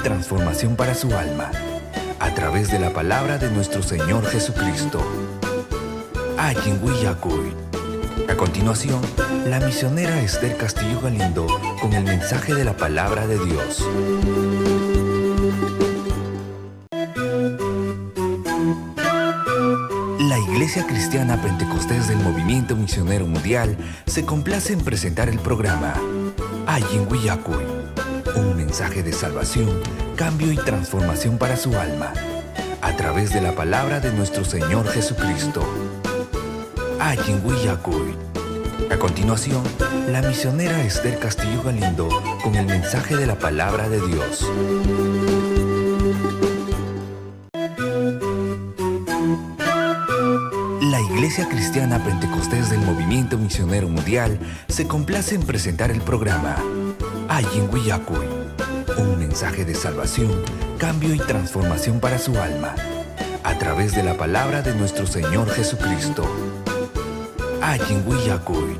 transformación para su alma a través de la palabra de nuestro Señor Jesucristo. Ayin Willacuy. A continuación, la misionera Esther Castillo Galindo con el mensaje de la palabra de Dios. La Iglesia Cristiana Pentecostés del Movimiento Misionero Mundial se complace en presentar el programa Ayin Willacuy, un mensaje de salvación, cambio y transformación para su alma, a través de la palabra de nuestro Señor Jesucristo. Ayin Willacuy. A continuación, la misionera Esther Castillo Galindo con el mensaje de la palabra de Dios. La Iglesia Cristiana Pentecostés del Movimiento Misionero Mundial se complace en presentar el programa Ayin Willacuy, un mensaje de salvación, cambio y transformación para su alma, a través de la palabra de nuestro Señor Jesucristo. Ayin Willacuy.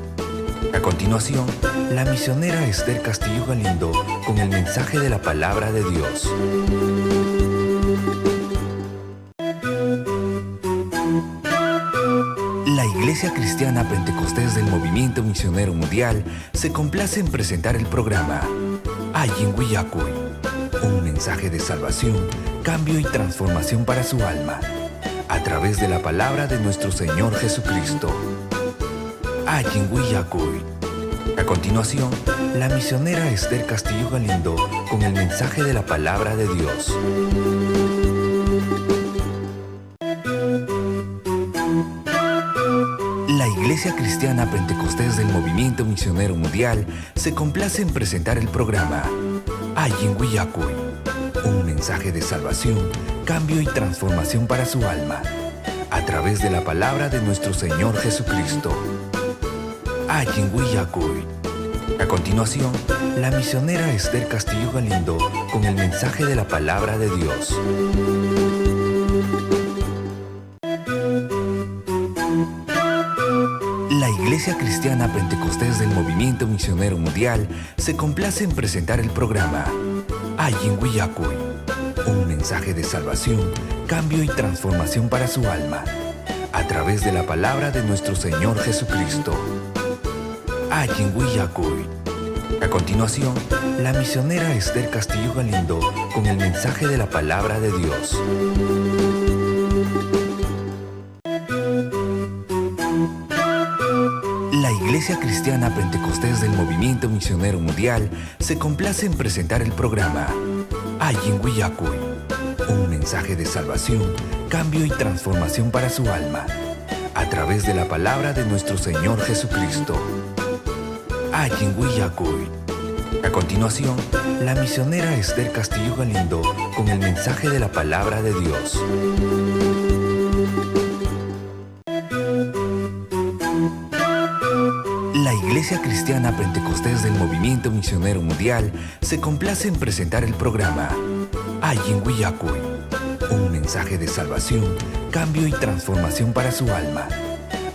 A continuación, la misionera Esther Castillo Galindo con el mensaje de la palabra de Dios. La Iglesia Cristiana Pentecostés del Movimiento Misionero Mundial se complace en presentar el programa Ayin Willacuy, un mensaje de salvación, cambio y transformación para su alma, a través de la palabra de nuestro Señor Jesucristo. Ayin Willacuy. A continuación, la misionera Esther Castillo Galindo con el mensaje de la palabra de Dios. La Iglesia Cristiana Pentecostés del Movimiento Misionero Mundial se complace en presentar el programa Ayin Willacuy, un mensaje de salvación, cambio y transformación para su alma, a través de la palabra de nuestro Señor Jesucristo. Ayin Willacuy. A continuación, la misionera Esther Castillo Galindo con el mensaje de la palabra de Dios. La Iglesia Cristiana Pentecostés del Movimiento Misionero Mundial se complace en presentar el programa Ayin Willacuy, un mensaje de salvación, cambio y transformación para su alma, a través de la palabra de nuestro Señor Jesucristo. Ayin Willacuy. A continuación, la misionera Esther Castillo Galindo con el mensaje de la palabra de Dios. La Iglesia Cristiana Pentecostés del Movimiento Misionero Mundial se complace en presentar el programa Ayin Willacuy, un mensaje de salvación, cambio y transformación para su alma, a través de la palabra de nuestro Señor Jesucristo. Ayin Willacuy. A continuación, la misionera Esther Castillo Galindo con el mensaje de la palabra de Dios. La Iglesia Cristiana Pentecostés del Movimiento Misionero Mundial se complace en presentar el programa Ayin Willacuy, un mensaje de salvación, cambio y transformación para su alma,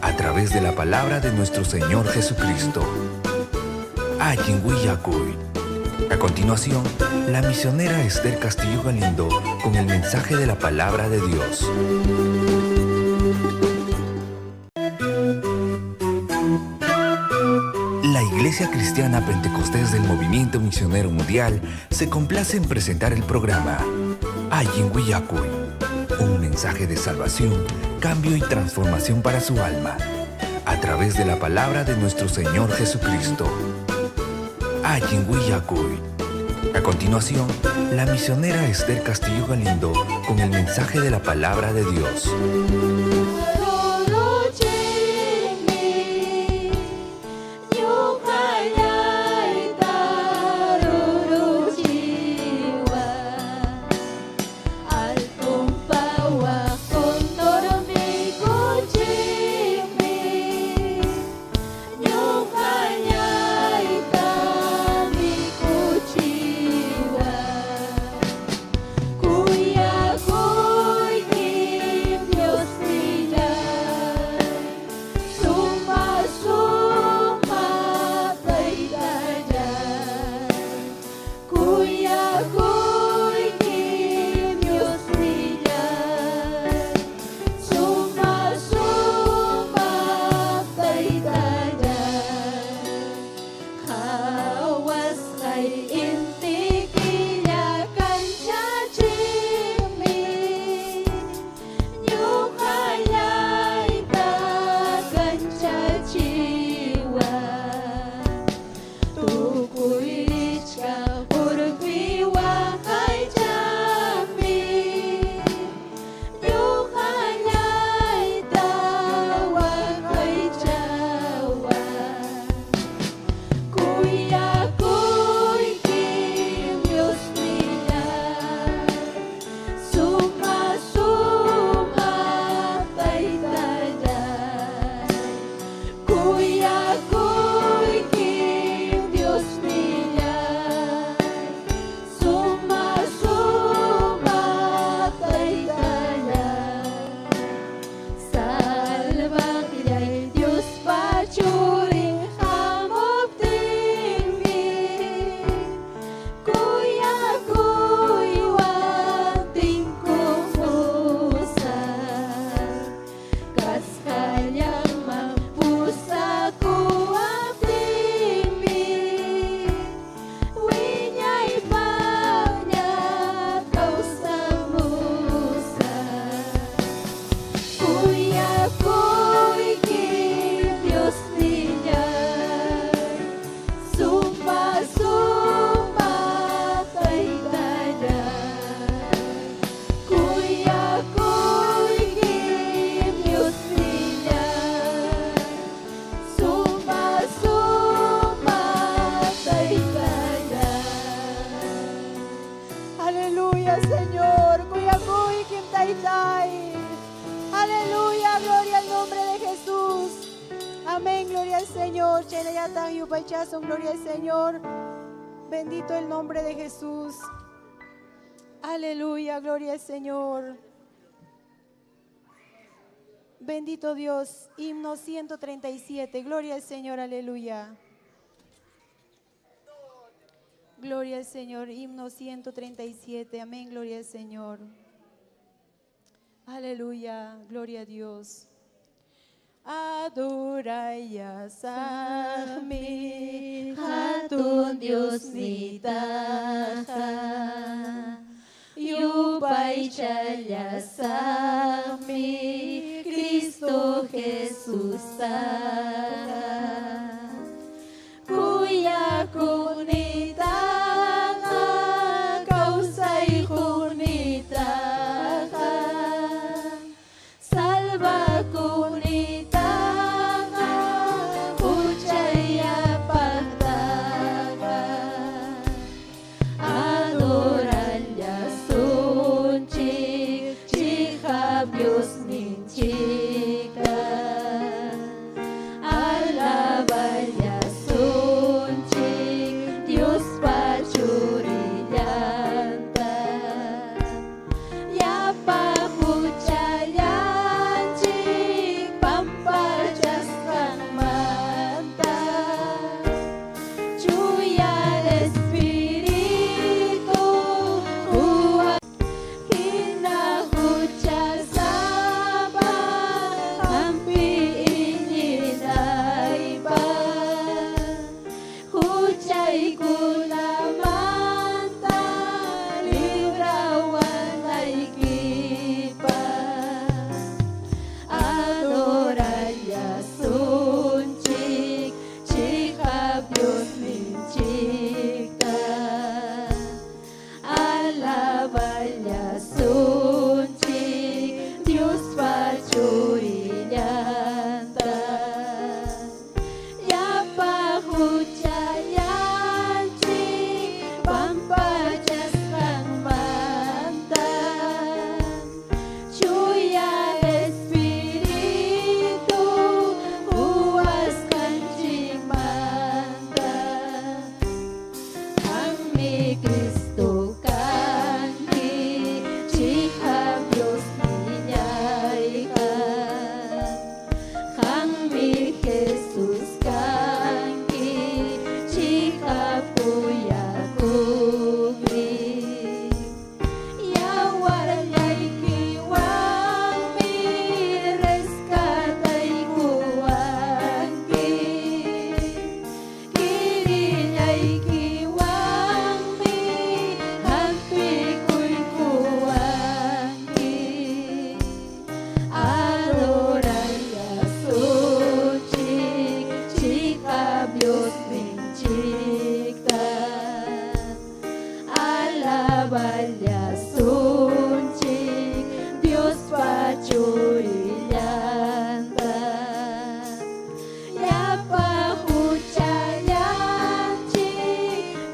a través de la palabra de nuestro Señor Jesucristo. Ayin Willacuy. A continuación, la misionera Esther Castillo Galindo con el mensaje de la palabra de Dios. La Iglesia Cristiana Pentecostés del Movimiento Misionero Mundial se complace en presentar el programa Ayin Willacuy, un mensaje de salvación, cambio y transformación para su alma, a través de la palabra de nuestro Señor Jesucristo. Ayin Willacuy. A continuación, la misionera Esther Castillo Galindo con el mensaje de la palabra de Dios. Cuya, cuy, Dios Aleluya, Señor. Cuyacuy, Quintaytay. Aleluya, gloria al nombre de Jesús. Amén, gloria al Señor. Chenayatan yupaychazón, gloria al Señor. Bendito el nombre de Jesús. Aleluya, gloria al Señor. Bendito Dios. Himno 137. Gloria al Señor, aleluya. Gloria al Señor. Himno 137. Amén, gloria al Señor. Aleluya, gloria a Dios. Adoraya sami hatun Dios nitaha Yupay chaya sami Cristo Jesús Kuya kunitaha kausay kunitaha Salva kunitaha Puchaya pagtaga Adoranya sunchik Chihabios ninchika Alabaya sunchik Dios pachurillanta Yapa puchayanchik Pampachas manta Chuya espíritu Kuwa Hinahuchasaba Hampi ininaiba Huchay kunamanta Librawan ay kipa Adoraya sunchik Chihabios ninchika Alabaya sunchik Dios pachurillanta Yapa huchayanchik Pampachas manta Chuya espíritu huaskan chimanta Kami Kristo kanki Chihabios ninyaikan Kami Jesus kanki Chihapuya kumi Yawaranyay kiwami Reskatay kuwangki Kirinyay kiwami Hampi kuy kuwangki Adoraya sunchik Chihabios ninchika Alabaya sunchik Dios pachurillanta Yapa huchayanchik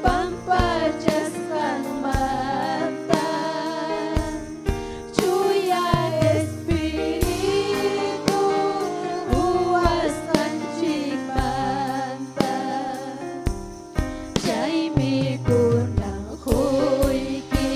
Pampachas manta Chuya espíritu huaskan chimanta Chay mi kunang huyki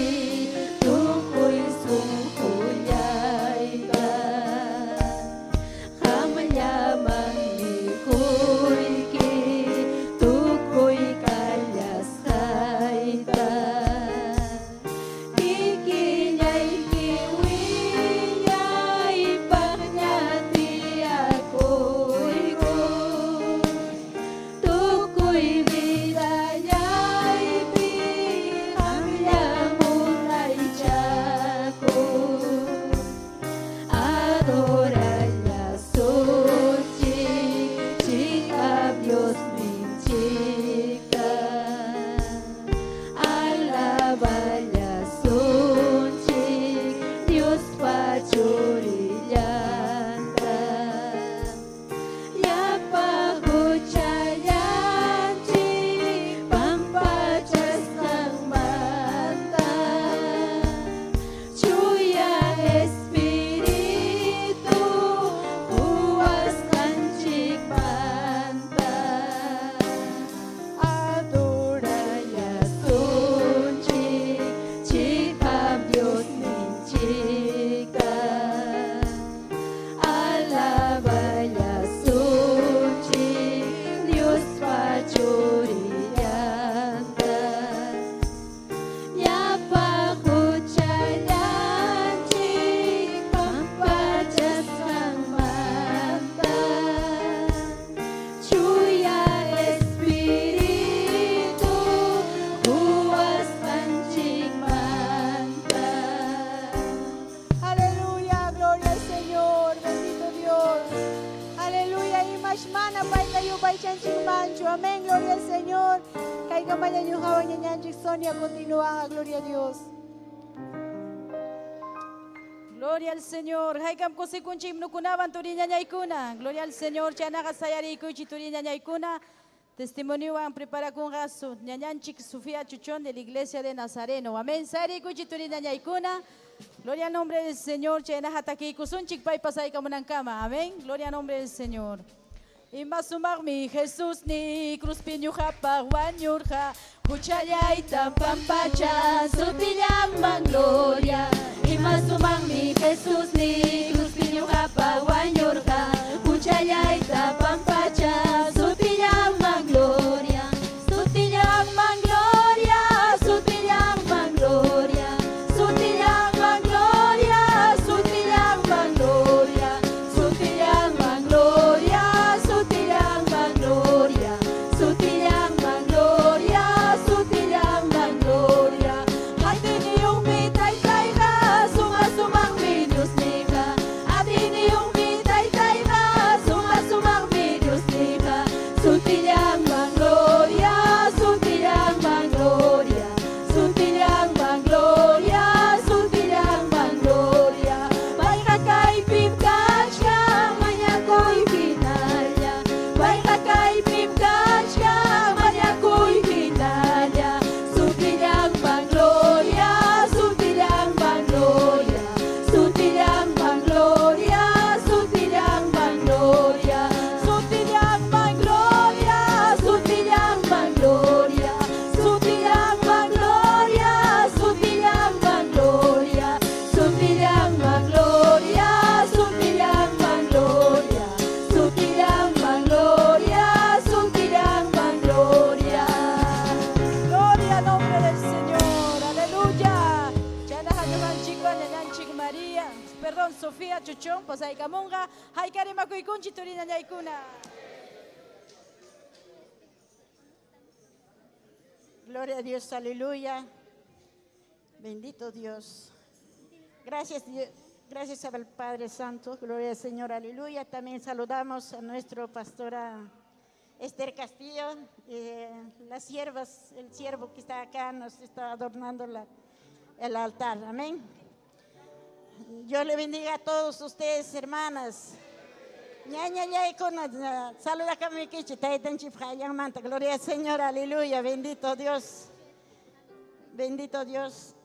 Amén, gloria al Señor. Caiga mañana y Javan y Sonia continúa, gloria a Dios. Gloria al Señor. Haykam kusikunchim nukunaban turiña ñaykuna. Gloria al Señor. Chanaga sayarikuchi turiña ñaykuna. Testimonio prepara con gaso. Ñañanchik Sofía Chuchón de la iglesia de Nazareno. Amén. Sayarikuchi turiña ñaykuna. Gloria al nombre del Señor. Chanaga taki kusunchik pay pasay kamunankama. Amén. Gloria al nombre del Señor. Y más sumar mi Jesús ni cruz piñuja paguanyurja. Huchayaita pampacha, sutillaman gloria. Y más sumar mi Jesús ni cruz piñuja paguanyurja. Huchayaita pampacha, sutillaman gloria. Sutillaman gloria, sutillaman gloria. Sutillaman gloria, sutillaman gloria. Sutillaman gloria. Sutillaman gloria, sutillaman gloria, sutillaman gloria. Adini yung mitay tayga, sumang mi Diyos nika. Adini yung mitay tayga, sumang mi Diyos nika. Sutillaman gloria, sutillaman gloria, sutillaman gloria, sutillaman gloria. May kakay pimkasya, maya ko'y pinalya. May kakay pimkasya, maya ko'y pinalya. Sutillaman gloria, sutillaman gloria, sutillaman gloria, sutillaman gloria. Sutillaman gloria, sutillaman gloria, sutillaman gloria, sutillaman gloria. Sutillaman gloria, sutillaman gloria, sutillaman gloria, sutillaman gloria. Gloria al nombre del Señor, aleluya. Chanahanuman chico, ñañanchik María, perdón, Sofía Chuchón, pasay kamunga, haykari makuykunchi turina ñaykuna. Gloria a Dios, aleluya. Bendito Dios. Gracias, gracias al Padre Santo. Gloria al Señor, aleluya. También saludamos a nuestra pastora Esther Castillo, las siervas, el siervo que está acá nos está adornando el altar. Amén. Dios le bendiga a todos ustedes, hermanas. Saluda a mi kichi, manta. Gloria al Señor, aleluya. Bendito Dios. Bendito Dios.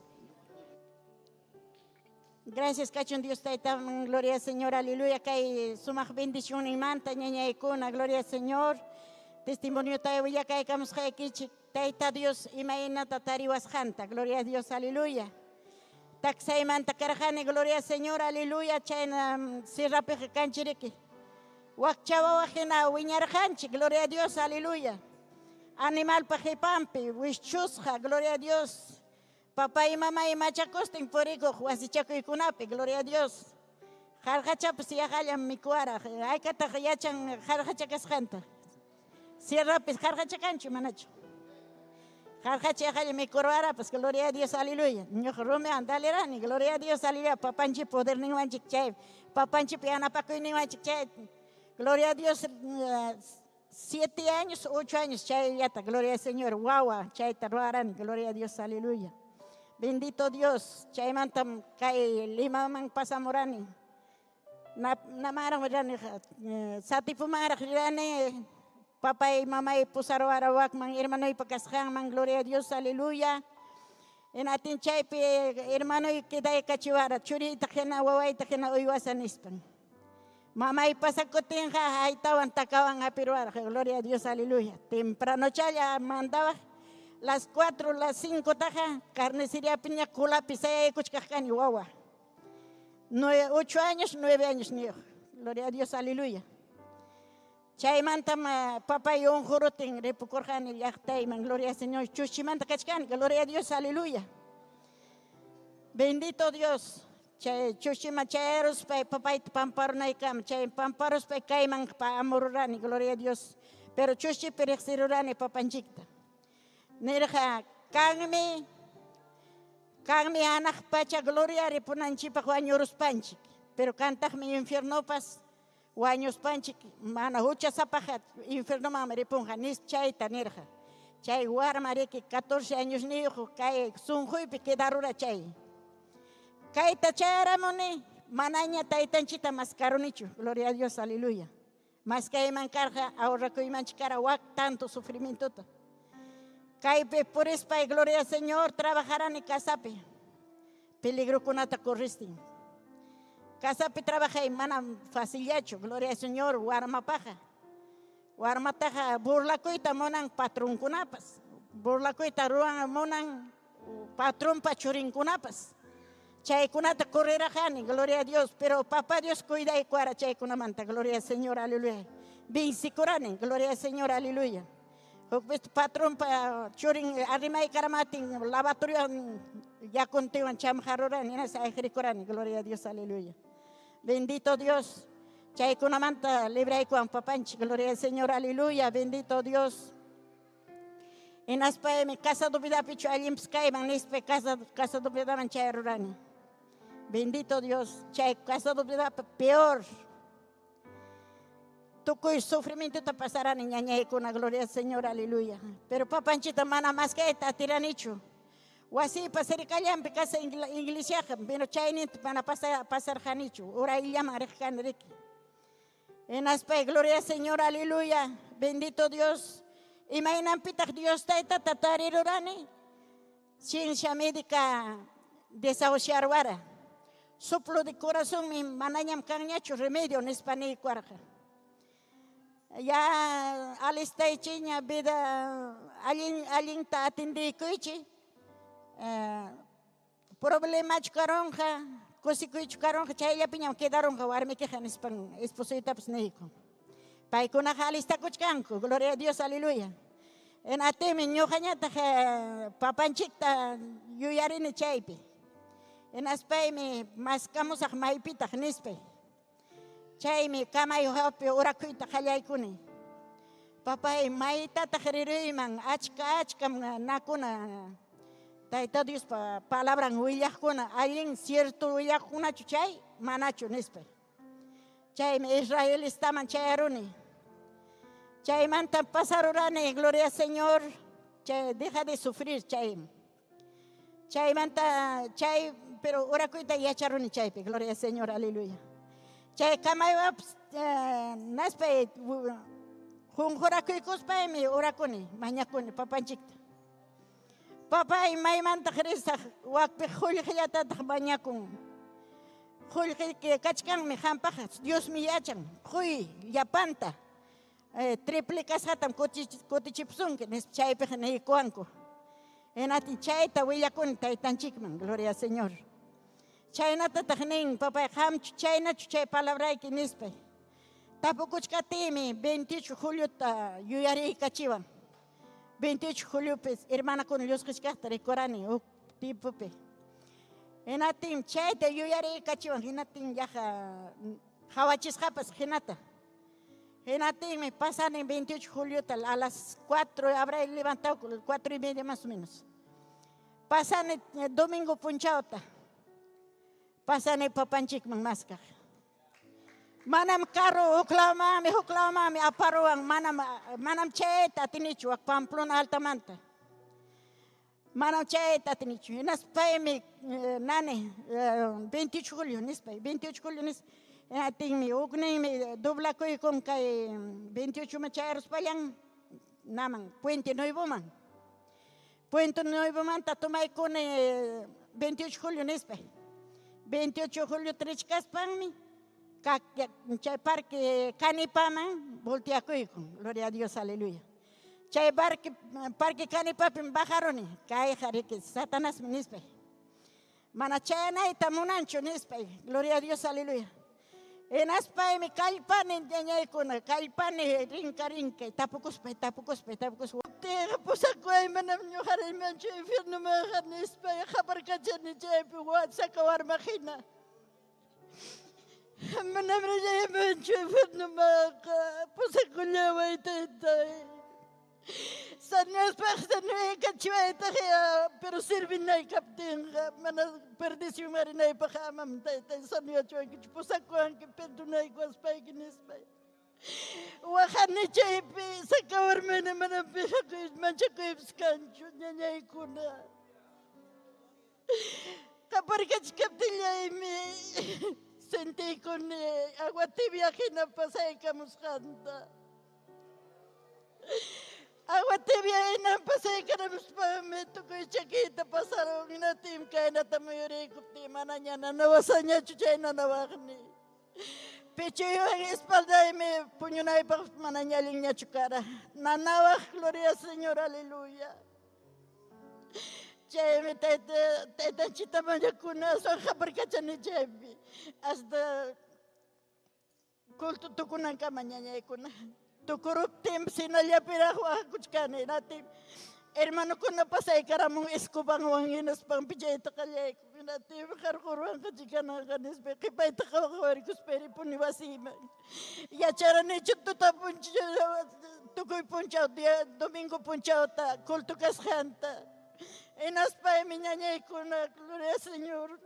Gracias, cachón Dios, taitán, gloria al Señor, aleluya. Que hay suma bendición y manta, ñaña icona, gloria al Señor. Testimonio taivilla que hay kamos kichi, taita Dios, imaina tatari wasjanta, gloria a Dios, aleluya. Taxay manta carajane, gloria al Señor, aleluya. Chayna sirrape canchirique. Wakchawa wajena, wiñarjanchi, gloria a Dios, aleluya. Animal pajipampi, wischusja, gloria a Dios. Papá y mamá y machacosten por hijo, huasichaco y cunape, gloria a Dios. Jarjachap si ajayan mi cuara, hay que tajayachan jarjachacas janta. Cierra pues jarjachacancho, manacho. Jarjachajayan mi cuara, pues gloria a Dios, aleluya. Niño Rome andale rani, gloria a Dios, aleluya. Papanchi poder ni manchik chay, papanchi piana paco ni manchik chay. Gloria a Dios, 7 años, 8 años, chay yata, gloria al Señor, guagua, chay taruarani, gloria a Dios, aleluya. Bendito Dios, chay mantam kay lima mang pasamorani. Namarang rani, satipumara rani, papá y mamá y pusaro arawak mang hermano y pakasjang mang, gloria a Dios, aleluya. En atin chay hermano y kidai kachiwara, churi itakena wawai itakena uywasan ispan. Mamá y pasacotenja, ahí estaban, tacaban a piruar, gloria a Dios, aleluya. Temprano chaya mandaba las 4, las 5 taja, carnicería piña cula, pisaya y cuchcajani, guagua. 8 años, 9 años, niño. Gloria a Dios, aleluya. Chay mantam, papá y un joroten, repucorjani, yachtaiman, gloria al Señor. Chuchimanta cachcan, gloria a Dios, aleluya. Bendito Dios. Chay chushima chayeros pa papá y pamparo na ikam, chay pamparos pa kaiman pa amorurani, gloria a Dios. Pero chushi perexirurani papanchikta. Nerja kangmi anak pacha gloria repunanchi pa juanyorus panchik. Pero cantag mi infierno pas Waños panchik, mana hucha zapaja, infierno mamaripunja, nis chay tanirja. Chay warmariki 14 años ni hijo, kay sunjuipi quedarura chay. Kay tacharamone, manaña taitanchita mascaronicho, gloria a Dios, aleluya. Mas que mancarja, ahora que manchicara wak tanto sufrimiento. Kay por espay, gloria al Señor, trabajarán en casape. Peligro con ata corristi. Casape trabaja en mana facilacho, gloria al Señor, guarmapaja. Guarmataja, burlacoita monan patrón kunapas. Burlacoita ruan monan patrón pachurin kunapas. Chay kunata correra jani, gloria a Dios. Pero papá Dios cuida y cuara chay kunamanta, gloria al Señor, aleluya. Binsicurane, gloria al Señor, aleluya. Patrón pa churin arrima y caramatin, lavatorio ya contigo en chamjarorani, en esa ejericorani, gloria a Dios, aleluya. Bendito Dios. Chay kunamanta libre y cuan papanchi, gloria al Señor, aleluya, bendito Dios. En aspa mi casa do vida picho alimskai manispe casa do vida manchay rurani. Bendito Dios, chay casa do vida peor. Tu cuyo sufrimiento te pasará niña con la gloria al Señor, aleluya. Pero papanchita mana más que esta tiranicho. O así pasar callan casa iglesia, pero chay ni para pasar janicho. Ora y llama rejanriki. En aspe, gloria al Señor, aleluya. Bendito Dios. Imaginan pitak Dios taita tatarirurani. Ciencia médica desahuciar wara. Soplo de corazón mi manayam cañacho remedio en español cuarja. Ya alista y chiña vida alguien ta atendí coche. Problema chucaronja. Cosi chucaronja chaya piñam quedaron jawarme quejan esposita pues neiko. Pai kuna alista cuchcanco, gloria a Dios, aleluya. En atemi ñojañata papanchikta yuyarini chaypi. En aspay mi mascamos a maipita nispe. Chay mi kama yuhapi urakuita jayaykuni. Papay maita tajeriruiman achka nakuna. Taita Dios palabra huyakuna. Alguien cierto huyakuna chuchay manacho nispe. Chay mi Israel estaban chayaruni. Chay manta pasarurane, gloria al Señor. Chay deja de sufrir chay. Chay manta chay pero ora cuita y echaruni chay, gloria al Señor, aleluya. Chay kamay naspe junjora kuikus pa mi ora kuni mañakuni papanchikta. Papa y may manta cresta wakpe julhiyata mañakun. Julhi que cachcan mi jampajas, Dios mi yachan, huy yapanta. Triple casatam cotichipsun que nes chay pejane cuanco. En ati chay ta huilla con tan chikman, gloria al Señor. Chay nata tajnin, papá ham chay na chay palabra que nispe. Tampoco chkatimi 28 julio ta yuyari cachivan. 28 julio pues hermana con Dios que chkata recorani o tipo pe. En atim chay ta yuyari cachivan, en atim yaja hawachis japas genata. En atim me pasan en 28 julio a las 4 habrá levantado 4:30 más o menos. Pasan el domingo punchauta. Pasan el papanchik mascar. Manam carro huklamami aparuang manam cheta tinichu ak Pamplona Altamanta. Manam cheta tinichu. Naspay nane 28 julio nispay 28 julio nis. Ating ugnay dobla ko con kay 28 macharos palang namang Puente Nuevo man. Puente Nuevo man tatumay con 28 julio nispay. 28 julio tres caspami. Chay parque Canipaman, voltea con gloria a Dios, aleluya. Chay parque Canipapin bajaroni, cae jarique, Satanás nispe. Manachana y tamunancho nispe, gloria a Dios, aleluya. En aspa mi calpan en con calpan rinca, tapucos. Te pusakoi manam nyohar el mancho infierno majar nispe, japarcachan ni chepi, sacar magina. Manam raya mancho infierno majar, pusakunya waitay. Sanas paxanay kachiwaita pero sirvinay kaptinga mana perdición marinay pahamam tay sanyo chuan kipusakuan que perdonay guaspay kinisbay. Wahani chaypi sakawarmana mana pirakuy manchakuypskanchu ñañaykuna. Kaparkach kaptillaymi sentiykunni agua tibia hina pasaykamusqanta. Agua tibia hina pasaykamusqami tukuy chakita pasaron hinatim kaynata muyuriykupti mana ñana nawasañachu chay nanawaqni. Pichuywan espaldaymi puñunaypaq mana ñalinñachu kara. Nanawaq, gloria al Señor, aleluya. Chaymi taytanchita mañakuna son haparkachani chaypi. Hasta culto tukunankama ñañaykuna. Tukuruptin sinallapiraq waqakuchkani natin. Hermanokuna pasaykaramun escobanwan hinaspan pichayta qallayku. Natin qarqurwan qachikananqa nispa qipayta qawaqawarikusperi puni wasiman. Yacharanichu tuta punchaw, tukuy punchaw, domingo punchawta, culto kasqanta. Inaspaymi ñañaykuna, gloria al Señor.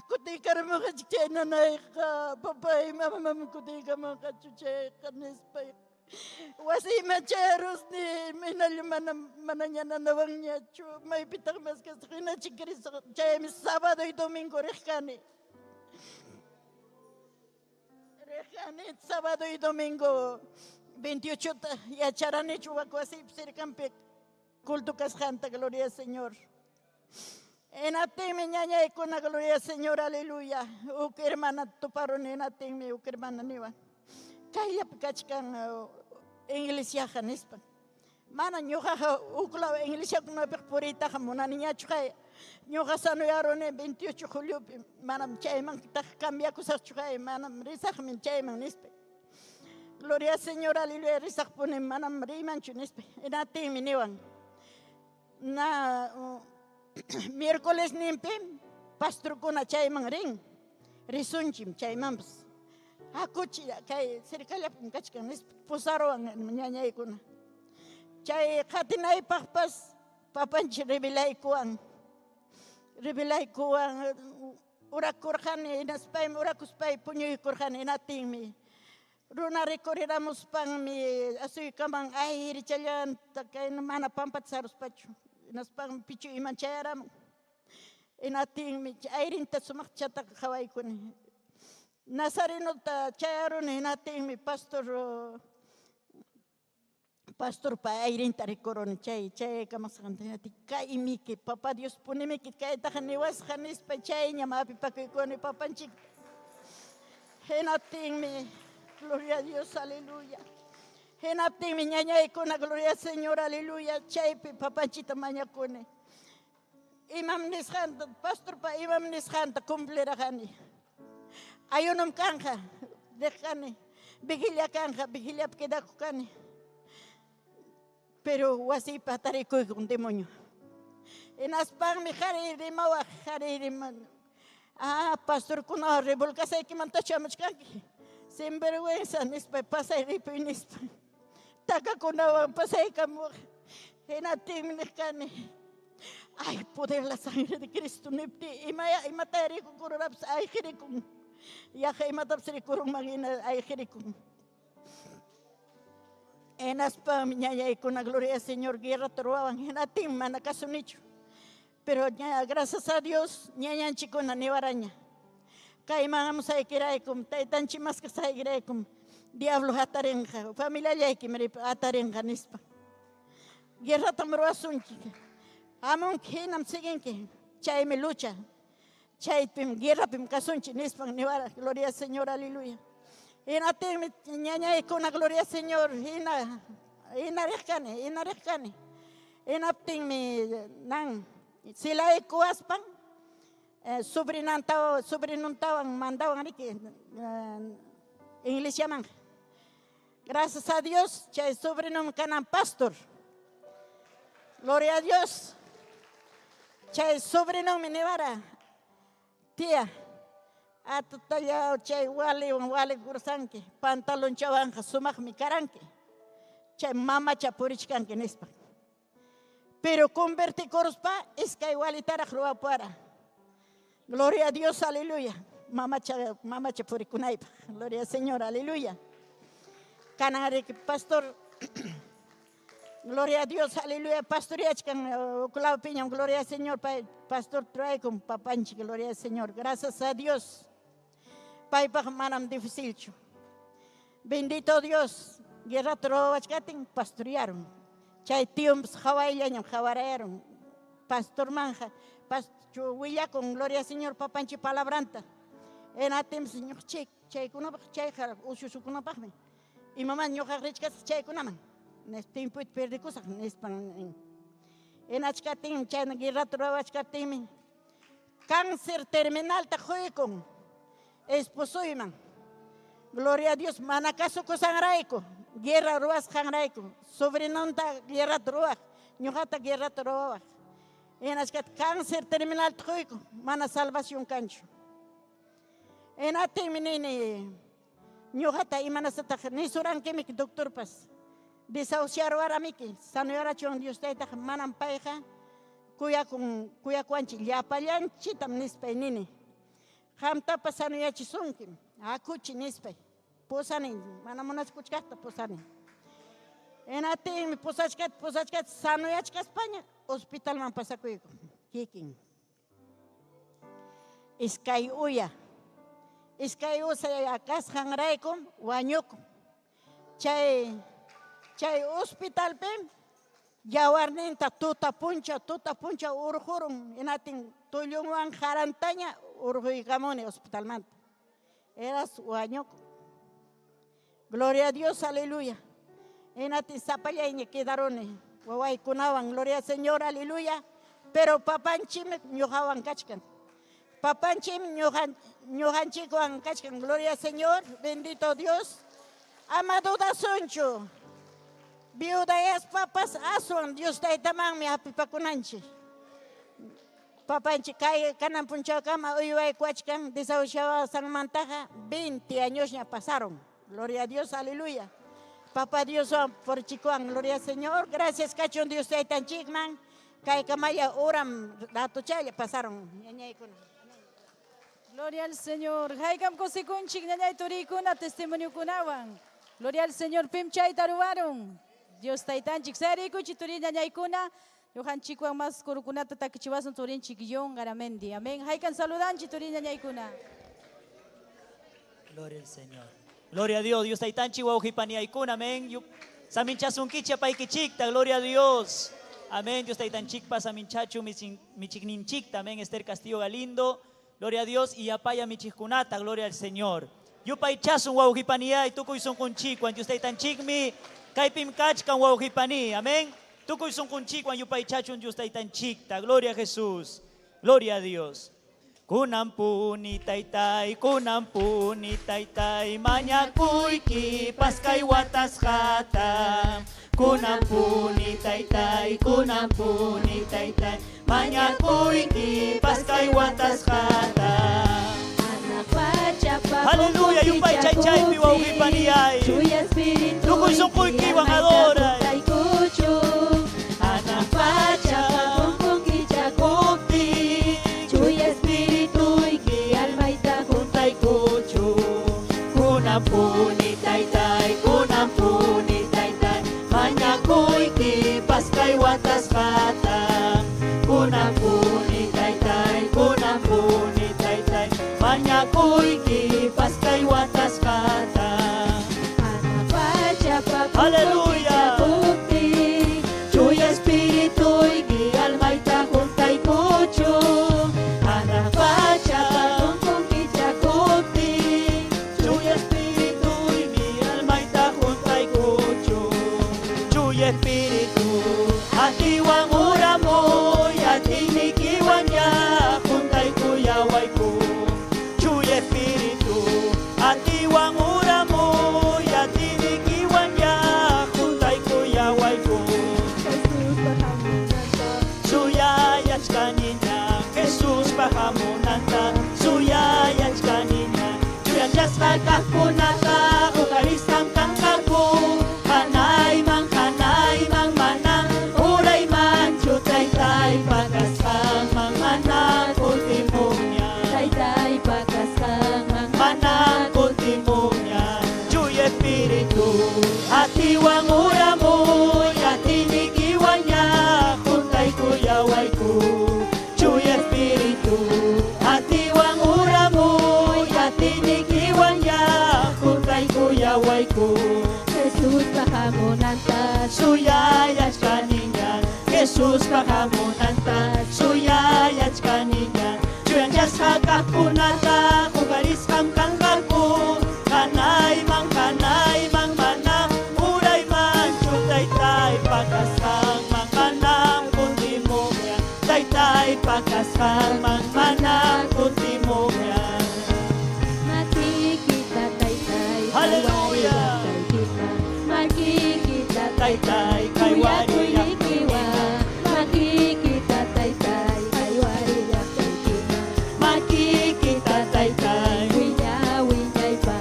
Kutiykaramaqa chay nanayqa, papay, mamam kutiykamanqa chayqa nispay. Wasiman chayrusni minallu mana ñananawanñachu. Maypitaq maskas hinachi Cristo chaymi sábado y domingo riqkani. Sábado y domingo 28 yacharanichu wakwasip sirkampi culto kasqanta, gloria al Señor. Enatimi ñañaykuna, gloria al Señor, aleluya. Uk hermana tuparon enatimi uk hermana niwan. Kayllapi kachkan iglesiaqa nispan. Mana ñuqaqa uklaw iglesiakunapiq puriytaqa munaniñachu kay. Ñuqa sanuyaruni 28 juliopi manam chayman cambiakusaqchu kay, manam risaqmi chayman nispa. Gloria al Señor, aleluya, risaqpuni manam rimanchu nispa. Enatimi niwan. Miércoles nimpi pastorkuna chayman rin. Risunchim chaymanpas. Hakuchi kay cercallapi kachkan nispa pusaruwan ñañaykuna. Chay qatinaypaqpas papanchik revelaykuwan. Revelaykuwan urakurqani inaspaymi urakuspay puñuykurqani inatinmi. Runa recorridamuspanmi asuykaman ayrichalanta kay mana pampata saruspachu. Inaspan pichu iman chayaramun. Inatinmi ayrinta sumaqchata qawaykuni. Nazarenota chayaruni inatinmi pastor pa ayrinta rikuruni chay kamasqanta inati kaymi que Papa Dios punimi que kaytaqa niwasqa nispa chay ñamapi pakuykuni papanchik. Inatinmi gloria a Dios, aleluya. Hinaptinmi ñañaykuna, gloria al Señor, aleluya. Chaypi papanchita mañakuni. Imam nisqanta, pastor pa imam nisqanta cumpliraqani. Ayunum kanja, dejani. Vigilia kanja, vigilia quedakukani. Pero wasipa tarikuykun demonio. Inaspanmi haririma haririma. Pastor kuna revolcasaykimantachu amachkanki. Sinvergüenza nispa pasayripi nispa. Takakunawan pasaykamuq. Hinatimi nihkani. Ay, poder la sangre de Cristo nipti. Imatayriku kururaps ay hirikun. Yaqa imatapsirikurun magina ay hirikun. Enaspa ñañaykuna, gloria al Señor, guerra toroawan. Hinatim manakasunichu. Pero gracias a Dios, ñañanchikuna niwaraña. Kaimangam saykiraykum, taytanchimas kasaykiraykum, diablo hatarenja, familia llaykimari hatarenja nispa. Guerra tamruasunchi. Amon hinam siginki, chaymi lucha. Chaypim guerra pim kasunchi nispan niwara, gloria al Señor, aleluya. Inatim ñañaykuna, gloria al Señor, inarejkani. Inaptin mi nan silay kuaspan. Sobrinuntawan mandawan aquí iglesia man. Gracias a Dios, chay sobrinum canan pastor. Gloria a Dios. Chay sobrinum minivara. Tía, atutaya chay wali kursanke, pantalon chavanja sumak mi karanke. Chay mama chapurichkanke nispa. Pero convertir corospa es que igualita roba para. Gloria a Dios, aleluya. Mamacha por kunaipa. Gloria al Señor, aleluya. Canare pastor. Gloria a Dios, aleluya. Pastor Yachkan, piñón, gloria al Señor. Pastor trae con papanchi, gloria al Señor. Gracias a Dios. Paipa manam difícil. Bendito Dios. Guerra trobachkatin pastorearon. Chay tíos hawaiianos hawarayaron. Pastor Manja. Pastor Huilla con gloria al Señor. Papanchi palabranta. En atem Señor chay kuna chay ususu kuna pahme. Y mamá ñoja richkas chay kuna man. Nestim puit perdikusak nespan. En achkatin chay guerra trobachkatin. Cáncer terminal ta con esposo y man. Gloria a Dios, manakaso ko sangraiko, guerra ruas sangraiko, sobrenonta guerra ruas, ñojata guerra ruas. En askat cáncer terminal troiko, mana salvación cancho. En atemine ñojata y mana sata ni suran que mi doctor pas. Desahuciar ahora miki, sanora chon Dios taita manam paeja, cuya cuanchi, ya palyanchi tam nispenini. Hamta pasano ya chisunkim. Akuchi nispe. Posani. Mana monas kuchkata posani. Enate posachkat sano ya chika España. Hospital man pasakuiko. Kikin. Iskay uya. Iskay usa akas hangraikum wanyukum. Chay hospital pem. Yawarninta tuta puncha urjurum. Enatin tuyungwan jarantanya urjuigamone hospital man. Eras uaño. Gloria a Dios, aleluya. En Atizapaya y quedaron. Guay kunawan, gloria al Señor, aleluya. Pero papanchim ñojawan kachkan. Papanchim ñojanchikuan kachkan. Gloria al Señor, bendito Dios. Amado da soncho. Viuda es papas asuan. Dios ta itamang mi apipakunanchi. Papanchi kay kanan punchakama uyuay kuachkan desahuciaba San Mantaja 20 años ya pasaron. Gloria a Dios, aleluya. Papá Dios por chicoan, gloria al Señor. Gracias cachon Dios tan chikman. Kay kamaya oram dato chaya pasaron. Gloria al Señor. Haykam kosikunchik ñañay turikuna testimonio kunawan. Gloria al Señor pimchay taruwaron. Dios taitanchik sarikuchi turi ñañaykuna. Yohan chikuan mas kurukunata takichiwasan turin chiquillón garamendi. Amén. Haykan saludanchi turin ñañaykuna. Gloria al Señor. Gloria a Dios. Dios taitanchi wauhipaniaykuna. Amén. Saminchasunkicha paikichikta. Gloria a Dios. Amén. Dios taitanchikpa saminchachu michikninchikta. Amén. Esther Castillo Galindo. Gloria a Dios. Y apaya michikkunata. Gloria al Señor. Yupaichasun wauhipaniay. Tukuy sunkunchikwan. Dios taitanchikmi. Kaipim kachkan wauhipani. Amén. Tukuy sunkunchikwan yupaichachun Dios taitanchikta. Gloria a Jesús. Gloria a Dios. Kunampuni taitai, mañakuyki paskay watas jata. Kunampuni taitai, mañakuyki paskay watas jata. Aleluya, yupay chay chay mi wauhipaniay. Tukuy sunkuyki wan adoray. Anapacha, kupti, chuy espíritu y que alma y ta junta y cucho. Kunampuni taitai, mañakuyki paskay watas jata. Kunampuni taitai, mañakuyki paskay watas jata. Aleluya. Chuy espíritu y mi alma y ta junta y cucho. Anapacha, chuy espíritu y mi alma y ta junta y cucho. Chuy espíritu, atiwan uramoy, atinikiwan ya, junta y cuya waiku. Chuy espíritu, atiwan uramoy. Jesus pakamunanta suyayach kanina Juyan jas hakapunata kugaris kam kangkaku kanay mang mana muray man chutay tay pakasang mang manang kunti mo yan tay tay pakasang mang manang kunti mo yan Makikita tay-tay, Hallelujah. makikita tay tay kay wariyak kiwa, makikita tay-tay, kay wariyak kay kiwa. makikita tay tay Winya-winyay pa,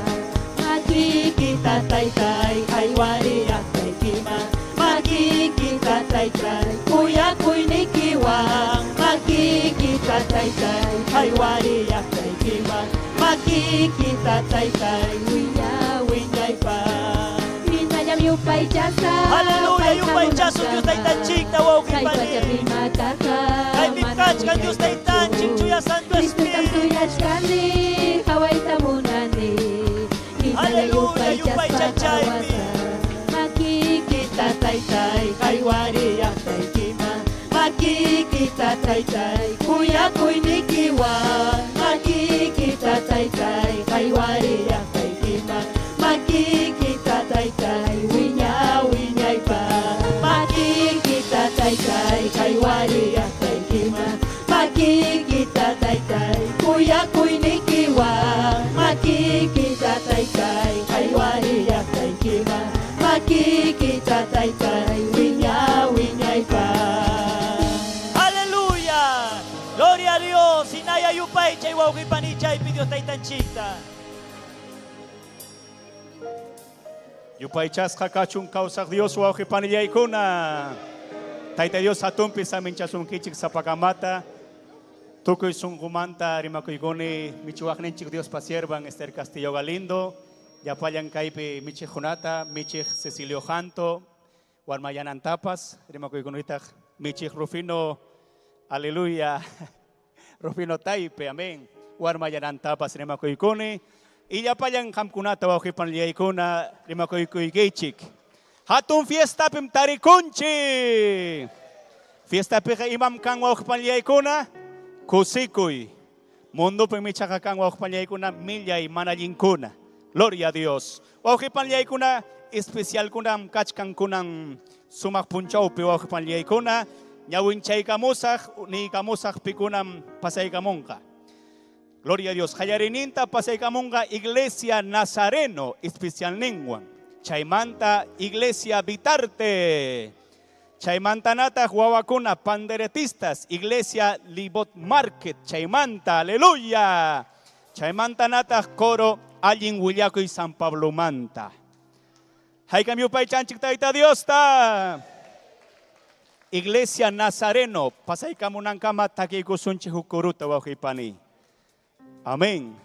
makikita tay tay kay wariyak kay kima makikita tay tay kuya kuy ni kiwang makikita tay tay kay wariyak kay kima makikita tay tay winyay pa Pinayam yupay jasa, Hallelujah yupay jaso Diyos tay tanchik tawaw kay kipani pagkapimagkaka, kay pipkach kan Diyos tay tanchik Chuya Santo Kristo tam Espiritu tuyas kani, kaway tamunani. Hallelujah, yupay chachay, Makikita tay kay wariyak tay kima makikita tay tay kuya kuy ni kiwang makikita tay tay kay wariyak tay kima makikita tay tay winyay pa makikita tay tay kay wariyak tay kima makikita tay tay kuya kuy ni kiwang makikita tay tay kay wariyak tay kima makikita tay tay winyay pa Hallelujah Gloria a Dios Sinaya yupay chay wawki panichay pidios tay tanchita Yupay chas kakachung kausak Dios wawki panillay kuna Tayta Dios hatumpi sa minchasung kichik sa pakamata Tukoy sungkumanta rimakoy goni michuak ninchik Dios pasierbang Esther Castillo Galindo Yapayang kaipi Michi Junata, Michi Cecilio Janto, Warmayanan Tapas, rimakoy gonitag Michi Rufino, aleluya, Rufino Taipe, amén. Warmayanan Tapas, rimakoy goni. Y yapayang kamkunata wawki panliyay kuna, rimakoy kuy geichik. Hatun fiesta pim tarikunchi. Fiesta pika imam kang wawki panliyay kuna, kusikoy. Mundo pim michaka kang wawki panliyay kuna, milyay manalin kuna. Gloria a Dios. Wawki panliyay kuna, especial kuna kachkang kunang sumak punchaw pi wawki panliyay kuna, nyawin chay kamusak, ni kamusak pi kunam pasay kamunka. Gloria a Dios. Hayarininta pasay kamunka Iglesia Nazareno, especial ningwan. Chaymanta Iglesia Vitarte. Chaymanta nata huawakuna panderetistas, Iglesia Libot Market, Chaymanta, aleluya. Chaymanta nata coro Allin Huillaco y San Pablo Manta. Hay cambio pay chanchik taita Dios ta. Iglesia Nazareno. Pasay kamunang kama takiko sunchi hukuruta wahipani. Amén.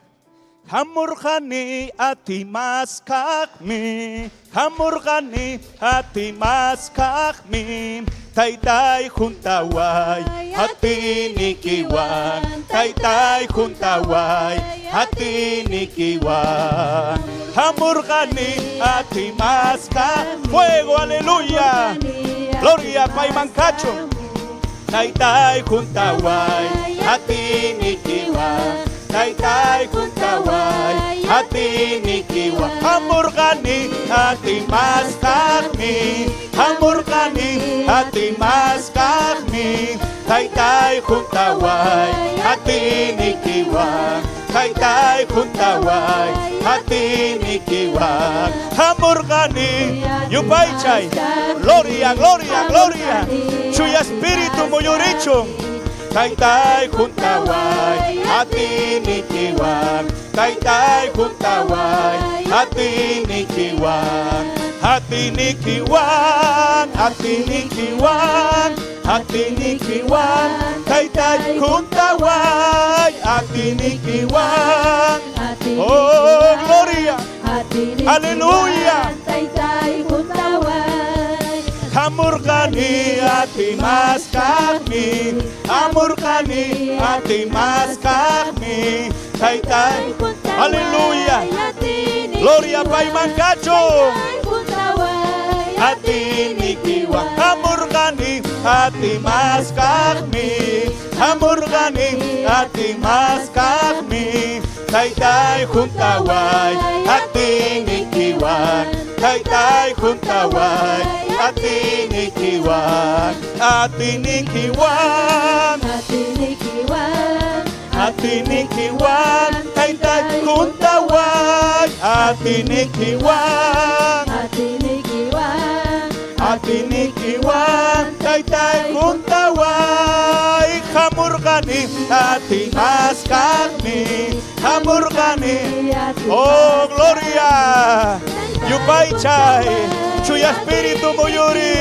Hamurgani ati mas kakmi. Hamurgani ati mas kakmi. Taytay juntaway hati nikiwan. Taytay juntaway hati nikiwan. Hamurgani ati maska. Fuego, aleluya. Gloria, Pai Mancacho. Taytay juntaway hati nikiwan. Taytay juntaway hati nikiwan. Hamurgani hati maskakmi. Hamurgani hati maskakmi. Taytay juntaway hati nikiwan. Taytay juntaway hati nikiwan. Hamurgani yupay chay. Gloria, gloria, gloria. Chuya espíritu moyorichon. Taytay juntaway hati nikiwan. Taytay juntaway hati nikiwan. Hati nikiwan, hati nikiwan, hati nikiwan. Taytay juntaway hati nikiwan. Oh, gloria. Aleluya. Hamurgani ati mas kami. Hamurgani ati mas kami. Taytay. Aleluya. Gloria Pai Mancacho. Ati nikiwan. Hamurgani atimas kami amurgani atimas kami taytay juntaway atinikiwan taytay juntaway atinikiwan atinikiwan atinikiwan taytay juntaway atinikiwan atinikiwan taytay juntaway hamurgani atimas kami hamurgani oh gloria yupay chay chuya espíritu muyuri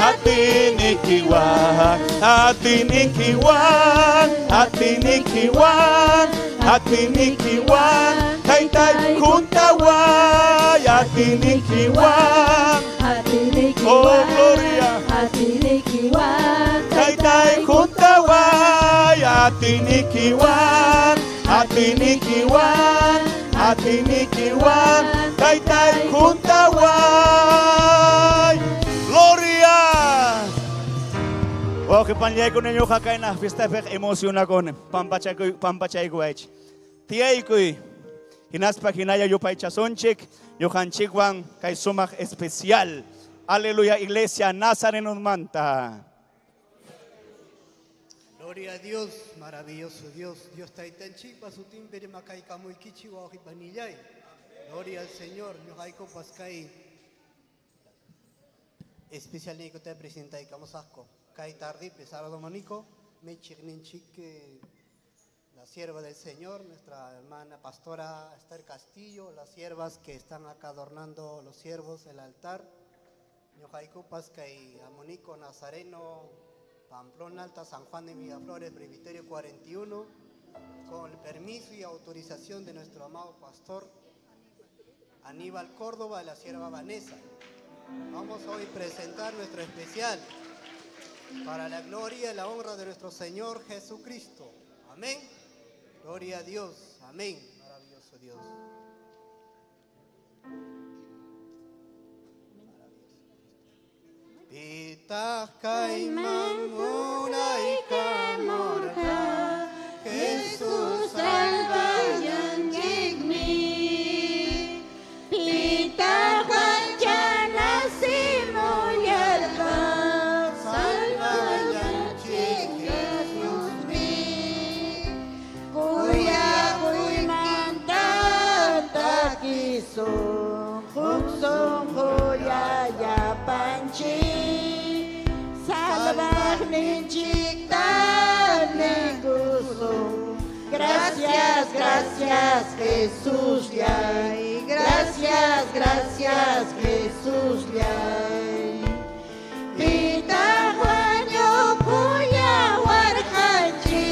atinikiwan atinikiwan atinikiwan atinikiwan taytay juntaway atinikiwan oh gloria taytay juntaway atinikiwan atinikiwan atinikiwan taytay juntaway gloria. Wow, que panjay ko ninyo kakay na fiesta pek emosyon ako pampachay ko ay tiyay ko'y hinaspa hinaya yo pay chasonchik yo kanchikwang kay sumak especial. Aleluya, Iglesia Nazareno Manta. Gloria a Dios, maravilloso Dios. Dios taitanchik pasutin pere makai kamuy kichi wa panillay. Gloria al Señor. Yo haiko paskai especial ni te presenta y camosaco. Kai tardi pesado dominico me chigninchik la sierva del Señor, nuestra hermana pastora Esther Castillo, las siervas que están acá adornando los siervos el altar. Ñojaico Pascay, Amonico Nazareno, Pamplona Alta, San Juan de Miraflores, Presbiterio 41, con el permiso y autorización de nuestro amado pastor Aníbal Córdoba y la sierva Vanessa. Vamos hoy a presentar nuestro especial para la gloria y la honra de nuestro Señor Jesucristo. Amén. Gloria a Dios. Amén. Maravilloso Dios. Pitah kaiman mulai kamorka Jesús salvayan jigmi Pitah kanjana simuyalka salvayan jig Jesús mi Kuya kuy mantata kisong Huksong kuya ya panchi Gracias, gracias Jesús yay. Gracias, gracias Jesús yay. Pita Juanyo puya warhanchi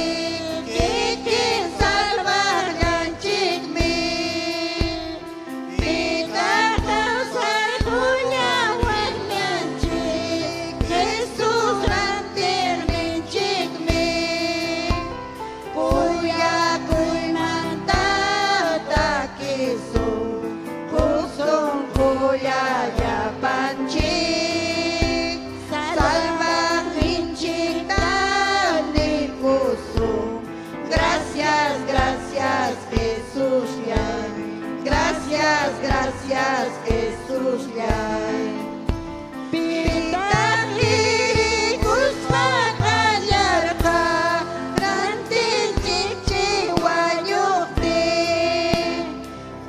Kikin salvar yanchik mi Pita causar puya warhanchi Jesús rantir minchik mi Kuya kuy mantata kiso Kusong kuya yapanchik Salva minchik tani kusong Gracias, gracias Jesús yay. Gracias, gracias Jesús yay. Pitaki kuspakayarka Rantin chichi wanyukti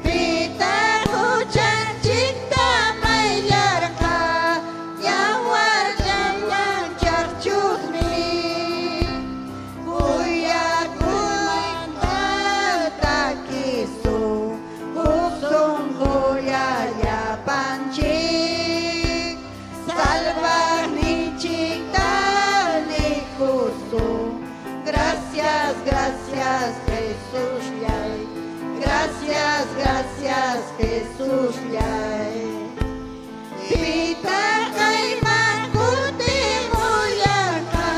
Pitahu chanchik tamayarka Yawar janyang charchukmi Kuya kumanta kiso Kusong kuya yapanchik Salva ni chitani kusong Gracias, gracias Jesús yay. Gracias, gracias Jesús yay. Pita kaiman kuti muyaka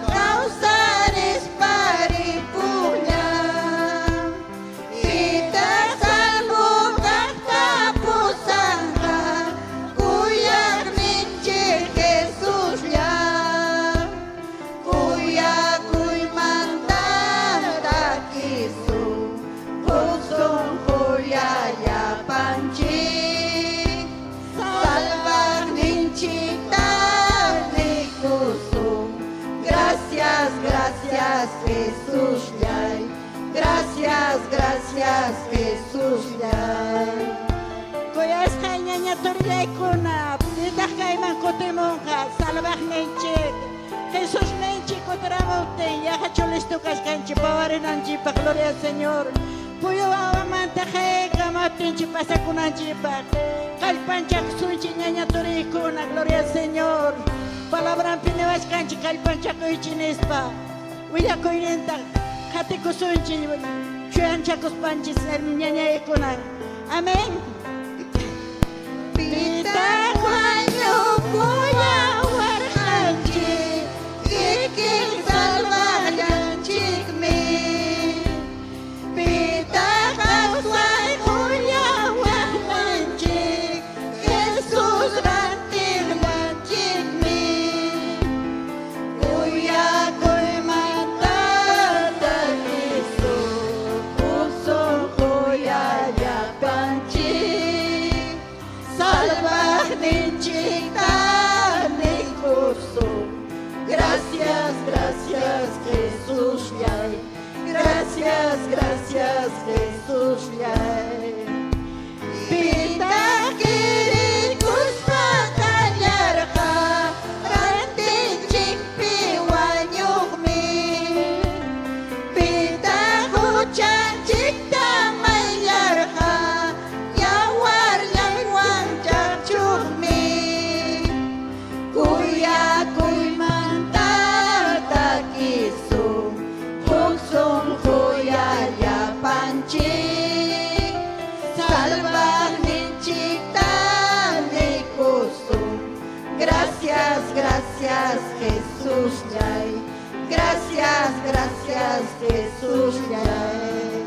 Kausaris paripunya Pita salvo kakapusangka Kuyak minchik Jesús yay. Gracias, gracias, Jesús yay. Koyas kañaña toryaykuna, pita kayman kotimonja, salvaj nenchik. Jesús nenchik kotramonte, yaja cholistukas kanchi, pawarinanchipa, gloria al Señor. Puyo awamanta jeka, matinchi pasakunanchipa. Kalpanchak sunchi ñaña toryaykuna, gloria al Señor. Palabra pinevas kanchi, kalpanchak uichinispa. Willakoyrenta, jatiku sunchi, chuyanchakos panchis, ñañaykuna. Amén. Pita guayo kuya warhanchi, kikil salvayanchik mi. Pita guay kuya warhanchi, Jesús rantirlanchik mi. Kuya kuy mandata Cristo, uso kuya yapanchik. Salvaj ninchita ni curso. Gracias, gracias Jesús yay. Gracias, gracias Jesús yay. Pita kirikus pakanyarja, rantinchik piwanyuk mi. Pita huchanchik tamayarja, yawar langwang chachuk mi. Kuya kuy mantata kiso, huksong kuya yapanchik. Salvar ninchik tani kusum. Gracias, gracias Jesús yay. Gracias, gracias Jesús yay.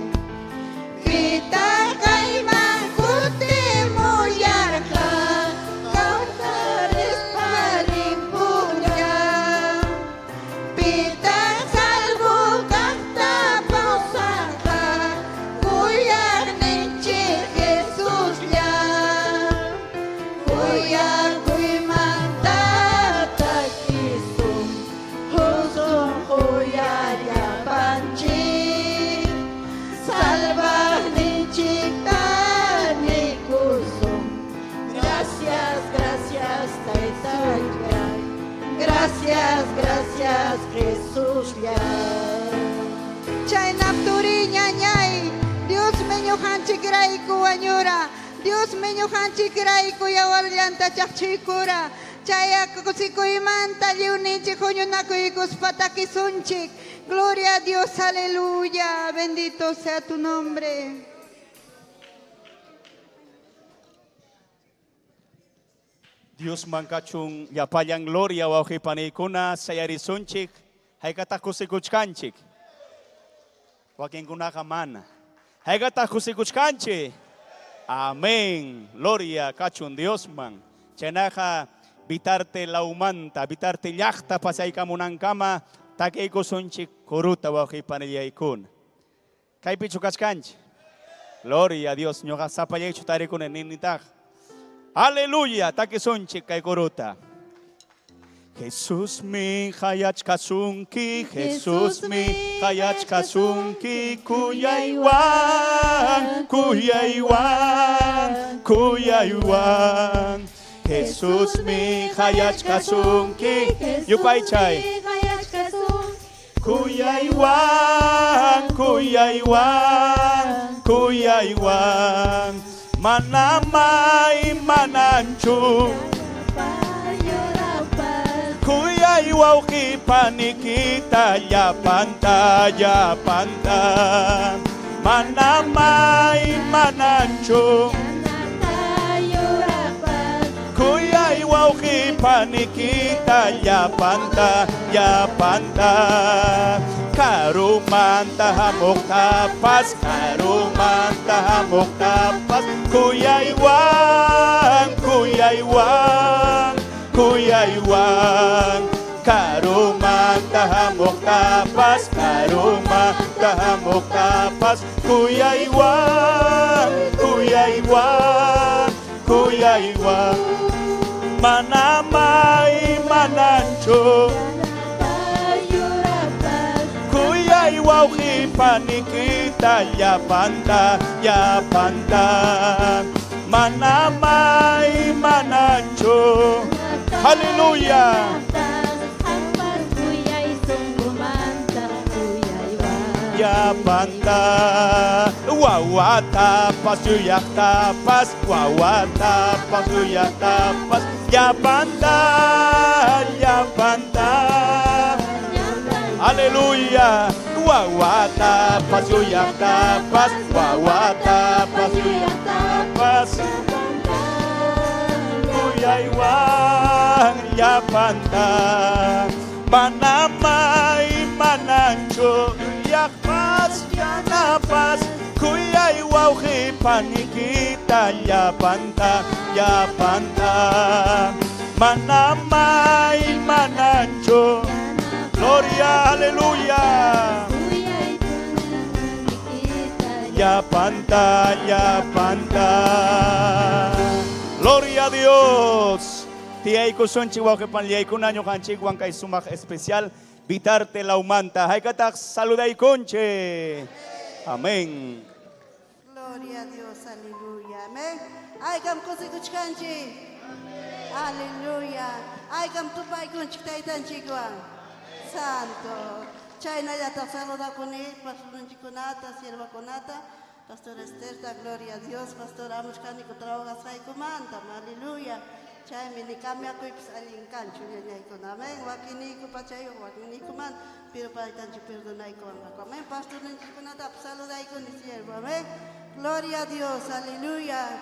Pita kayman kutimuyarja, kautaris parimpunya. Pita salvo kanta pausanja, kuya ninchik Jesús ya. Kuya kuy mandata kisum, husum kuya yapanchik. Salva ninchik tani kusum. Gracias, gracias Taitay. Gracias, gracias Jesús ya. Chaynapturi ñañay, Dios meño hanchikrayku wañura, Dios meño hanchikrayku yawarllanta chaqchiykura, chayakkusikuymanta lliwninchik huñunakuykus patakisunchik. Gloria a Dios, aleluya, bendito sea tu nombre. Dios mankachung yapallan gloria wauhi panikuna sayarisunchik haykatakusikuchkanchik. Wakinkuna mana. Haykatakusikuchkanchik. Amén. Gloria kachun Dios man. Chenaja bitarte laumanta, bitarte llaqta pasaykamunankama takaykusunchik kuruta wauhi panillaykuna. Kaypi chukachkanchik. Gloria a Dios. Ñoqa sapallaychu tarikuna ninitaq. Aleluya, takisunchik kay kuruta. Jesús mi hayachkasunki, Jesús mi hayachkasunki, kuyaywan, kuyaywan, kuyaywan. Jesús mi hayachkasunki, yupaychay. Kuyaywan, kuyaywan, kuyaywan. Manamay mananchu Kuyay wauki panikita yapanta yapanta Manamay mananchu Kuyay wauki panikita yapanta yapanta Karumanta hamok tapas, karumanta hamok tapas, kuyaywan, kuyaywan, kuyaywan. Karumanta hamok tapas, karumanta hamok tapas, kuyaywan, kuyaywan, kuyaywan. Manamay manancho. wauhi panikita ya panta manamay manancho. Haleluya. Ya panta wawata pas yuyak tapas wawata pas yuyak tapas ya panta haleluya wawata pas yuyak tapas wawata pas yuyak tapas uyaiwang ya panta manamay manancho yakpas yanapas kuyay wauhi panikita ya panta manamay manancho. Gloria, aleluya. Ya panta gloria a Dios. Tiay ko son chihuahua que panliay ko nanyo kan chiguang kay sumak especial bitarte la umanta. Hay katak saluday conche. Amén. Gloria a Dios, aleluya. Amén. Ay kam kosi kuchkanchi. Aleluya. Ay kam tupay kunchitaitan chiguang. Santo. Chayna ya ta saluda kuni pastor chikunata, sierva konata. Pastor Esther, gloria a Dios. Pastor Amushkani kutraogas hay kumanta. Aleluya. Chay mini kami ako ipisalin kancho niya iko namin. Wakini ko pa chayo, wakini ko man. Pero pa kancho perdonay ko ang ako. Amen. Pastor ng chikunata, saluday ko ni sierva. Amen. Gloria a Dios. Aleluya.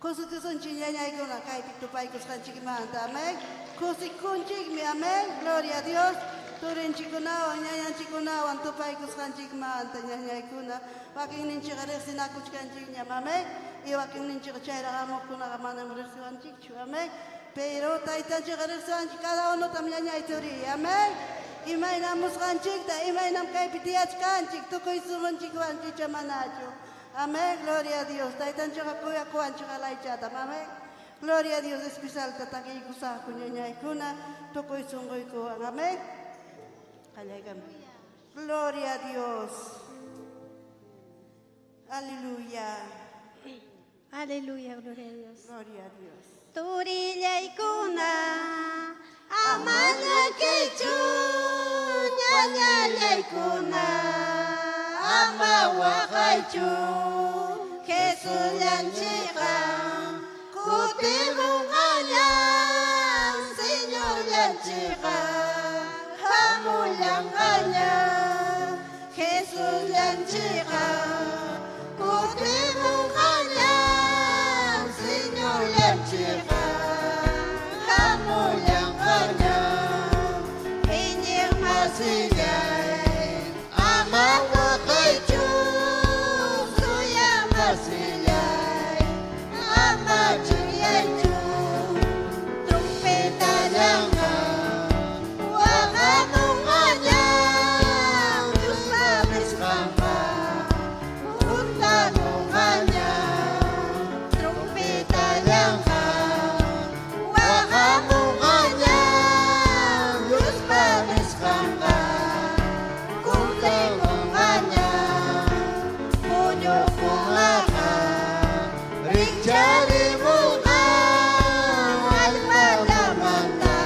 Kusukusun chinya niya iko na kahit itupay ko sa chikimanta. Amen. Kusikunchik mi. Amen. Gloria a Dios. Turin chikunawa, nyanyan chikunawa, tupay ko sa chikimanta niya iko na. Waking ninchikarir sinakuch kanchik niya. Amen. Iwaking ninchikachayra amok ko na kamanang resiwan chikchu. Amen. Pero taitan chikarir sa cada uno también niya ituri. Amen. Imay namus kanchik, ta imay nam kay pitiyach kanchik, tukoy suman chikwan chichamanacho. Amén, gloria a Dios. Taitan chikakuya kuan chikalay chatam. Amen. Gloria a Dios, especial tataki kusa kunya ikuna, tukoy sungoy ko. Amen. Gloria a Dios. Aleluya. Aleluya, gloria a Dios. Gloria a Dios. Turilla ikuna, amanya kechu, nyanya ikuna, amawa kechu, Jesús yanchika, kutimunganya, Señor yanchika, hamulanganya, Jesús yanchika, kutimunganya, Señor yanchika, hamulanganya, inyeng masilay, amawa kechu, suya masilay, amachuyechu, trumpeta langa, wakanunganya, Diyos mabiskampa, untanunganya, trumpeta langa, wakanunganya, Diyos mabiskampa, untanunganya, punyo kumaka, rinjari muka, almalamanda,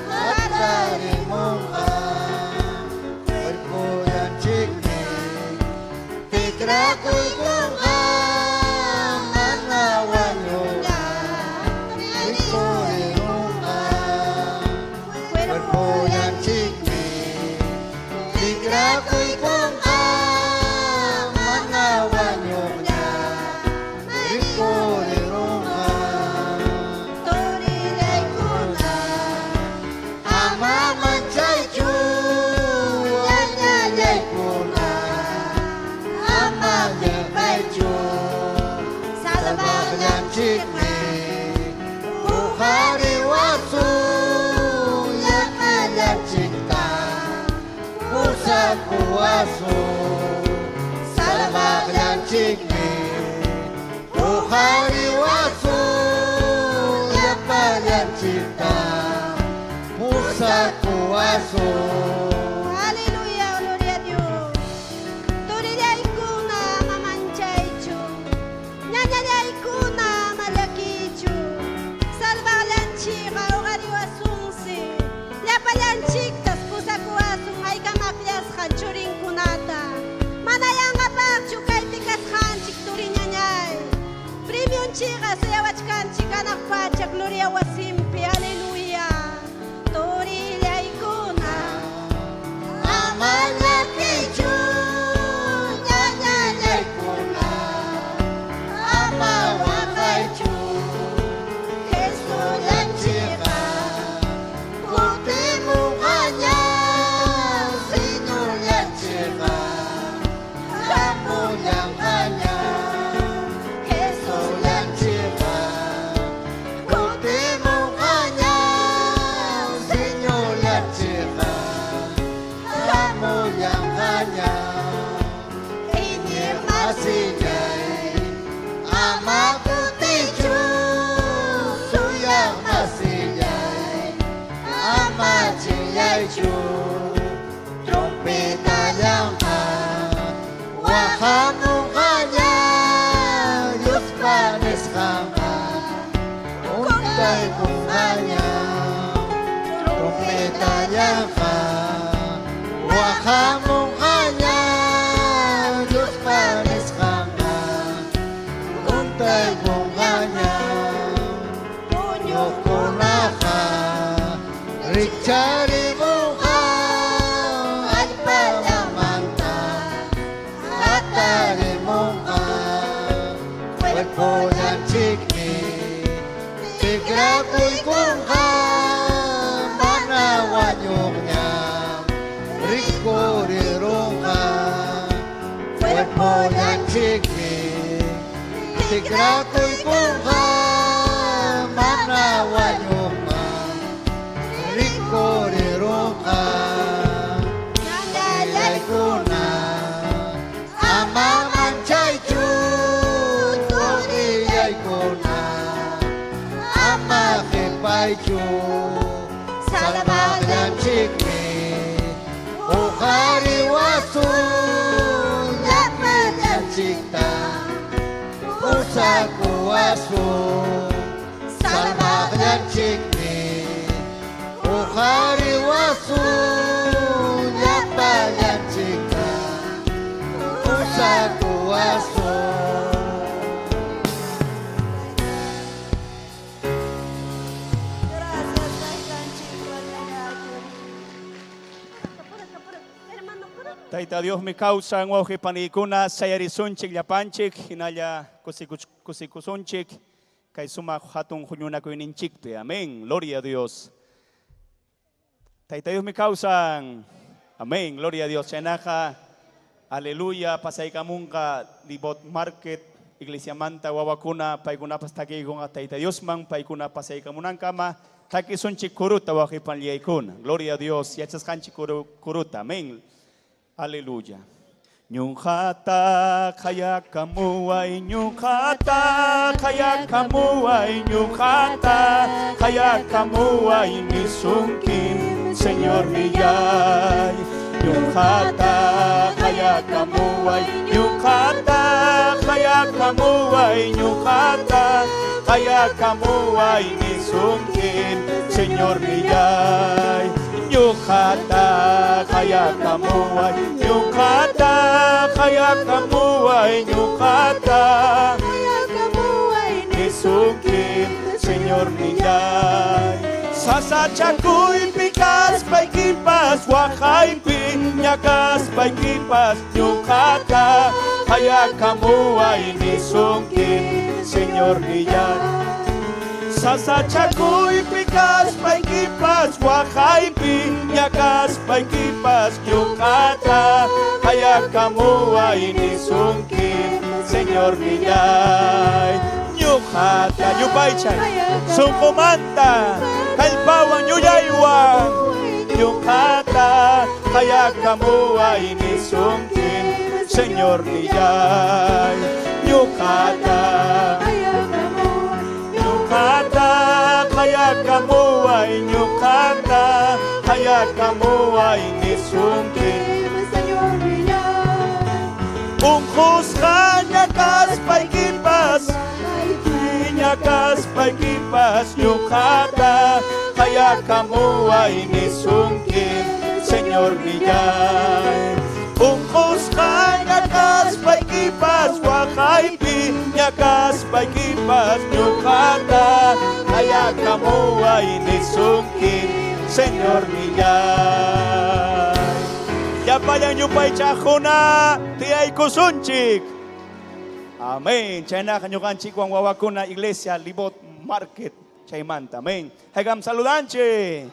matari muka, berpulang cikni, tikrakuy kunga, manawan yuga, ikuy muka, berpulang cikni, tikrakuy kunga, manawan yuga, ikuy muka, turilay kuna, ama manchaychu, yanyayay kuna, ama yepaychu, salabag yang chikni, bukhari wasu, yamayan chikta, pusat kuwasu, salabag yang chikni, bukhari wasu, yamayan chikta, pusat kuwasu. Aleluya, gloria anak pacha gloria wasimpi haleluya torilla ikuna amanya keju nyanya ikuna amawa keju Yesu yang cika putih mukanya Senyum yang cika kamu yang hanya Yesus yang cika putih mukanya senyum yang cika kamu yang hanya ini masih jai amaku tiju yang masih jai ama jai ju trompeta yang kamu hanya Yuspanis kama Untai bunganya Trompeta yang kamu hanya Yuspanis kama Untai bunganya Yokonaka Ricari muka Alpa yang mantap Atari muka Cuerpo yang cikni Tigra kuy kungka Mana wanyungnya Riko rirungka Cuerpo yang cikni Tigra kuy kungka Mana wanyungnya Riko rirungka Nyandalay kuna Ama mancay ju Toriyay kuna Ama kipay ju Salabag ng chikmi Ukari wasu Lapad ng chikta Usaku wasu Salabag ng chikmi Ukari wasu Lapad ng chikta Usaku wasu Taita Dios mi causa, nguauji panikuna, sayarisunchik, yapanchik, hinaya kusikusunchik, kay suma hatun hunyuna kuininchikpe. Amén. Gloria a Dios. Taita Dios mi causa. Amén. Gloria a Dios. Chenaja. Aleluya. Pasay kamunka, libot market, iglesia manta, wawakuna, paikuna pastaki kung taita Dios man, paikuna pasay kamunang kama, takisunchik kuruta, waji panliaykuna. Gloria a Dios. Yachas kanchik kuruta. Amén. Aleluya. Nyukhata kaya kamuay nyukhata kaya kamuay nyukhata kaya kamuay nisungkin Señor niyay nyukhata kaya kamuay nyukhata kaya kamuay nyukhata kaya kamuay nisungkin Señor niyay nyukhata kaya kamuay nyukhata kaya kamuay nyukhata kaya kamuay nisungkin Señor niyay sasachakuy pikas paikipas wakay pinyakas paikipas nyukhata kaya kamuay nisungkin Señor niyay sasachakuy pikas paikipas wakay pinyakas paikipas nyukhata kaya kamuay nisungkin Señor niyay nyukhata yubaychay sungkumanta kalpawan yuyaywang nyukhata kaya kamuay nisungkin Señor niyay nyukhata kaya kamuay nyukhata kaya kamuay nisungkin Ungkus kanyakas paikipas Nyakas paikipas nyukhata kaya kamuay nisungkin Señor niyay Ungkus kanyakas paikipas wakay pinyakas paikipas nyukhata kamua inisungkin Señor millay. Ya payan yupay chajuna tiay kusunchik. Amen. Chayna kanyukanchik wang wawakuna iglesia libot market chaymanta. Amen. Hagam saludanche.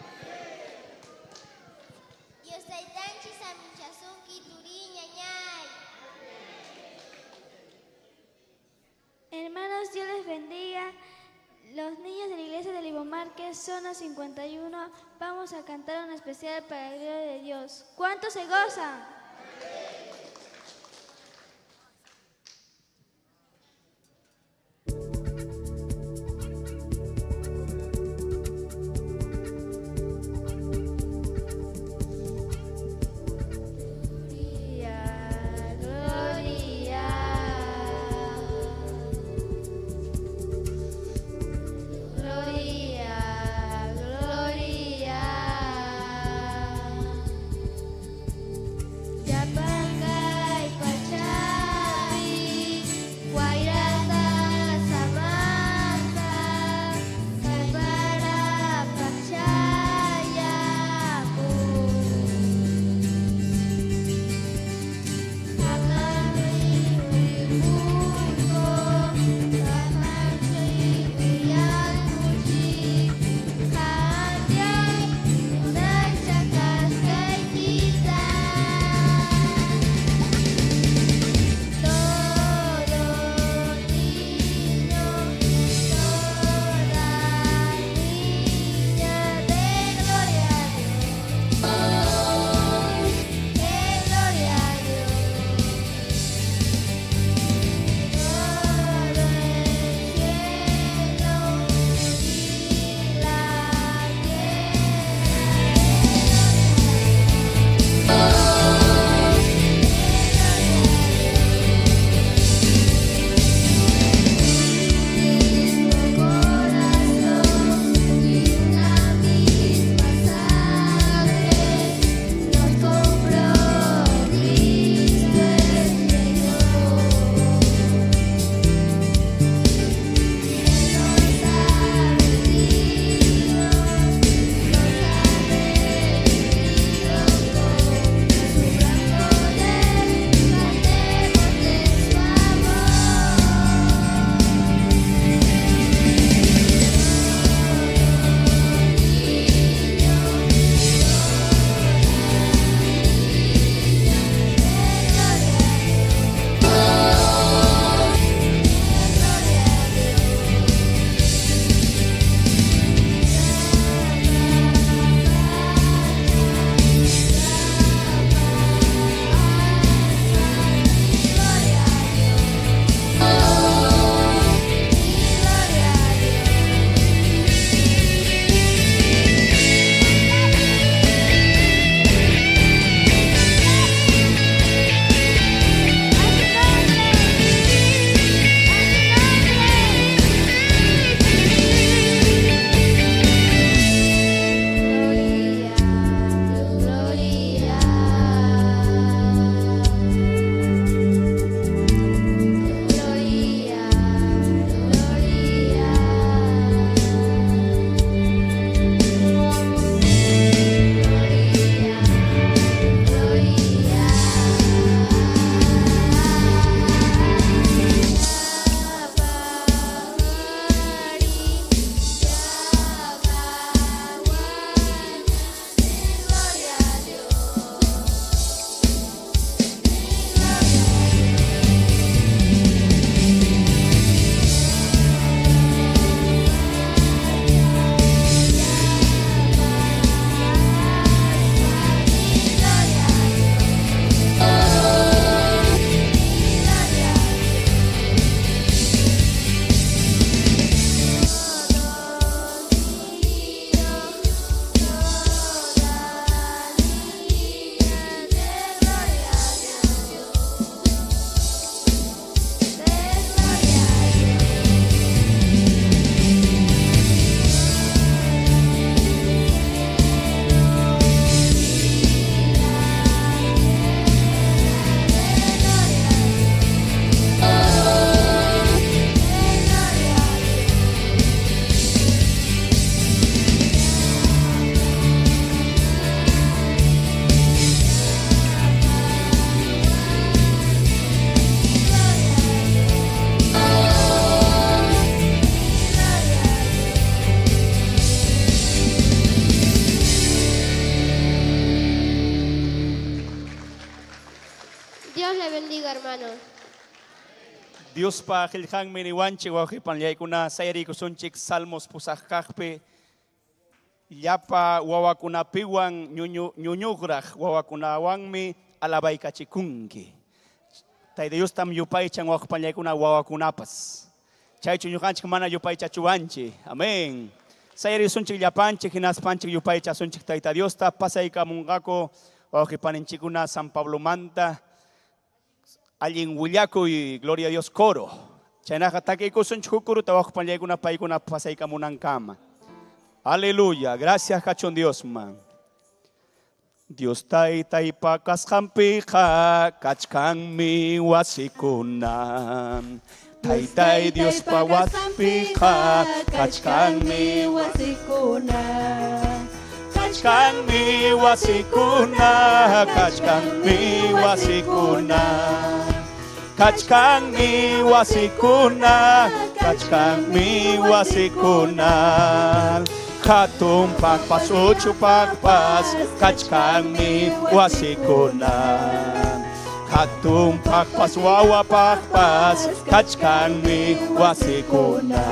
Hermanos, Dios les bendiga. Los niños de la iglesia de Libot Márquez, zona 51, vamos a cantar un especial para la gloria de Dios. ¿Cuántos se gozan? Dios le bendiga, hermano. Dios pa khilkhang miniwanchi wahipan yaykuna sayri kusunchik salmos pusakakpe llapa wawakunapiwan ñuñugraj wawakunawanmi alabay kachikunki. Tayta Dios tam yupaychan wahipan yaykuna wawakunapas. Chaychu ñuqanchik mana yupaychachuwanchi. Amén. Sayri sunchik llapanchik hinaspanchik yupaychasunchik Tayta Dios ta pasaykamunqaku wahipaninchikuna San Pablo Manta. Allin Willakuy, gloria a Dios, coro. Chaynaqa takiykusunchik hukuru tawaqpan yaykuna paykuna pasaykamunankama. Aleluya, gracias kachon Dios man. Dios taytaypa kasqanpiqa kachkanmi wasikuna. Taytay Dios pa waspiqa kachkanmi wasikuna. Kachkanmi wasikuna, kachkanmi wasikuna. Kachkanmi wasikuna, kachkanmi wasikuna. Hatun pakpas, ocho pakpas, kachkanmi wasikuna. Hatun pakpas, wawa pakpas, kachkanmi wasikuna.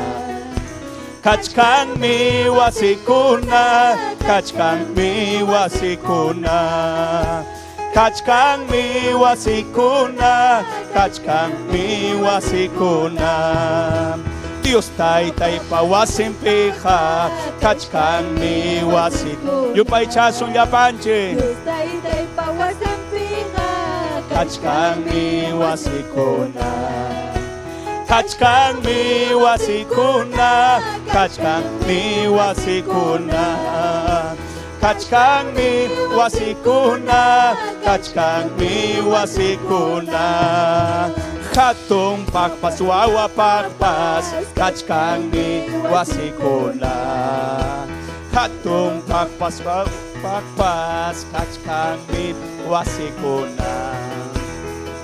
Kachkanmi wasikuna, kachkanmi wasikuna. Kachkanmi wasikuna, kachkanmi wasikuna. Dios taytaypa wasinpiqa, kachkanmi wasikuna. Yupaychasun llapanchik. Dios taytaypa wasinpiqa, kachkanmi wasikuna. Kachkanmi wasikuna, kachkanmi wasikuna. Kachkanmi wasikuna, kachkanmi wasikuna. Hatun pakpas, wawa pakpas, kachkanmi wasikuna. Hatun pakpas, wawa pakpas, kachkanmi wasikuna.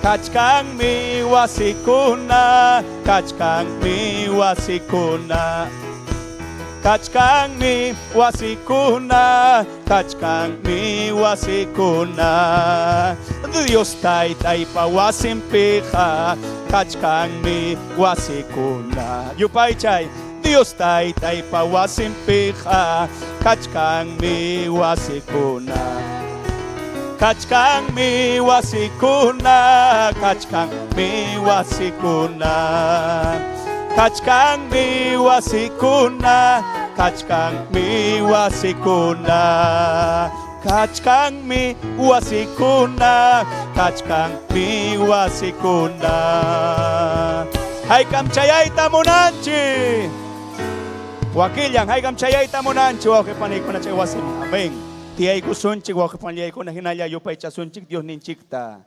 Kachkanmi wasikuna, kachkanmi wasikuna. Kachkanmi wasikuna, kachkanmi wasikuna. Dios taytaypa wasinpiqa, kachkanmi wasikuna. Yupaychay, Dios taytaypa wasinpiqa, kachkanmi wasikuna. Kachkanmi wasikuna, kachkanmi wasikuna. Kachkanmi wasikuna, kachkanmi wasikuna. Kachkanmi wasikuna, kachkanmi wasikuna. Haykam chayayta munanchi. Wakillan haykam chayayta munanchi wawqipanikuna chay wasim. Amén. Tiyaykusunchik wawqipanllaykuna hinalla yupaychasunchik Dios ninchikta.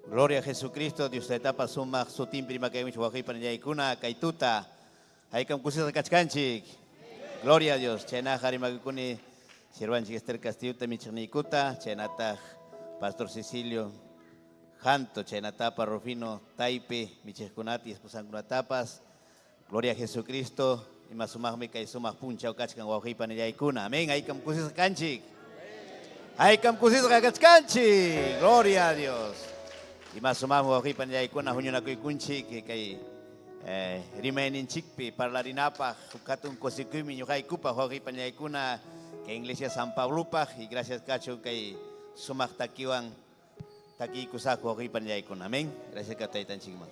Gloria a Jesucristo, Dios te tapa suma sutim prima que hemos guaji para yaikuna kaituta. Hay que de kachkanchik. Gloria a Dios. Chena harimagukuni sirvanchik Esther Castillo tamichnikuta, chenata Pastor Cecilio Janto, chenatapa Rufino Taipe, michkunati esposankunatapas. Gloria a Jesucristo. Y más sumahme que sumah puncha o kachkan guaji para yaikuna. Amén. Hay que kachkanchik. Hay que kachkanchik. Gloria a Dios. Y más o menos aquí para allá con una kunchi que rimenin chikpi parlarinapa katun kosikumi ñuqay kupa aquí para allá con que iglesia San Pablo pa y gracias cacho que sumak takiwan taki kusaku aquí para allá con amén gracias que tan chingma.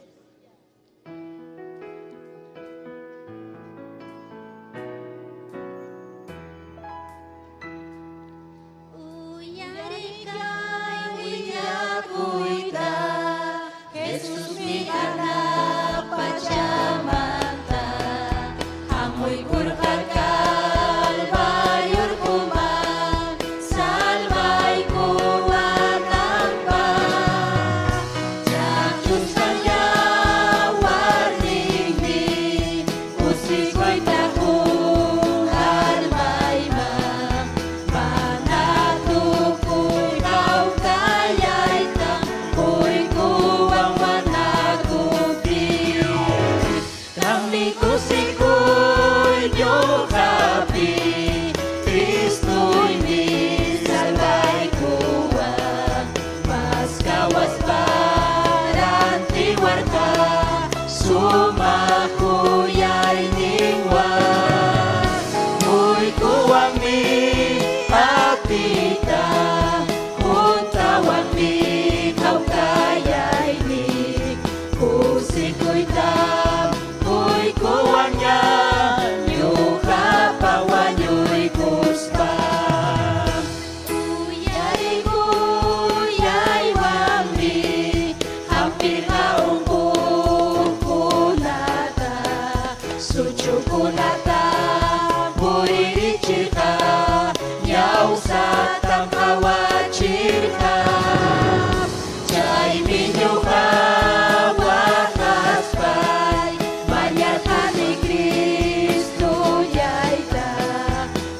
wami atita Kunta wami kau kaya ini Kusikuitam Kui kuanya Nyuka pawanyui kuspa Uyai uyai wami Hampir kaungku kunata Sucu kunata Buiricika Nyau satang kawacirka Jai minyuka wakaspai Manyatani Kristu yaita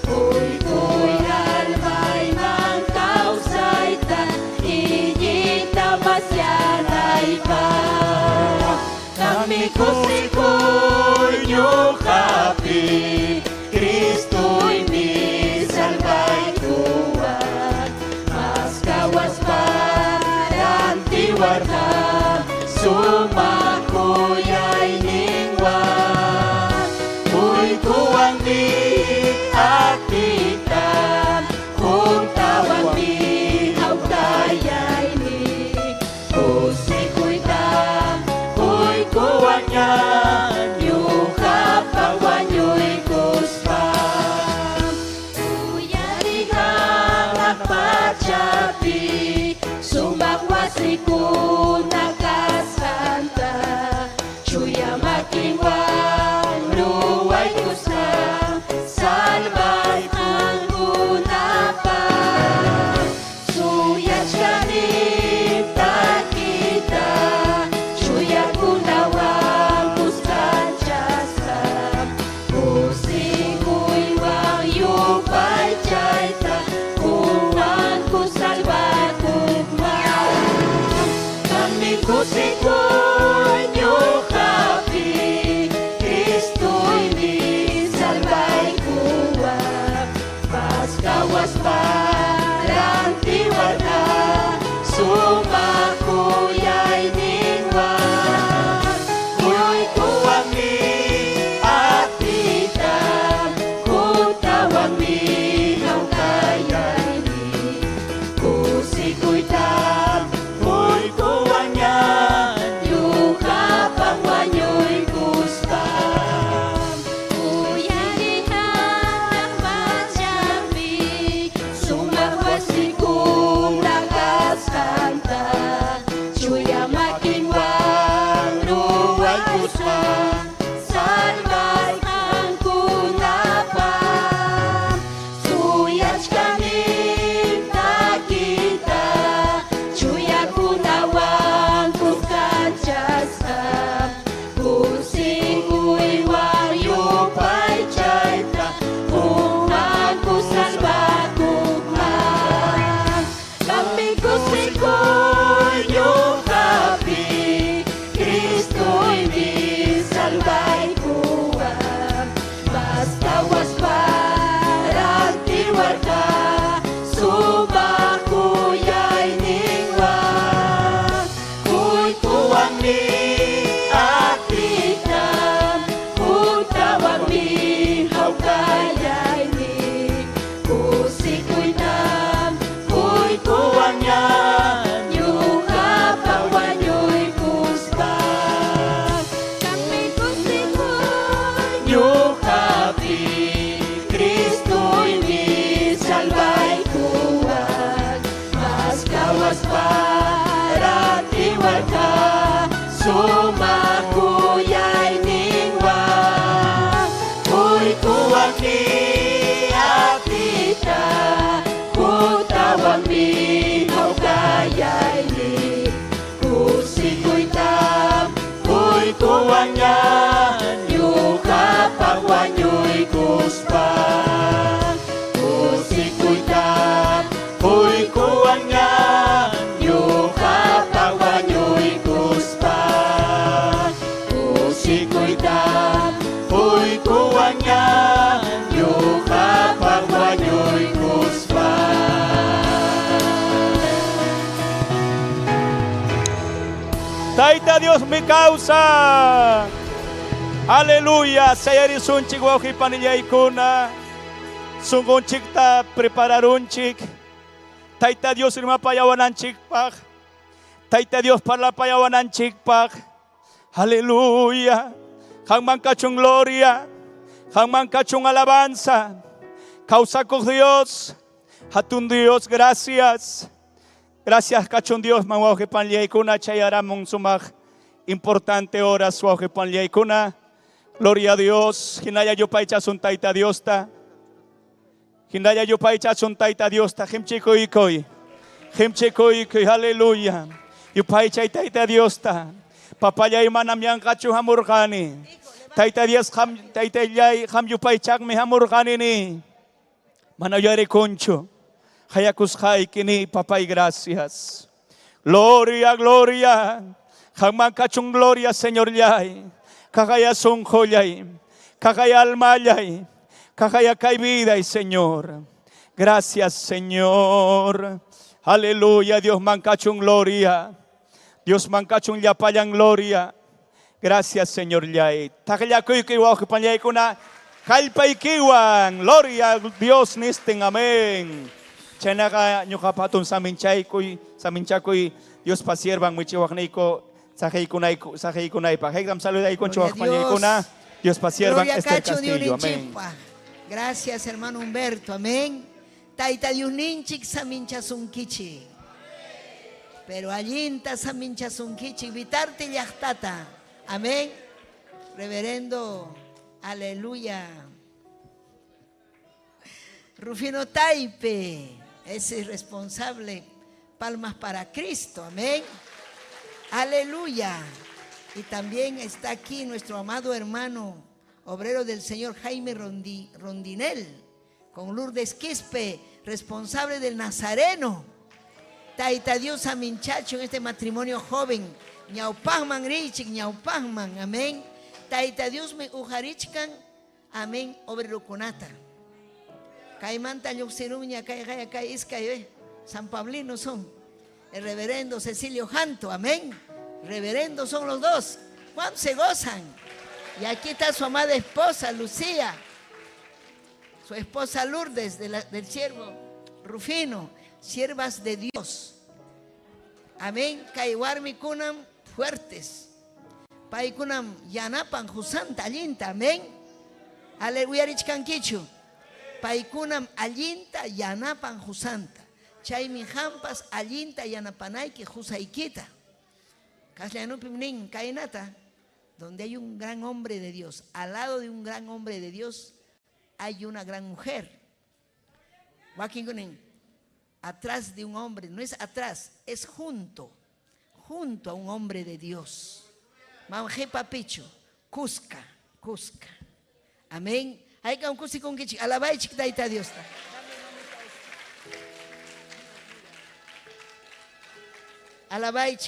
Kui kui almai mangkau saita Inyita masyanai pa Kami kusikuy nyukapi Kristu ini salvai Tuhan Mas kawas paranti warga Sumaku yai ningwan Kui kuang di atikan Kung tawan di au kaya ini Kusikuy tam Kui kuangnya Nyuka pawanyui kuspa Uyari hangat pacapi Sumbak wasiku nakasanta Cuya makin wang luwai kusna Salvai anggunapa Suyach kanita kita Cuya kunawang kuskan jasa Kusikuy wang yupai jaita Kuwang kusalva kukma Kami kusikuy nyukapi Kristu ini salvai kuwang Pas kawas paranti warga Sumaku yai ningwan Kui kuwang ni atitan Kutawang ni kau kaya ini Kusikuy tam Kui kuwangnya Yuka pangwanyui kuspa Uyari hangat pacapi Sumbak wasiku nakasanta Cuya makin wang luwai kuspa Salvai angkunapa Suyach kanita kita Cuya kunawang kuskan jasa Kusikuy wang yupai jaita Kungan kusalva kukma Kami kusikuy nyukapi Kristu ini salvai kuwang Mas kawas paranti warga Sumaku yai ningwan Kui kuwang ni atikan Kutawang ni hau kaya ini Kusikuy tam Kui kuwangnya Nyuka pawanyui kuspa Kami kusikuy nyukapi Kristu ini salvai kuwang Mas kawas paranti warga Sumaku yai ningwan Kui kuwang ni atita Kutawang ni kau kaya ini Kusikuy tam Kui kuwangnya Nyuka pangwanyui kuspa Kusikuy tam Kui kuwangnya Nyuka pangwanyui kuspa Kusikuy tam Kui kuwangnya Nyuka pangwanyui kuspa Taita Dios mi causa. Aleluya. Sayari sunchi guauji panilla ikuna. Sungunchik ta prepararunchik. Taita Dios irma payawananchik pag. Taita Dios para payawananchik pag. Aleluya. Hangman kachung gloria. Hangman kachung alabanza. Causa con Dios. Hatun Dios, gracias. Gracias kachung Dios. Mawao que panliay kuna chayaramong sumak. Importante hora suao que panliay kuna. Gloria a Dios. Hinaya yo paicha sun taita Dios ta. Hinaya yo paicha sun taita Dios ta. Himchiko ikoy. Himchiko ikoy. Aleluya. Yo paicha taita Dios ta. Papaya imanam yang kachu hamurkani. Taita Dios ham taita yay ham yo paichak mi hamurkani ni. Manayare concho. Hayakus hay kini papay gracias. Gloria, gloria. Hangman kachung gloria Señor yay. Kakaya sungko yay. Kakaya alma yay. Kakaya kay vida y Señor. Gracias Señor. Aleluya. Dios mancachung gloria. Dios mancachung yapayang gloria. Gracias Señor yay. Takyakuy kiwa kipanyay kuna. Kalpay kiwan. Gloria Dios nisting. Amen. Chenaka nyukapatun sa minchakoy. Dios pasierbang michiwakniko. Sahay kunay pa. Hegam saluday con chuakpanyay Dios pasierbang Esther Castillo. Amén. Gracias hermano Humberto. Amén. Taita Dios ninchik sa minchasunkichi. Pero allinta sa minchasunkichi. Vitarte yachtata. Amén. Reverendo. Aleluya. Rufino Taipe. Ese responsable. Palmas para Cristo. Amén. Aleluya. Y también está aquí nuestro amado hermano, obrero del Señor Jaime Rondinel, con Lourdes Quispe, responsable del Nazareno. Taita Dios a Minchacho en este matrimonio joven. Ñaupahman Richik, Ñaupahman, amén. Taita Dios me ujarichkan, amén, obrero kunata. Caimanta Yuxiruña, Kai Iskay, San Pablino son. El reverendo Cecilio Janto, amén. Reverendo son los dos. ¿Cuántos se gozan? Y aquí está su amada esposa, Lucía. Su esposa Lourdes, del siervo Rufino. Siervas de Dios. Amén. Kaiwarmi kunam fuertes. Paikunam yanapan jusanta allinta. Amén. Aleluya richkankichu. Paikunam allinta yanapan jusanta. Chaymi hampas allinta yanapanayki jusaykita. Kaslanupim nin kainata, donde hay un gran hombre de Dios, al lado de un gran hombre de Dios hay una gran mujer. Wakingunin, atrás de un hombre, no es atrás, es junto a un hombre de Dios. Manje papicho, Cusca. Amén. Hay que un cusi con que alabay chiquita Dios. Alabay.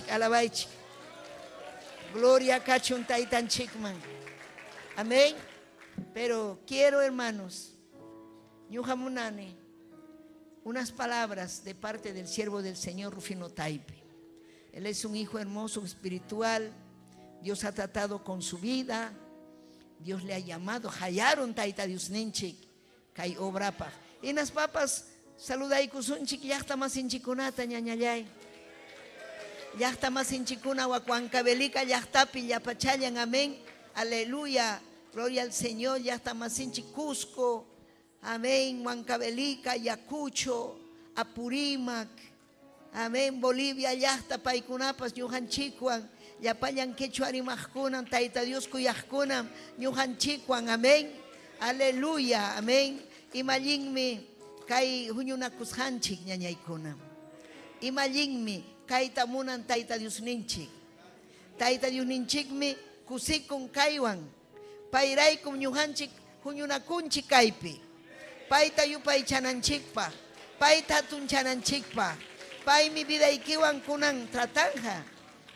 Gloria cachun taitan chikman. Amén. Pero quiero, hermanos, Ñujamunane, unas palabras de parte del siervo del Señor Rufino Taipe. Él es un hijo hermoso, espiritual. Dios ha tratado con su vida. Dios le ha llamado. Hayaron taita Dios ninchik. Kai obrapa. Y nas papas, saludai kusunchik, yachta más hinchikunata ñañayay. Yachta más hinchikuna wakuancabelica, yachtapi, yapachayan, amén. Aleluya. Gloria al Señor. Yachta más hinchik Cusco. Amén. Huancavelica, Yacucho, Apurímac. Amén. Bolivia, yachta paikunapas, ñujanchikuan. Yapayan quechuarimajkunan, taita Dios kuyajkunan, ñujanchikuan. Amén. Aleluya. Amén. Imallinmi kay huñunakusjanchik ñañaykuna. Imallinmi kay tamunan taita Dios ninchik. Taita Dios ninchikmi kusikun kaywan. Payraykum ñujanchik huñunakunchik kaypi. Paita yupay chananchikpa. Paita hatun chananchikpa. Pay mi vidaykiwan kunan tratanja.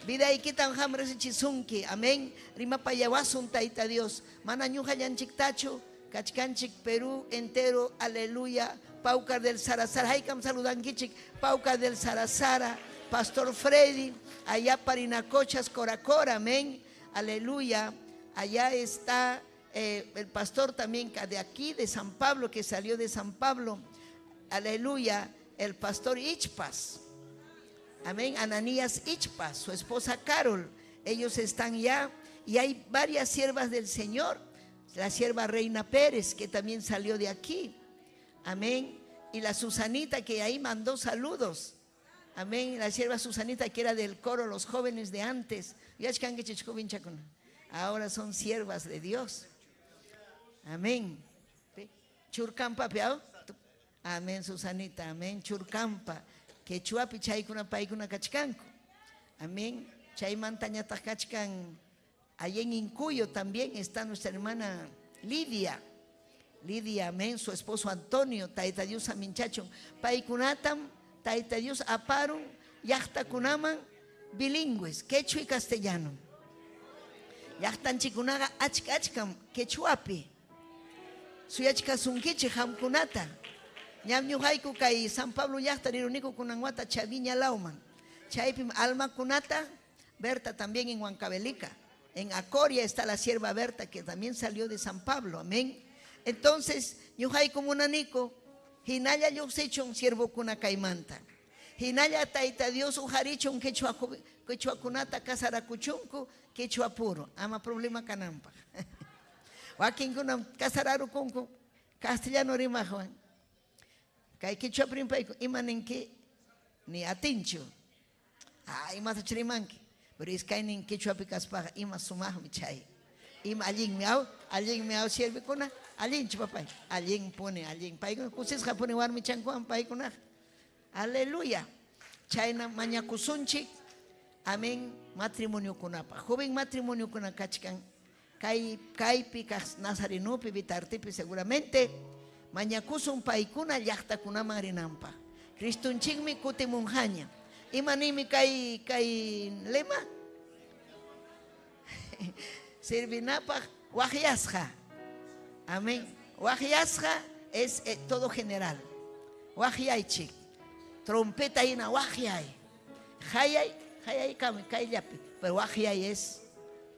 Vidaykitan hamrasichisunki. Amén. Rima payawasun taita Dios. Mana ñujallanchik tachu. Kachkanchik Perú entero. Aleluya. Paucar del Sarazara. Haykam saludankichik. Paucar del Sarazara. Pastor Freddy. Allá Parinacochas, Coracora. Amén. Aleluya. Allá está el pastor también de aquí, de San Pablo, que salió de San Pablo, aleluya, el pastor Ichpas, amén, Ananías Ichpas, su esposa Carol, ellos están ya, y hay varias siervas del Señor, la sierva Reina Pérez, que también salió de aquí, amén, y la Susanita, que ahí mandó saludos, amén, la sierva Susanita, que era del coro Los Jóvenes de antes, ahora son siervas de Dios, amén. Churcampa, peao. Amén, Susanita, amén, Churcampa, que chuapi chaykuna paykuna kachkanku, amén, chay mantaña kachkan. Allí en Incuyo también está nuestra hermana Lidia, amén, su esposo Antonio, taita Dios aminchacho, paykunatam, taita Dios aparun, yachta kunaman, bilingües, quechua y castellano. Yachtan chikunaga achkam, quechuapi, suyachka sunkichi hamkunata. Ñam haiku kai San Pablo yachta rirunico kunanguata chaviña lauman. Chaipim alma kunata, Berta también en Huancavelica. En Acoria está la sierva Berta, que también salió de San Pablo, amén. Entonces, yo hay como un anico, hinaya yo se hecho un siervo kuna caimanta. Hinaya taita Dios ujaricho un quechua kunata casaracuchunco, quechua puro. Ama problema canampa. Joaquín kuna casararu kunku, castellano rima Juan. Kai quechua primpaico, imanenque ni atincho. Ay, más chirimanque. Pero es que hay en quechua picaspaja, ima sumah michay. Ima alin miau sirve kuna, alin chupapay. Alin pone, alin. Paikuna, kusis japone war michankuan paikuna. Aleluya. Chayna mañakusunchik. Amén. Matrimonio kunapa. Joven matrimonio kuna kachkan. Kai picas nazarenope vitartepe seguramente. Mañakusun paikuna yachta kuna marinampa. Cristunchikmi kutemunjaña. Imanimi kai lema servinapa wajiasja, amén. Wajiasja es todo general. Wajiaichi, trompeta ina wajiai, hayai kami kaillapi, pero wajiai es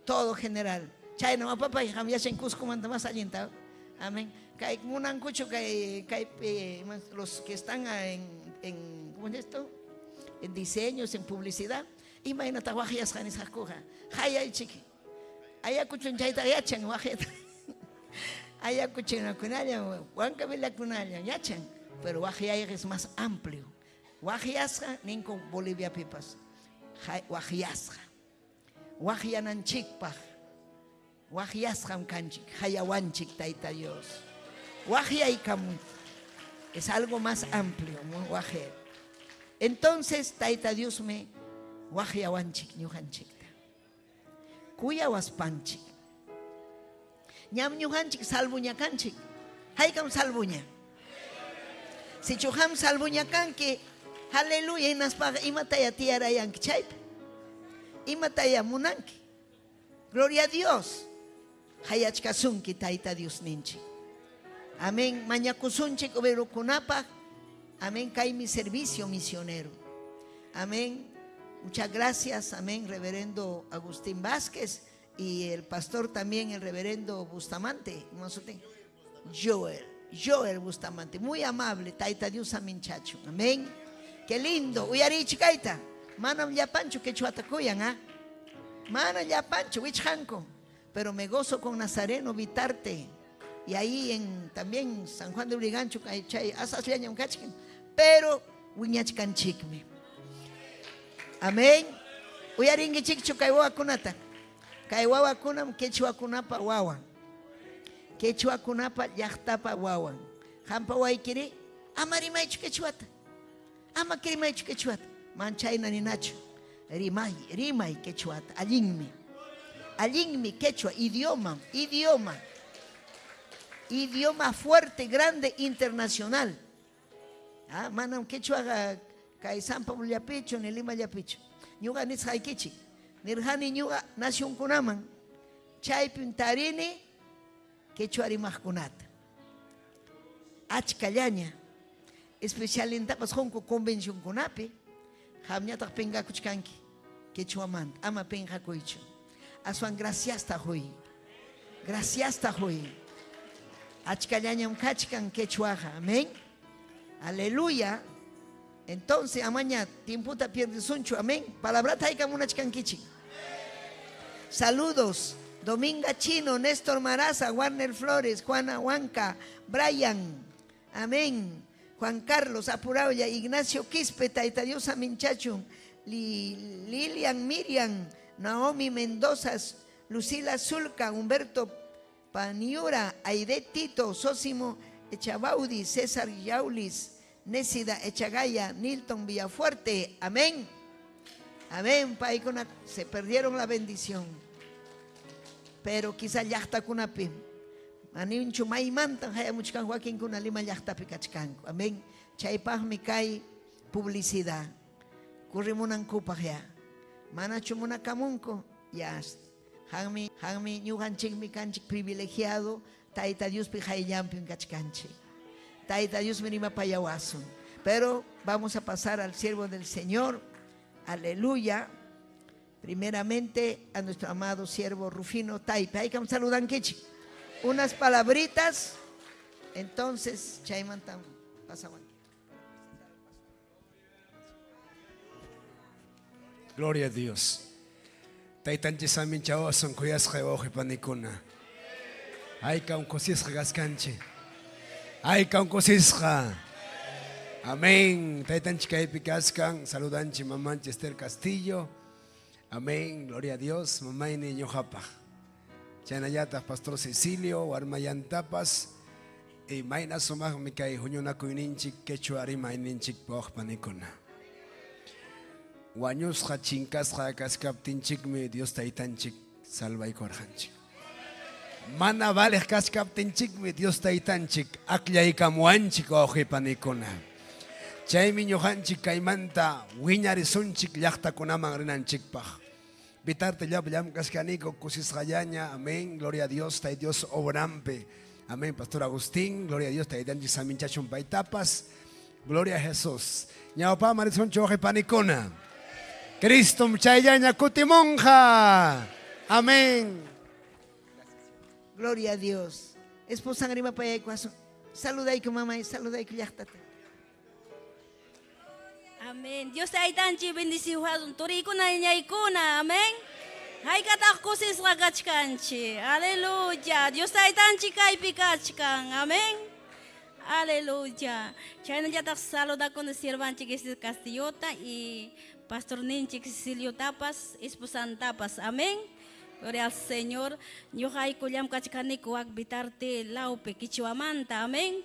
todo general. Chay no papá y jamyasen Cusco manda más alienta, amén. Kai munancucho kai los que están en ¿cómo es esto? En diseños, en publicidad. Imagínate, guajias janis jacoja. Hayay chiqui. Allá cuchun chaita yachan, guajeta. Allá cuchun kunaya, huancabila kunaya, yachan. Pero guajiyay es más amplio. Guajiasja, ninco Bolivia pipas. Guajiasja. Guajiananchikpaj. Guajiasjam kanchik. Hayawanchik taita Dios. Guajiyay kamu. Es algo más amplio, guajero. Entonces, taita Dios me wajiawanchik, ñujanchikta. Kuyawaspanchik. Ñam ñujanchik salbuña kanchik. Haykam salbuña. Si chuham salbuña kanki, aleluya, inaspaga imataya tiarayanki chaype. Imataya munanki. Gloria a Dios. Hayachkasunki taita Dios ninchi. Amén. Mañakusunchik uberukunapa. Amén, cae mi servicio misionero. Amén. Muchas gracias, amén, reverendo Agustín Vázquez y el pastor también, el reverendo Bustamante. Joel Bustamante, muy amable, taita Dios a minchacho. Amén. Qué lindo. Uyari chicaita. Manam ya pancho que chuatacuyan, ¿ah? Manam ya pancho, wichjanco. Pero me gozo con Nazareno Vitarte. Y ahí también San Juan de Urigancho, pero wiñachkanchikme. Amén. Uyaringi chikchu kaiwa kunata. Kaiwa kunam quechua kunapa wawan. Quechua kunapa yachtapa wawan. Hampa waikiri amarimaichu quechuata. Ama kirimaichu quechuata. Manchaina ni nacho. Rimai quechuata. Allinmi quechua idioma fuerte, grande, internacional. Ah, manam quechua kai San Pablo yapicho ni Lima yapicho. Ñuga nis haikichi. Nirhani ñuga nación kunaman. Chay pintarini quechua rimajkunata. Achkallaña. Especial en tapas honko convención kunapi. Hamñatak penga kuchkanki. Quechua man. Ama penga kuicho. Asuan gracias ta hoy. Gracias tahoy. Achkallañam kachkan quechuaja. Amén. Aleluya. Entonces, amaña, tiemputa pierde suncho. Amén. Palabra taikam una chkankichi. Saludos. Dominga Chino, Néstor Maraza, Warner Flores, Juana Huanca, Brian. Amén. Juan Carlos Apurauya, Ignacio Quispe, Taita Dios Aminchachun, Lilian Miriam, Naomi Mendoza, Lucila Zulca, Humberto Paniura, Aide Tito, Sósimo Echabaudi, César Yaulis, Nésida Echagaya, Nilton Villafuerte. Amén. Amén. Se perdieron la bendición. Pero quizá ya está con api. Anin chumay mantan haya muchkan Joaquín kuna lima ya está pikachkanko. Amén. Chaypah mi kai publicidad. Kurrimunan kupah ya. Mana chumuna kamunko. Ya. Hangmi nyuhan ching mi kanchik privilegiado. Taita Dios pijayampin kachkanchik. Taita Dios minima payawasun. Pero vamos a pasar al siervo del Señor. Aleluya. Primeramente a nuestro amado siervo Rufino Taipe. Hay que saludar Kichi. Unas palabritas. Entonces, Chaymantam, pasaban. Gloria a Dios. Taitanchi samin chao son kuyas khayo panikuna. Ay ka un kosis gaskanchi. Ay ka un kosis. Amén. Taitanchi kay pikaskan. Saludanchi mamá Esther Castillo. Amén, gloria a Dios, mamá y niño japa. Chanayata, Pastor Cecilio, Warmayan Tapas, y Maina Sumag Mikai, Junyona Kuininchik, Quechuari Maininchik, Pog Panicona. Wanyus Hachinkas, Hakas Captinchik, mi Dios Taitanchik, Salva y Corhanchik. Mana Vale Kas Captinchik, mi Dios Taitanchik, Akya y Kamuanchik, Oje Panicona. Chaymi ñuqanchik kaymanta wiñarisunchik llaqta kunaman rinanchikpaq. Vitarte llam kaskaniko kusisqallaña. Amén. Gloria a Dios. Tay Dios obrampe. Amén. Pastor Agustín. Gloria a Dios. Tay danchi saminchachun paitapas. Gloria a Jesús. Ñawpa marisoncho oje panicona. Cristo mchayaña kutimonja. Amén. Gloria a Dios. Esposa grima para ecuación. Saluda y mamá y saluda y llaqtate. Amén. Dios te tanchi bendición un toricuna ñaicuna. Amén. Hay kata kusis ragachkanchi. Aleluya. Dios te tanchi kai pikachkan. Amén. Aleluya. Chayna ya ta saluda con el siervanchi que es Castillota y Pastor Ninchi Cecilio Tapas, esposa Tapas. Amén. Gloria al Señor. Yo hay kulyam kachkani kuak bitarte laupe kichuamanta. Amén.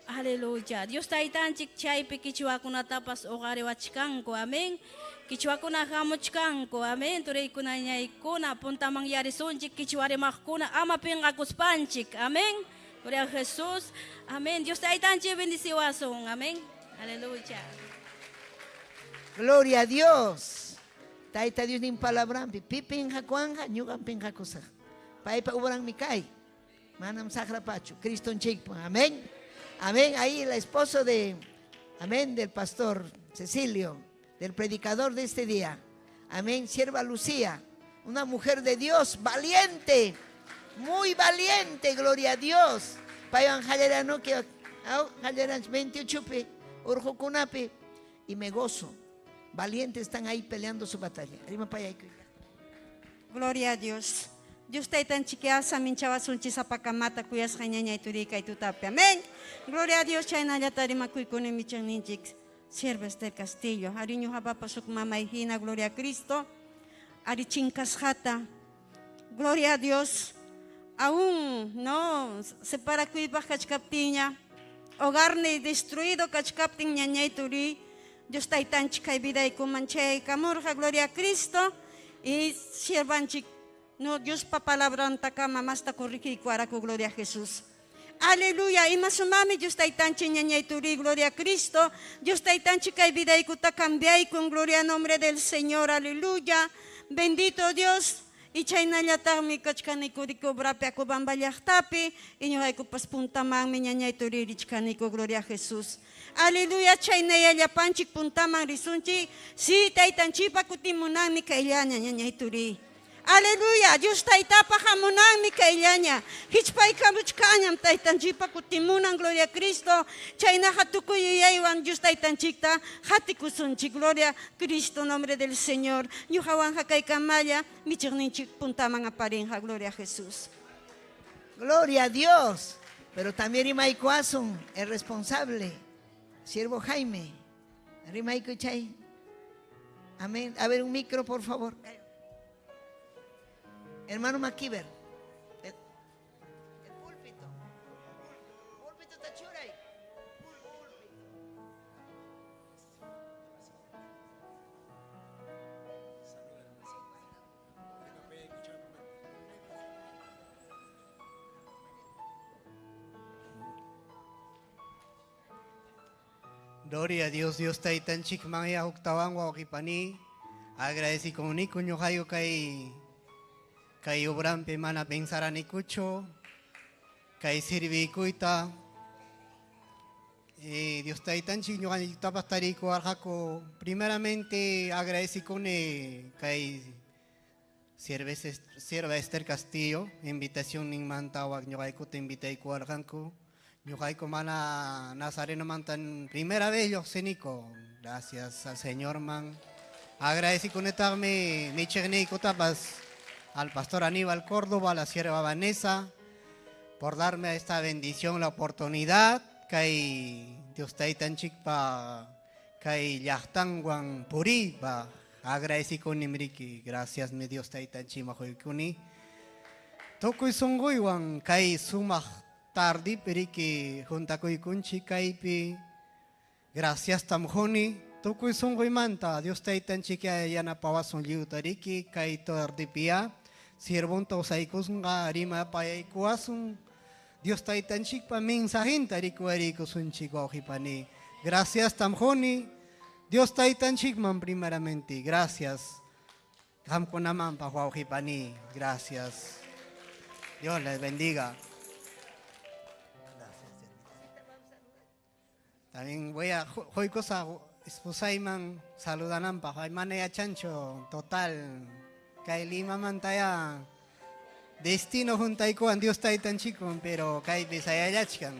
Aleluya. Dios taitanchik chaypi kichuakuna tapas ogare wachkanko. Amén. Kichuakuna hamuchkanko. Amén. Tureykuna ñaykuna puntamang yarisunchik kichuarimaqkuna ama pinqakuspanchik. Amén. Gloria a Jesús. Amén. Dios taitanchik bendiciwasun. Amén. Aleluya. Gloria a Dios. Taita Dios nin palabrampi. Pipin hakuanja, ñugan pinjakusa. Paipa ubrang mikai. Manam sakrapachu. Cristo chikpo. Amén. Amén. Ahí el esposo amén, del pastor Cecilio, del predicador de este día. Amén. Sierva Lucía, una mujer de Dios, valiente, muy valiente, gloria a Dios. Payan Jalerano que 28 Urjucunape y me gozo. Valientes están ahí peleando su batalla. Gloria a Dios. Dios está tan chiquiasa, minchaba sunchi sapakamata, cuyas jañaña y turica y tutape. Amén. Gloria a Dios, chayna ya tarima cuicone michan ninchix. Sierves del Castillo. Ariño jabapa suk mama hijina, gloria a Cristo. Arichincas jata. Gloria a Dios. Aún no se para cuipa cachcaptiña. Hogar ni destruido cachcaptin ñaña y turi. Dios está tan chica y vida y comanche y camurja, gloria a Cristo. Y siervanchik. No, Dios pa palabra antaka mamasta corrigi cuaraco, gloria a Jesús. Aleluya. Y más mami, Dios está tan chiñaña y turi, gloria a Cristo. Dios está tan chica y vida y cuta cambia y con gloria al nombre del Señor. Aleluya. Bendito Dios. Y chayna yata mi kachkaniko diko brape ako bambayahtapi. Y no hay copas puntamang mi ñaña y turi richkaniko, gloria a Jesús. Aleluya. Chayna ya panchik puntamang risunchi. Si taitan chipa kutimunang mi kailyana ñaña y turi. Aleluya, Dios taitapa jamunan mi kaillaña. Hichpay kamuchkañam taitanchipa kutimunan, gloria a Cristo. Chayna hatukuyuyaywan Dios taitanchikta hatikusunchik, gloria a Cristo, nombre del Señor. Yuhawan hakay kamaya, michirninchik puntaman aparenja, gloria a Jesús. Gloria a Dios. Pero también Rimaikuasun, el responsable, siervo Jaime. Rimaiku Chay. Amén. A ver, un micro, por favor. Hermano Maquiver. El púlpito. Púlpito tachuray. Gloria a Dios, Dios taitanchik maya octavan wakipani. Agradeci con ni kuño hayo kai obran pe mana pensar anikucho. Kai sirvi kuita. Dios taitanchik yo tapastarico arjako. Primeramente agradeci con kai sierva Esther Castillo, invitación ning mantawak yo kai te invitei ko arjanko. Yo mana Nazareno mantan primera vez yo cenico. Gracias al Señor man. Agradeci conectarme mi chernico tapas al pastor Aníbal Córdoba, a la sierva Vanessa, por darme esta bendición, la oportunidad. Que Dios está tan chica, que yachtanguan puri, agradeci con nimriki. Gracias mi Dios está tan chima hoykuni. Toko isongoiwan kai sumah tardi periki junta con kunchi kaipi. Gracias tamjoni. Toko isongoy manta. Dios ta itan chikia yana pawason liutariki kai tardi pia. Siervon to saikos nga rima payay kuasun. Dios ta itan chikpa mensahin tariku ariku sun chiko hipani. Gracias tamjoni. Dios ta itan chikman primeramente. Gracias. Hamko naman pa hipani. Gracias. Dios les bendiga. También voy a hoy cosa esposaiman saludanan pa hay manea chancho total kay lima mantaya destino juntay ko an Dios tay tan chico pero kay bisaya yachkan.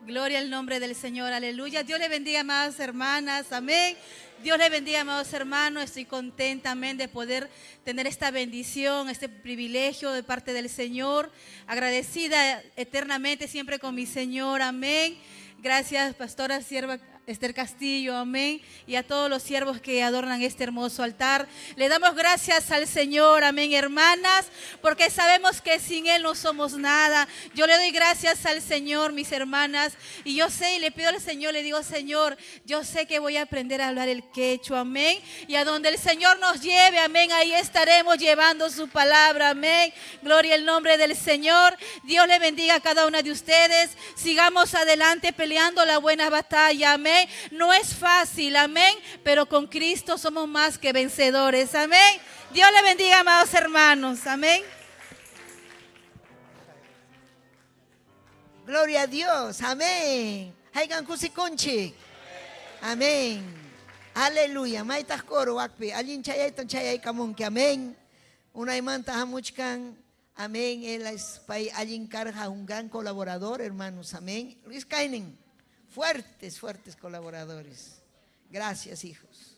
Gloria al nombre del Señor, aleluya. Dios le bendiga, amadas hermanas, amén. Dios le bendiga, amados hermanos. Estoy contenta, amén, de poder tener esta bendición, este privilegio de parte del Señor. Agradecida eternamente siempre con mi Señor, amén. Gracias, pastora sierva Esther Castillo, amén, y a todos los siervos que adornan este hermoso altar. Le damos gracias al Señor, amén, hermanas, porque sabemos que sin Él no somos nada. Yo le doy gracias al Señor, mis hermanas, y yo sé y le pido al Señor, le digo, Señor, yo sé que voy a aprender a hablar el quechua, amén, y a donde el Señor nos lleve, amén, ahí estaremos llevando su palabra, amén. Gloria al nombre del Señor. Dios le bendiga a cada una de ustedes. Sigamos adelante peleando la buena batalla, amén. No es fácil, amén, pero con Cristo somos más que vencedores, amén. Dios le bendiga, amados hermanos, amén. Gloria a Dios, amén. Haigan kusikunchi. Amén. Aleluya. Maitas coro wakpi. Alin chayay tan chayay kamunki. Amén. Una imanta hamuchkan. Amén. Él es alin carga un gran colaborador, hermanos. Amén. Luis Kainen. Fuertes, fuertes colaboradores. Gracias, hijos.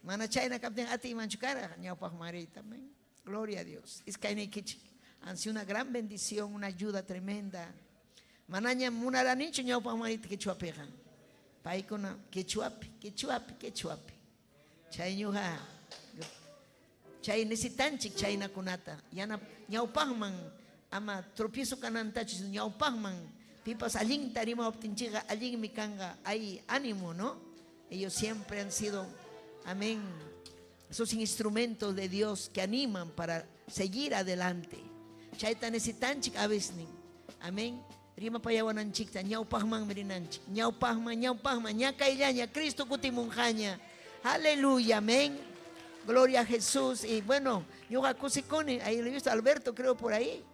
Mana chayna captain ati manchukara. Ñaupaj María también. Gloria a Dios. Es Kainen Kichik. Han sido una gran bendición, una ayuda tremenda. Manaña munaranicho ñaupaj María quechuapejan. Paikona quechuapi. Chayñuja. Chay necesitanchik chayna kunata. Yana ñaupajman ama tropiezo kanantachis ñaupajman. Pipas allí tarima obtinchiga, allí mi canga, hay ánimo, ¿no? Ellos siempre han sido, amén, esos instrumentos de Dios que animan para seguir adelante. Chaita necesitanchik avesnin, amén. Rima payawananchikta, ñaupajman merinanchik, ñaupajman, ñacaillaña, Cristo kutimunjaña. Aleluya, amén. Gloria a Jesús. Y bueno, yo jacusikone, ahí lo he visto a Alberto, creo por ahí.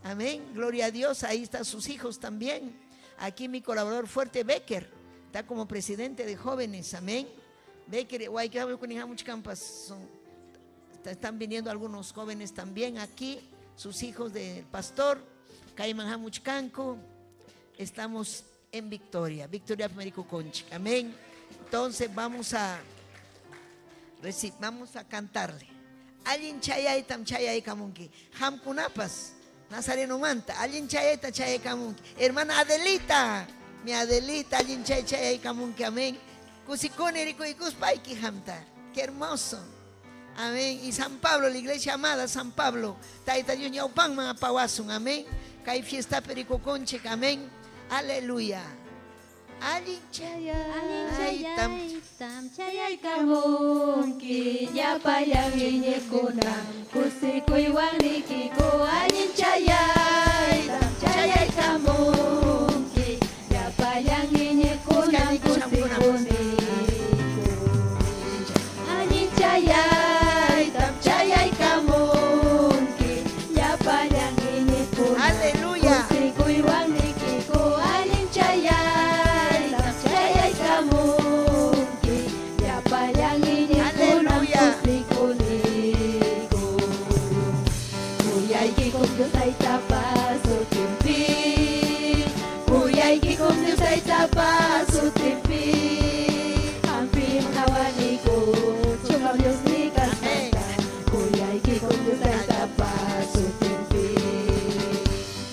Amén, gloria a Dios, ahí están sus hijos también. Aquí mi colaborador fuerte, Becker, está como presidente de jóvenes, amén. Becker, Están viniendo algunos jóvenes también aquí, sus hijos del pastor, Caiman Hamuchcanco. Estamos en Victoria, Victoria Américo Conchi. Amén. Entonces vamos a cantarle. Alguien chayay tam chayay kamunki. Hamkunapas, Nazareno Manta. Alguien chayay ta chayay kamunki. Hermana Adelita, mi Adelita, alguien chayay kamunki. Amén. Kusikone rico y kuspaiki hamta. Qué hermoso. Amén. Y San Pablo, la iglesia amada San Pablo. Taita Dios ñaupan man apawasun. Amén. Kay fiesta perico conche. Amén. Aleluya. Alguien chayay tam chayay kamunki yapayang inyekuna kusiko iwanlikiko alguien chayay tam chayay kamunki yapayang inyekuna kusiko alguien chayay tam chayay kamunki yapayang inyekuna aleluya kusiko iwanlikiko alguien chayay Paso tipi, hampir hawaniku, cuma Dios ni kasmata. Kuyai kikum Dios ay paso tipi,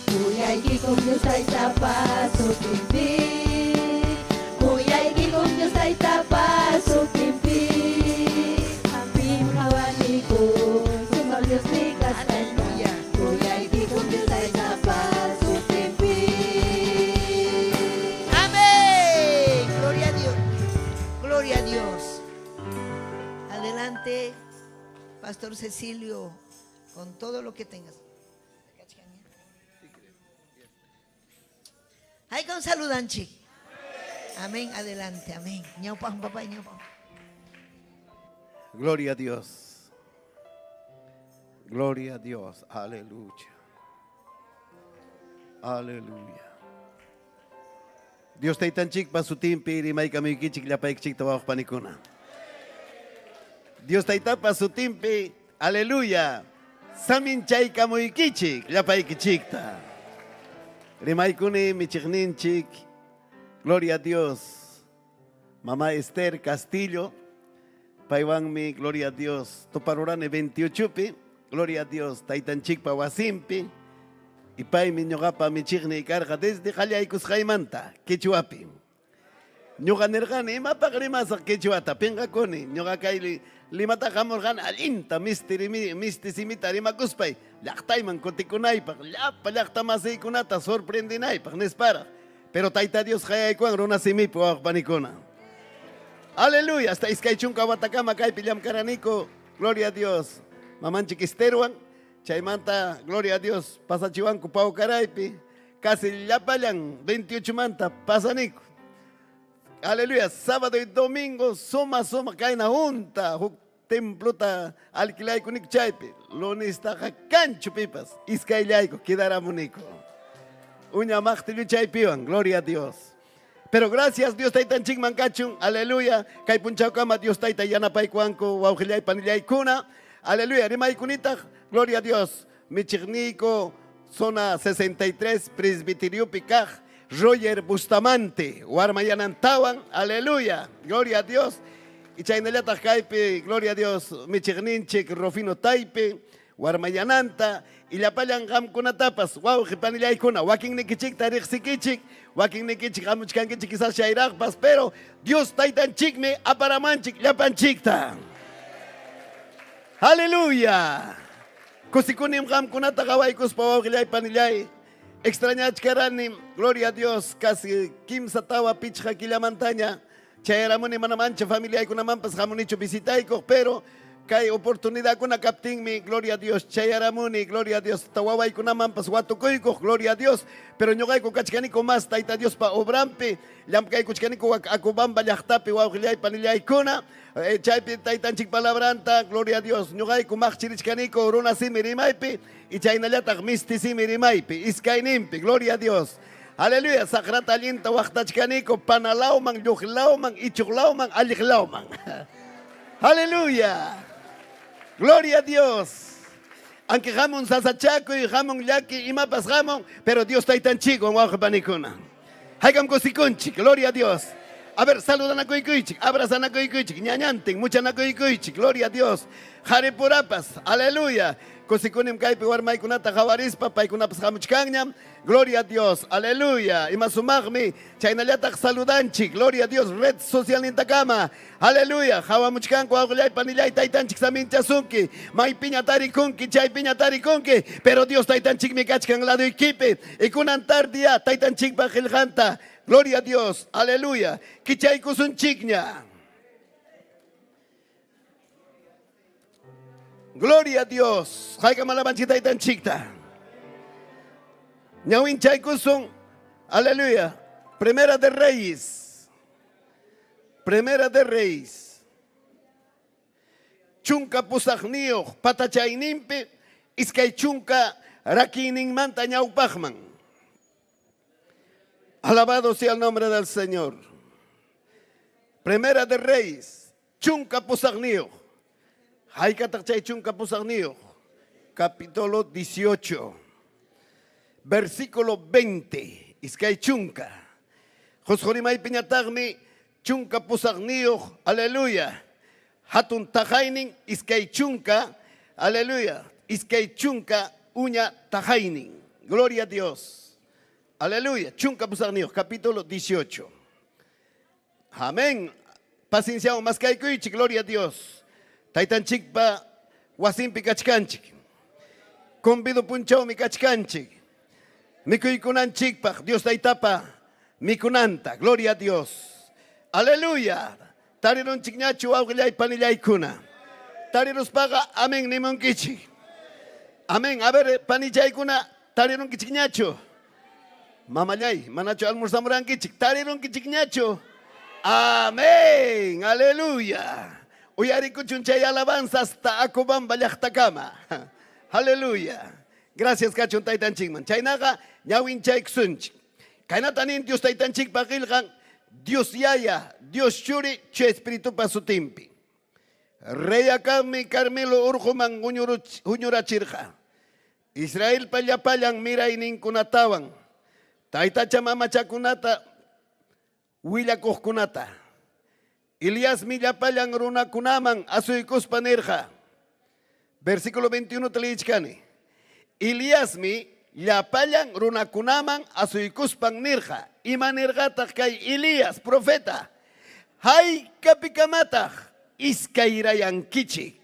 kuyai kikum Dios ay paso tipi, kuyai kikum Dios ay paso tipi, hampir hawaniku, cuma Dios ni kasmata. Kuyai kikum Dios ay paso tipi. Gloria a Dios. Adelante, Pastor Cecilio, con todo lo que tengas. Hay con saludanchi. Amén, adelante, amén. Ñaupan, papá, ñaupan. Gloria a Dios. Gloria a Dios. Aleluya. Aleluya. Dios tay tan chik pa su timpi rimay kami kichik lapay chik tawak panikuna. Dios tay pa su timpi, aleluya. Samin chay kamoy kichik lapay kichikta. Rimay kuni michiknin chik. Gloria a Dios. Mamá Esther Castillo. Paiwan mi, gloria a Dios. Toparurane 28 pi. Gloria a Dios. Taitan chik pa wasimpi. Y pay mi ñogapa mi chigni carga desde Jaliaikus Jaimanta, Quechuapi. Ñoga nergani, mapagrimasa Quechuata, penga coni, ñoga kaili, limata jamorgan alinta, mistisimita, rimacuspay, lactaiman coticunaipag, lapa lactamasi kunata, sorprendinaipag, nespara. Pero taita Dios Jayaicuan, rona simipo, panicona. Aleluya, hasta Iskaichunca, Watacama, Kaipillam Caranico, gloria a Dios. Mamán chiquisteruan. Chaimanta, gloria a Dios, pasa Chihuanco, Pau Caraipi, casi Yapayan, 28 manta, pasanico. Aleluya, sábado y domingo, suma, caena junta, templuta, alquilay kunik chaipi, lonista cancho pipas, iskailayco, quedará munico. Uña machtilu chaipiwan, gloria a Dios. Pero gracias, Dios taitan chingmancachun, aleluya, kaipunchaucama, Dios taita yanapaicuanco, waujilay panilay kuna, aleluya, rimay kunita. Gloria a Dios, Michignico, zona 63, Presbiterio Picaj, Roger Bustamante, Guarmayanantawan, aleluya, gloria a Dios. Y Chainelata Jaipe, gloria a Dios, Michigninchik, Rofino Taipe, Guarmayananta, y la payan gam kunatapas, wow, Jipanilay kuna, Waking Nikichik, Tarix Sikichik, Waking Nikichik, Hamuchkankichik, quizás Shairagpas, pero Dios Taitan Chikme, Aparamanchik, Lapanchikta. Aleluya. Kusikunim kam kunata kawaikus pawagilay panilay. Extrañachkaranim, gloria a Dios, casi kimsa tawa pichja kilamantaña. Chayaramuni manamancha familia kunamampas jamunicho visitaiko, pero kay oportunidad kuna capting mi, gloria a Dios, chayaramuni, gloria a Dios, tawaway kunamampas watukoiko, gloria a Dios, pero ñogayko kachkaniko mas taita Dios pa obrampi, lamkay kuchkaniko akubamba llaqtapi wawgilay panilay kuna. Chaypi taitanchik palabranta, gloria a Dios. Ñogayku machchirichkaniko runa simirimaipi y chaynallataq misti simirimaipi, iskaynimpi, gloria a Dios. Aleluya, sagrata allinta waqtachkaniko panalawman, lluqlawman, ichuqlawman, alliqlawman. Aleluya. Gloria a Dios. Aunque jamón sasachaco y jamón yaki y mapas jamón, pero Dios está ahí tan chico en Oaxaca panicuna. Haigam cosiconchi, gloria a Dios. A ver, saludan a Coicuichi, abrazan a Coicuichi, ñañanten, muchan a Coicuichi, gloria a Dios. Jare purapas, aleluya. Cosicunim caipe warmaikunata jawarispa, paikunapas jamuchkanyam, gloria a Dios, aleluya. Y masumagmi, chainallatak saludanchi, gloria a Dios, red social nintakama, aleluya. Jawamuchkanko, agulay, panillay, taitanchik, saminchasunki, mai piña tarikunki, chay piña tarikunki, pero Dios taitanchik mi kachkan lado equipe, y kunantar dia, taitanchik bajiljanta, gloria a Dios, aleluya. Kichay kusun chikña. Gloria a Dios. Haika malabanchita y tan chicta. Ñawin chaykusun. Aleluya. Primera de Reyes. Primera de Reyes. Chunka pusajnio patachaynimpi. Iskay chunka rakinin manta ñawpajman. Alabado sea el nombre del Señor. Primera de Reyes. Chunka pusajnio. Capítulo 18, versículo 20. Iskay chunka. Josjorimay piñatagmi chunka pusagniyo. Aleluya. Hatun tajainin iskay chunka. Aleluya. Iskay chunka uña tajainin. Gloria a Dios. Aleluya. Chunka pusagniyo. Capítulo 18. Amén. Paciencia más que hay, gloria a Dios. Taitanchik pa wasimpi kachkanchik. Convido punchao mi kachkanchik. Mikuykunanchik pa Dios taitapa mikunanta. Gloria a Dios. Aleluya. Tariron chikñachu augillay panillay kuna. Tariros paga amén ni monkichi. Amén. A ver panillay kuna tariron kichikñachu. Mamayay manacho almorzamuran kichik. Tariron kichikñachu. Amén. Aleluya. Uyarikuchunchay alabanza hasta Acobamba llaqtakama. Aleluya. Gracias kachun taytanchikman. Chaynaga ñawin chayksunchik. Kaynatanin Dios taytanchik paqilgan Dios yaya, Dios churi, che espíritu pasutimpi. Reyakami Carmelo urjuman huñurachirja. Israel pallapayan miray ninkunatawan. Taytacha mamachakunata willakuqkunata. Ilias millapayan runakunaman asuykuspa nirja. Versículo 21 telichkani. Ilias mi llapayan runakunaman asuykuspan nirja. Ima nirgataq kay Elías, profeta. Hay kapikamataq iskayrayankichik.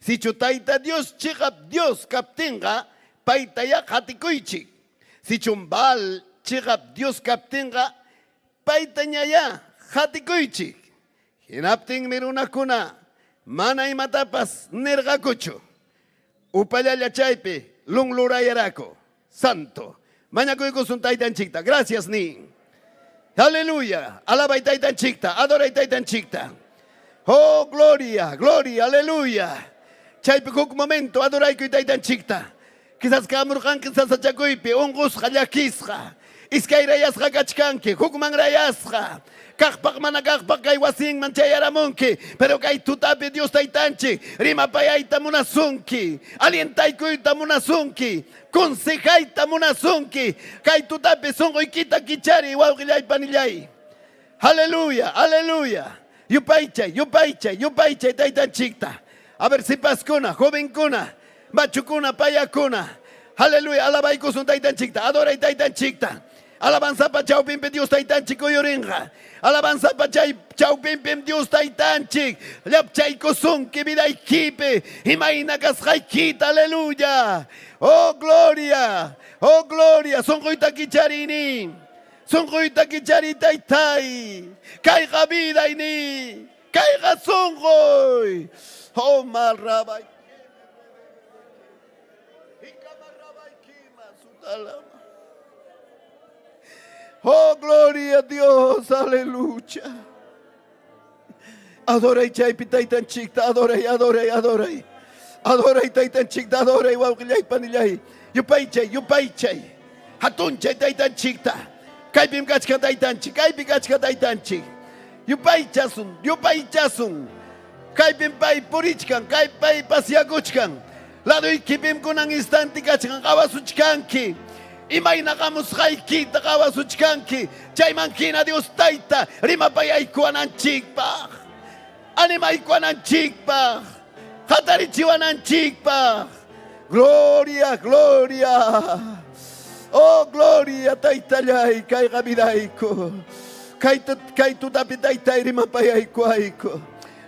Si chutayta Dios chikap Dios kaptinga, paytaya hatikuychik. Si chumbal chikap Dios kaptinga, paytañaya hatikuychik. Hinapting mirunakuna, mana imatapas nirgakuchu. Upayalla chaype, lunglurayarako, santo. Mañakuikus un taitanchikta. Gracias ni. Aleluya. Alaba y taitanchikta. Adora y taitanchikta. Oh, gloria, gloria, aleluya. Chaype kuk momento, adora y taitanchikta. Quizás kamurjan, quizás achakuipe, ungus hallakisja. Iskayrayasja kachkanki, hukman rayasja. Kakpak manakakpak kay wasing manchayaramunki. Pero kay tutapi Dios taitanchi. Rima payayta munasunki. Alientaykuita munasunki. Consejayta munasunki. Kay tutapi sungoy kita kichari. Wawkillay panillay. Aleluya, aleluya. Yupaychay, yupaychay, yupaychay taitanchikta. A ver si paskuna, jovenkuna, machukuna, payakuna. Aleluya, alabaykusun taitanchikta. Adora taitanchikta. Alabanza pa chaupimpe Dios taitanchik yoringa. Alabanza pa chaupimpe Dios taitanchik. Lapchay kosun que vida y kipe. Imaina kashaikita, aleluya. Oh gloria, oh gloria. Son goita kicharini. Son goita kicharita itai. Caiga vida y ni. Caiga son goy. Oh marrabay. Ikamarrabay kima sutalama. Oh, gloria a Dios, aleluya. Adora y chaypi taitanchikta, adora y adora y adora y. Adora y taitanchikta, adora y wawkillay panillay. Yupaychay, yupaychay. Hatunchay taitanchikta. Kaypim kachka taitanchik, kaypi kachka taitanchik. Yupaychasun, yupaychasun. Kaypim pay purichkan, kaypay pasyakuchkan. Lado ikipim kunan instanti kachkan kawasuchkanki. Imaynaqamus haykita kawasuchkanki. Chaymankina Dios tayta rimapayaykuwananchikpaq. Animaykuwananchikpaq. Hatarichiwananchikpaq. Gloria, gloria. Oh, gloria, taytallay, kayqa vidayku. Kay tutapi taytay rimapayaykuayku.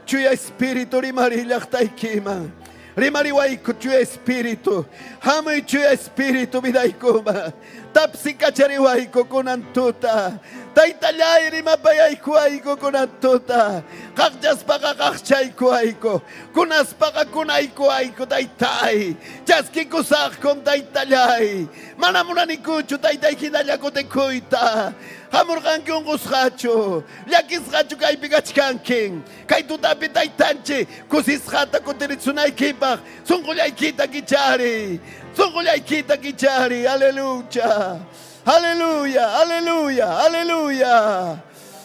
Chuya espíritu rimarillaqtaykiman. Rimariwayku chuya espíritu. Hamuy chuya espíritu vidaykuma. Tapsi kachariwayku kunan tuta. Taytallay rimapayaykuayku kunan tuta. Qaqchaspaka qaqchaykuayku. Kunaspaka kunaykuayku taytay. Chaskikusaqkum taytallay. Mana munanikuchu taytay hinallakutikuyta. Hamurqanki unqusqachu. Llakisqachu kaypi kachkankin. Kay tutapi taytanchi kusisqata kutiritsunaykipaq. Sunqullaykita kichari. Sunqullaykita kichari. Aleluya. Aleluya, aleluya, aleluya.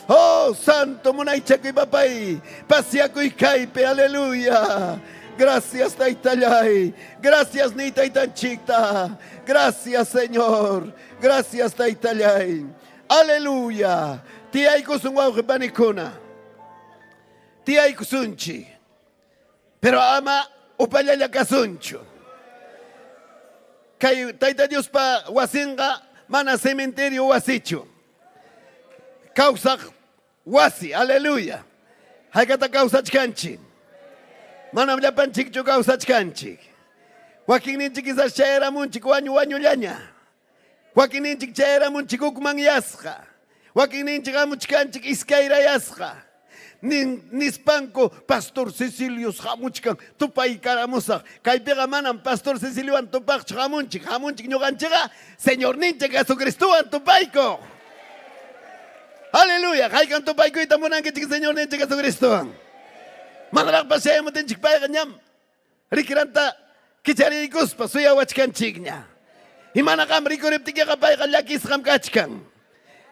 Oh, santo munaychakuy papay. Pasiakuy kaype, aleluya. Gracias, taytallay. Gracias, ni taytanchikta. Gracias, Señor. Gracias, taytallay. Aleluya. Tiyay kusun wawqi panikuna. Tiyay kusunchi. Pero ama upallalla kasunchu. Kay tayta Dios pa wasinga mana cementerio wasichu. Kausaq wasi. Aleluya. Haykata kausachkanchik. Mana llapanchikchu kausachkanchik. Wakinninchik quizás chayaramunchik wañullaña. Wakinninchik chayaramunchik ukman yasqa. Wakinninchik hamuchkanchik iskayrayasqa. Nispanko Pastor Cecilio hamuchkan tupay karamusaq. Kaypiqa manam Pastor Ceciliowan tupaqchu hamunchik ñuqanchikqa Señor ninchik Jesucristuwan tupayko. Aleluya. Haykan tupaykuyta munankichik Señor ninchik Jesucristuwan. Manaraqpas chayamutichik payqa ñam rikiranta kichariykuspa suyawachkanchikña. Imanaqam rikuriptikiqa payqa llakisqam kachkan.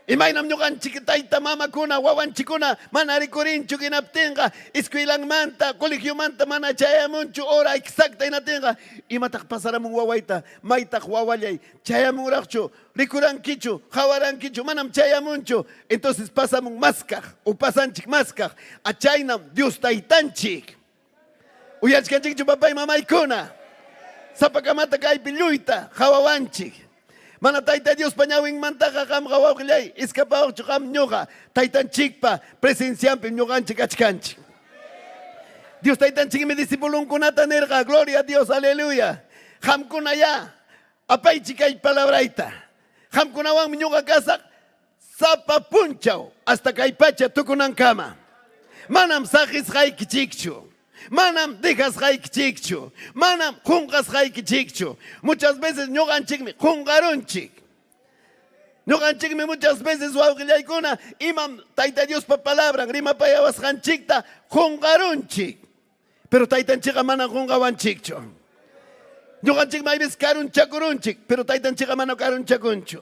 Imaynam ñuqanchik tayta mamakuna wawanchikuna mana rikurinchu hinaptinqa escuelanmanta colegiomanta mana chayamunchu hora exacta hinatinqa imataq pasaramun wawayta maytaq wawallay chayamunraqchu rikurankichu hawarankichu manam chayamunchu entonces pasamun maskaq o pasanchik maskaq achaynam Dios taytanchik uyachkanchikchu papay mamaykuna sapakamata kaypi lluyta hawawanchik. Mana tayta Dios pañawin mantaqa qamqa wawqillay iskapawaqchu qam ñuqa taytanchikpa presenciampi ñuqanchik achkanchik. Dios taytanchikmi discipulunkunata nirqa, gloria a Dios, aleluya. Qamkuna ya apaychik kay palabrayta. Qamkunawanmi ñuqa kasaq sapa punchaw hasta kay pacha tukunankama. Manam saqisqaykichikchu. Manam dejasqaykichikchu. Manam qunqasqaykichikchu. Muchas veces ñuqanchikmi qunqarunchik. Ñuqanchikmi muchas veces wawqillaykuna imam tayta Dios pa palabran rimapayawasqanchikta qunqarunchik. Pero taytanchikqa manam qunqawanchikchu. Ñuqanchikmi hay veces karunchakurunchik, pero taytanchikqa manam karunchakunchu.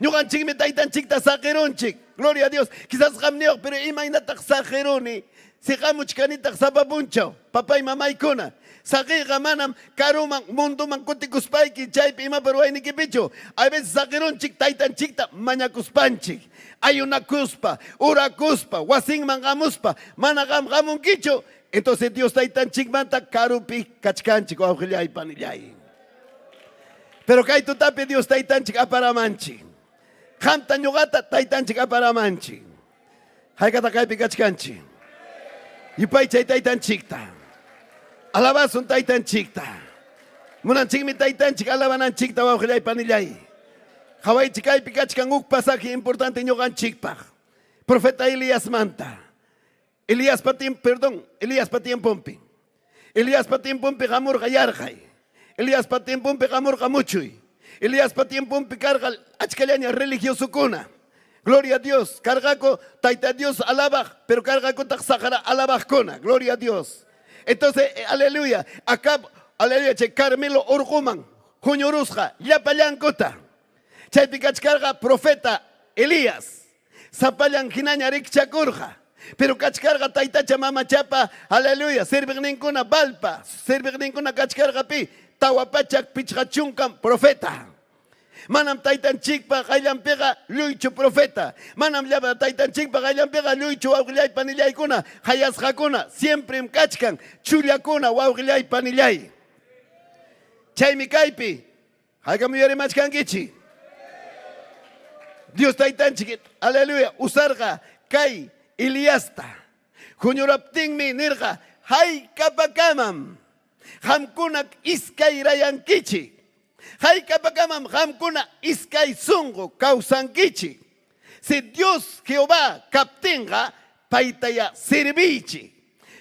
Ñuqanchikmi taytanchikta saqirunchik. Gloria a Dios. Quizás qamniyuq, pero imaynataq saqiruni. Si qamuchkanitaq sapapunchaw, papay mamaykuna. Saqiqa manam karuman, munduman kutikuspayki, chaypi ima parwaynikipichu. A veces saqirunchik taytanchikta mañakuspanchik. Ayunakuspa, urakuspa, wasinman qamuspa, mana qamunkichu. Entonces Dios taytanchikmanta karupi kachkanchik wawqillay panillay. Pero kay tutapi Dios taytanchik aparamanchik. Qamta ñuqata taytanchik aparamanchik. Haykata kaypi kachkanchik. Yupay chay taytanchikta. Alabasun taytanchikta. Munanchikmi taytanchik alabananchikta wawqillay panillay. Qhawaychik kaypi kachkan uk pasaje importante ñuqanchikpaq. Profeta Elías manta. Elías pa tiempompi. Elías pa tiempompi qamurqa yarqay. Elías pa tiempompi qamurqa muchuy. Elías pa tiempompi karqa achkallaña religiosukuna. Gloria a Dios. Cargaco, tayta Dios alabaj, pero cargaco taxajara alabajcona. Gloria a Dios. Entonces, aleluya. Acá, aleluya, che Carmelo Orguman, Juñorusja, Yapallancota. Chay picach carga profeta Elías. Zapallan Ginaña Rikchakurja. Pero kachkarga taitacha mama chapa, aleluya, servigninkuna balpa, servigninkuna kachkarga pi, tawapachak pichachunkan profeta. Manam taitan chikpa pega luichu profeta. Manam llama taitan chikpa pega luichu wawgillay panillaykuna, hayasjakuna, siempre mkachkan, chullakuna wawgillay panillay. Chaymi kaypi, haykam yuyarimachkankichi. Dios taitan chikit, aleluya, usarga kay Iliasta. Huñuraptinmi nirga, hay kapakamam. Hamkunak iskay rayankichi. Hay kapakamam hamkuna iskay sungo kausankichi. Si Dios Jehová kaptinga, paitaya servichi.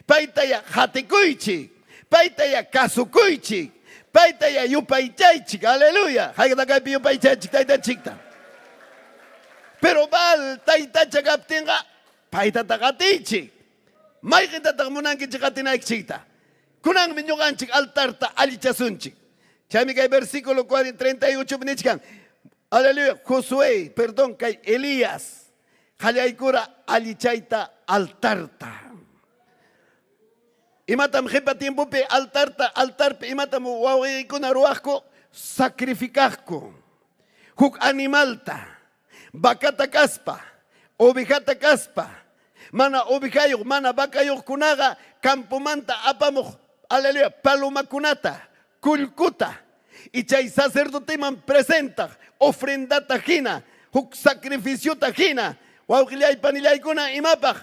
Paitaya hatikuichi. Paitaya kasukuichi. Paitaya yupaichaichik. Aleluya. Hay que yupaichaichik taita chikta. Pero val taitacha kaptinga, paita takatichi. Maikita takmunanki chikatinayk chikta. Kunang minyuganchik altarta alichasunchik. Chami kay versículo 38 minichkan. Aleluya. Josué, perdón, kay Elías. Hallaykura alichaita altarta. Imatam jepa tiempope altarpe imatam wawaykuna ruwajko sacrificajko. Huk animalta. Bakata kaspa. Ovejata kaspa. Mana ovejayuq, mana vakayuq kunaga campomanta apamuq, aleluya, palomakunata, kulkuta. Y chay sacerdoteman presenta ofrendata hina, huk sacrificiota hina, wawqillay panillaykuna imapaq.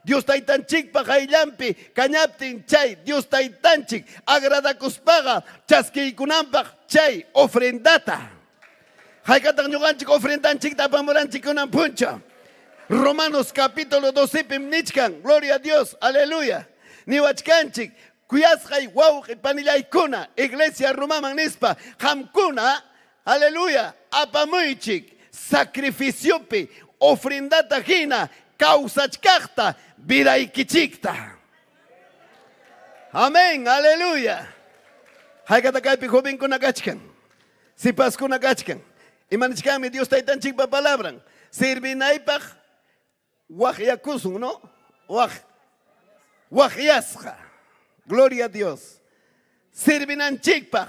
Dios taytanchikpaq ayllampi kañaptin chay Dios taytanchik agradakuspaqa chaskiykunanpaq chay ofrendata. Haykataq ñuqanchik ofrendanchikta apamuranchik kunan puncha. Romanos capítulo 12 pimnichkan, gloria a Dios, aleluya. Niwachkanchik, kuyasqay wawqi panillaykuna, iglesia Romaman nispa, hamkuna, aleluya, apamuychik, sacrificiopi, ofrendata hina, kausachkaqta, vidaykichikta. Amén, aleluya. Haykata kaypi jovenkuna kachkan, sipaskuna kachkan. Imanchkami Dios taytanchikpa palabran, sirvinaypaq Wajiakusun, ¿no? Wajiasja. Gloria a Dios. Sirvinanchikpaq.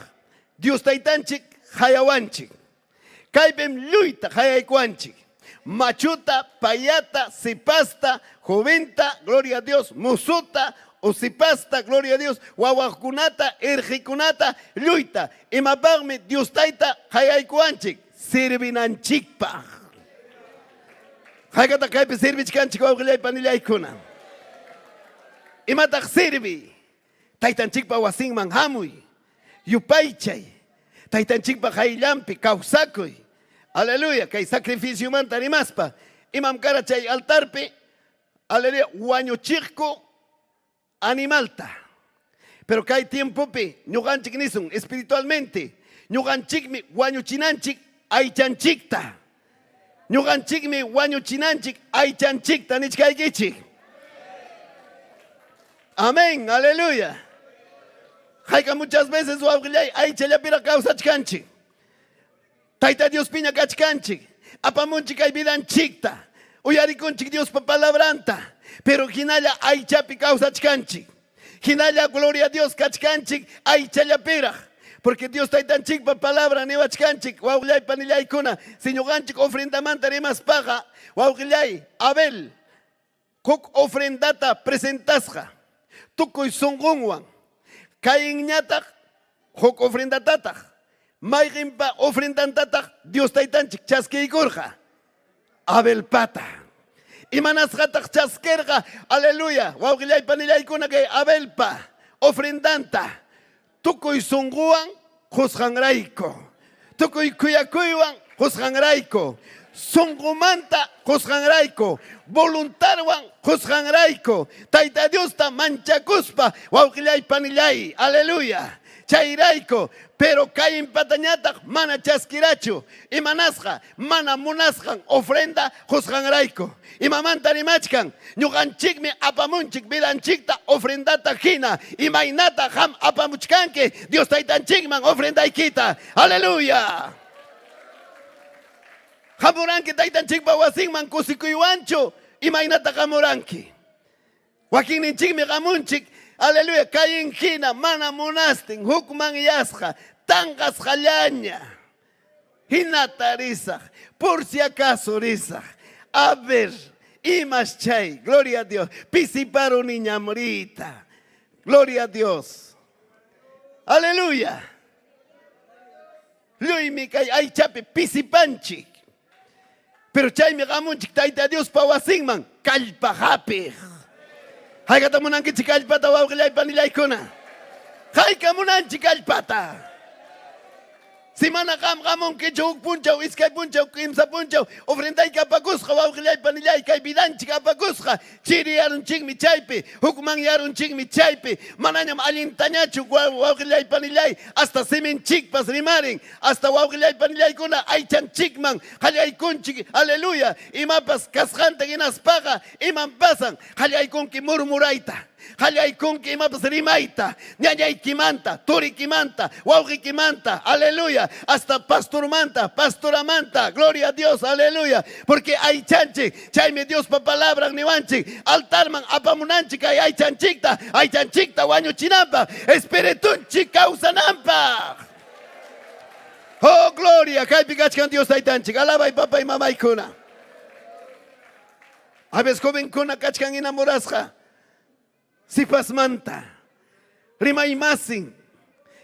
Dios taytanchik hayawanchik. Kaypem luita hayaykuanchik. Machuta, payata, sipasta, joventa, gloria a Dios, musuta, osipasta, gloria a Dios, wawakunata, erjikunata, luita. Imapaqmi Dios tayta hayaykuanchik. Sirvinanchikpaq. Haykata kaypi sirvichkanchik wawqillay panillaykuna. Imataq sirvi. Taytanchikpa wasinman hamuy. Yupaychay. Taytanchikpa hayllampi kawsakuy. Aleluya. Kay sacrificio manta rimaspa. Imam kara chay altarpi. Aleluya. Wañuchikku animalta. Pero kay tiempopi ñuqanchik nisun espiritualmente. Ñuqanchikmi wañuchinanchik aychanchikta. Ñuqanchikmi wañuchinanchik aychanchikta nichkaykichik. Amén, aleluya. Hayka muchas veces wawqillay aychallapira kawsachkanchik. Tayta Dios piña kachkanchik. Apamunchik kay vidanchikta. Uyarikunchik Dios pa palabranta. Pero hinalla aychapi kawsachkanchik. Hinalla gloria a Dios kachkanchik aychallapira. Porque Dios taytanchik pa palabra niwachkanchik wawqillay panillaykuna siñuqanchik ofrendamanta rimaspaqa wawqillay Abel huk ofrendata presentasqa tukuy sunqunwan Caín ñataq huk ofrendatataq mayqinpa ofrendantataq Dios taytanchik chaskiykurqa Abel pata imanasqataq chaskerqa aleluya wawqillay panillaykuna kay Abelpa ofrendanta tukuy sunguan juzganrayko. Tukuy kuyakuywan juzganrayko. Sungumanta juzganrayko. Voluntarwan juzganrayko. Tayta Diosta manchakuspa wawqillay panillay. Aleluya. Chayrayko. Pero Caín patañataq mana chaskirachu. Imanasqa mana munasqan ofrenda juzganrayko. Imamanta rimachkan ñuqanchikmi apamunchik vidanchikta ofrendata hina. Imaynata ham apamuchkanki Dios taytanchikman ofrendaykita. Aleluya. Hamuranki taytanchikpa wasinman kusikuywanchu imaynata hamuranki. Joaquín Ninchik Gamunchik, aleluya, Cayen Hina, Mana Monastin, Hukman Yasja, Tangas Jalaña, Hinatarizaj, por si acaso Rizaj, a ver, Imas Chay, gloria a Dios, Pisiparo niña morita, gloria a Dios, aleluya. Lui mi kay ay chape Pisipanchik, pero chay mi gamunchik taita Dios pawasinman, kalpajapi. Hay katamunan ki chikalpata wawkilay panilaykuna. Hay kamunan chikalpata. Si mana kamon ki chuk punchaw, iskay punchaw, kimsa punchaw, ofrenday kapakusqa wawkilay panilay kay bidanchi kapakusqa. Chiri yarun chik mi chaypi, hukman yarun chik mi chaypi. Mananyam alintañachu wawkilay panilay, hasta semen chik pas rimarin, hasta wawkilay panilay kuna aychan chikman, halay kunchik, aleluya. Imapas kasjanta ginaspaga, iman pasan, halay kunki murmuraita. Halay kunki imapas rimaita, ñañay kimanta, turi kimanta, wauki kimanta, aleluya, hasta pastormanta, pastoramanta, gloria a Dios, aleluya, porque hay chanchik, chayme Dios pa palabra niwanchik, altarman apamunanchik, hay chanchikta, waño chinampa, espiritunchik causanampa. Oh, gloria, kaypi kachkan Dios taytanchik, alaba y papá y mamá y kuna. A veces joven kuna kachkan enamorasja. Sipas manta, rima imasin,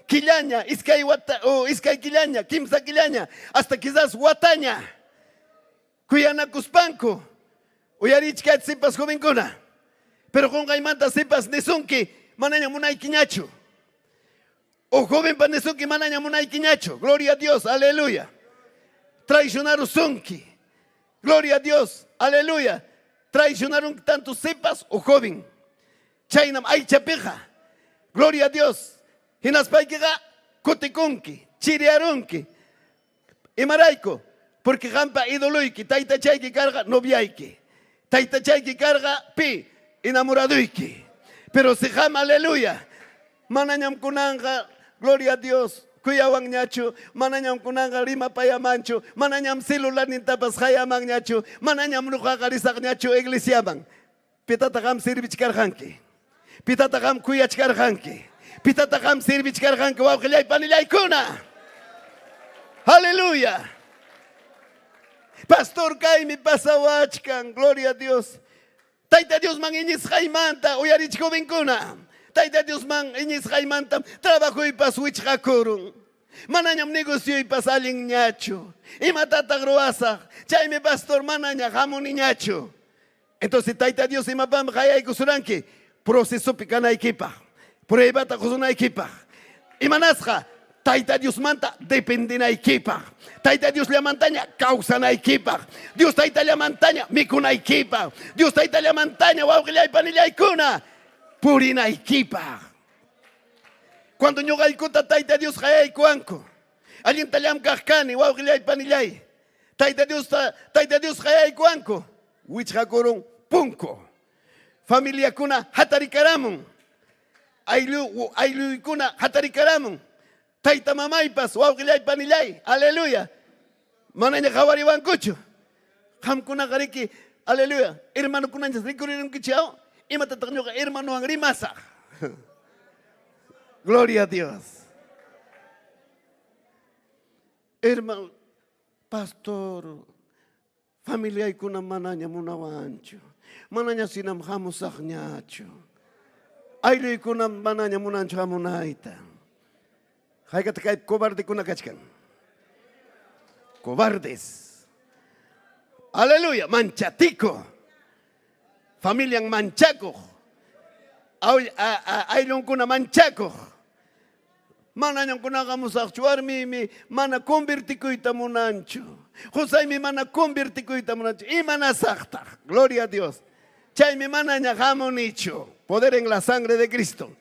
quillaña, iskay wata, iskay quillaña, kimsa quillaña, hasta quizás wataña, cuyana cuspanco, uyarichkat sipas jovencuna, pero con gaimanta sipas nesunki, manaña munay quiñacho, o joven pa nesunki manaña munay quiñacho, gloria a Dios, aleluya, traicionaron sunki, gloria a Dios, aleluya, traicionaron tanto sipas o joven. Chaynam ay chapeja, gloria a Dios. Hinaspaikiga kotikunki, chiriarunki, imarayko, porque jampa idoloiki, taita chayki carga noviaiki, taita chayki carga pi, enamoraduiki. Pero si jama, aleluya, mananyam kunanga, gloria a Dios. Kuyawang nyachu, mananyam kunanga rima payamanchu, mananyam celular nintapas hayamang nyachu, mananyam nukakarisak nyachu iglesiamang. Pitatakam sirvichkarhanki. Pitatakam kuyachkarhanki. Pitatakam sirvichkarhanki wawkilay panilaykuna. Aleluya. Pastor Kaimi pasawachkan, gloria a Dios. Taita Dios man iñis jaimanta, uyarichko vincuna. Taita Dios man iñis jaimanta, trabajo y paswichkakurun. Mananyam negocio y pasalin ñacho. Imatata groasa, chayme pastor mananya jamon ñacho. Entonces taita Dios imapam jaya y kusuranki. Proceso picana equipa, prueba tajusuna equipa. Y manasja, taita Dios manta, depende na equipa. Taita Dios la montaña, causa na equipa. Dios taita la montaña, mikuna equipa. Dios taita la montaña, wawkila y panilla y kuna, purina equipa. Cuando yo gaikuta taita Dios jaya y cuanco, alguien talam kajkani, wawkila y panilla y. Taita Dios jaya y cuanco, wichhakorun punko. Familia kuna hatarikaramun. Ailu kuna hatarikaramun. Taita mamaypas, wawkilay panilay. Aleluya. Mananya kawariwan kucho. Ham kuna kariki. Aleluya. Hermano kuna rikurirun kichao. Imatataknyo ka hermano ang rimasa. Gloria a Dios. Hermano, pastor, familia kuna mananya munawancho. Mananya sinam hamusak nyacho. Aylo kunam mananya munancho hamunaita. Hay que te cobarde kuna kachkan. Cobardes. Aleluya, manchatico. Familia manchaco. Aylo kuna manchaco. Mananya kuna hamusak chuar mi mana convertico itamunancho. José mi mana convertico itamunancho. Y mana sakta. Gloria a Dios. Chay mi mananya jamonicho. Poder en la sangre de Cristo.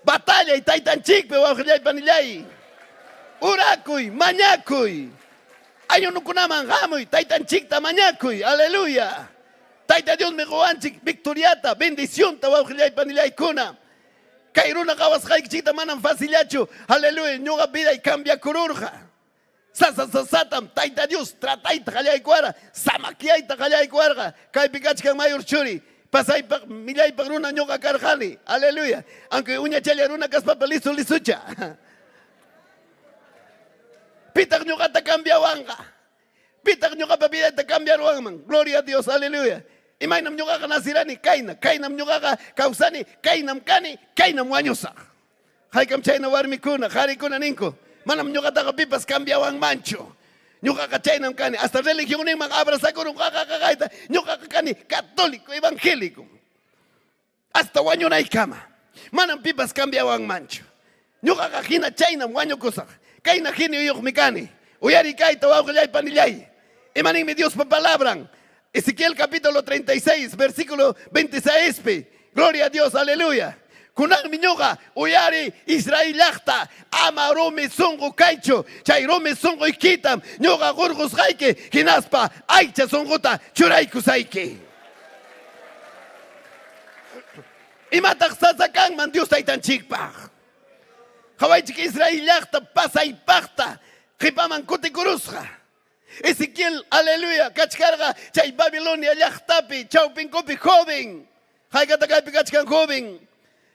Batalla y taitan chikpe wawkilay panilay. Urakuy, mañakuy. Ayo nukunaman jamuy, taitan chikta mañakuy. Aleluya. Taita Dios me goanchik, victoriata, bendición ta wawkilay panilay kuna. Kairuna kawas kay chikta manan fasilacho. Aleluya, ñuga vida y cambia cururja. Sasasatam, taita Dios, trataita kallay kuara, samakiaita kallay kuarga. Kay pikachkan mayor churi. Pasaypak millaypak runa ñuqa karqani. Aleluya. Aunque uña challa runa kaspapa lisucha. Pitaq ñuqata cambiawanqa. Pitaq ñuqapa vidata cambiaruwanman. Gloria a Dios. Aleluya. Imaynam ñuqaqa nasirani kayna. Kaynam ñuqaqa kawsani. Kaynam kani. Kaynam wañusaq. Haykam chayna warmikuna. Qarikuna ninku. Manam ñuqataqa pipas cambiawan manchu. Ñuqaqa chaynam kani. Hasta religión ninman abrazakurun qaqaqaqayta. Ñuqaqa kani católico, evangélico. Hasta wañunaykama. Manam pipas cambiawan manchu. Ñuqaqa hina chaynam wañukusaq. Kayna hini uyuqmi kani. Uyari kayta wawqillay panillay. Imaninmi Dios pa palabran. Ezequiel capítulo 36, versículo 26. Gloria a Dios, aleluya. Kunan miñuga, uyari Israel llaqta, ama rumi sungu kaychu, chay rumi sungu ikitam, ñuga gurgus hayke, hinaspa, aycha sunguta, churayku sayki. Imataq sasakanman Dios taytanchikpaq. Hawaychik Israel llaqta pasaypaqta, qipaman kutikurusqa. Ezequiel, aleluya, kachkarga, chay Babilonia llaqtapi, chawpinkupi joven. Haykata kaypi kachkan joven.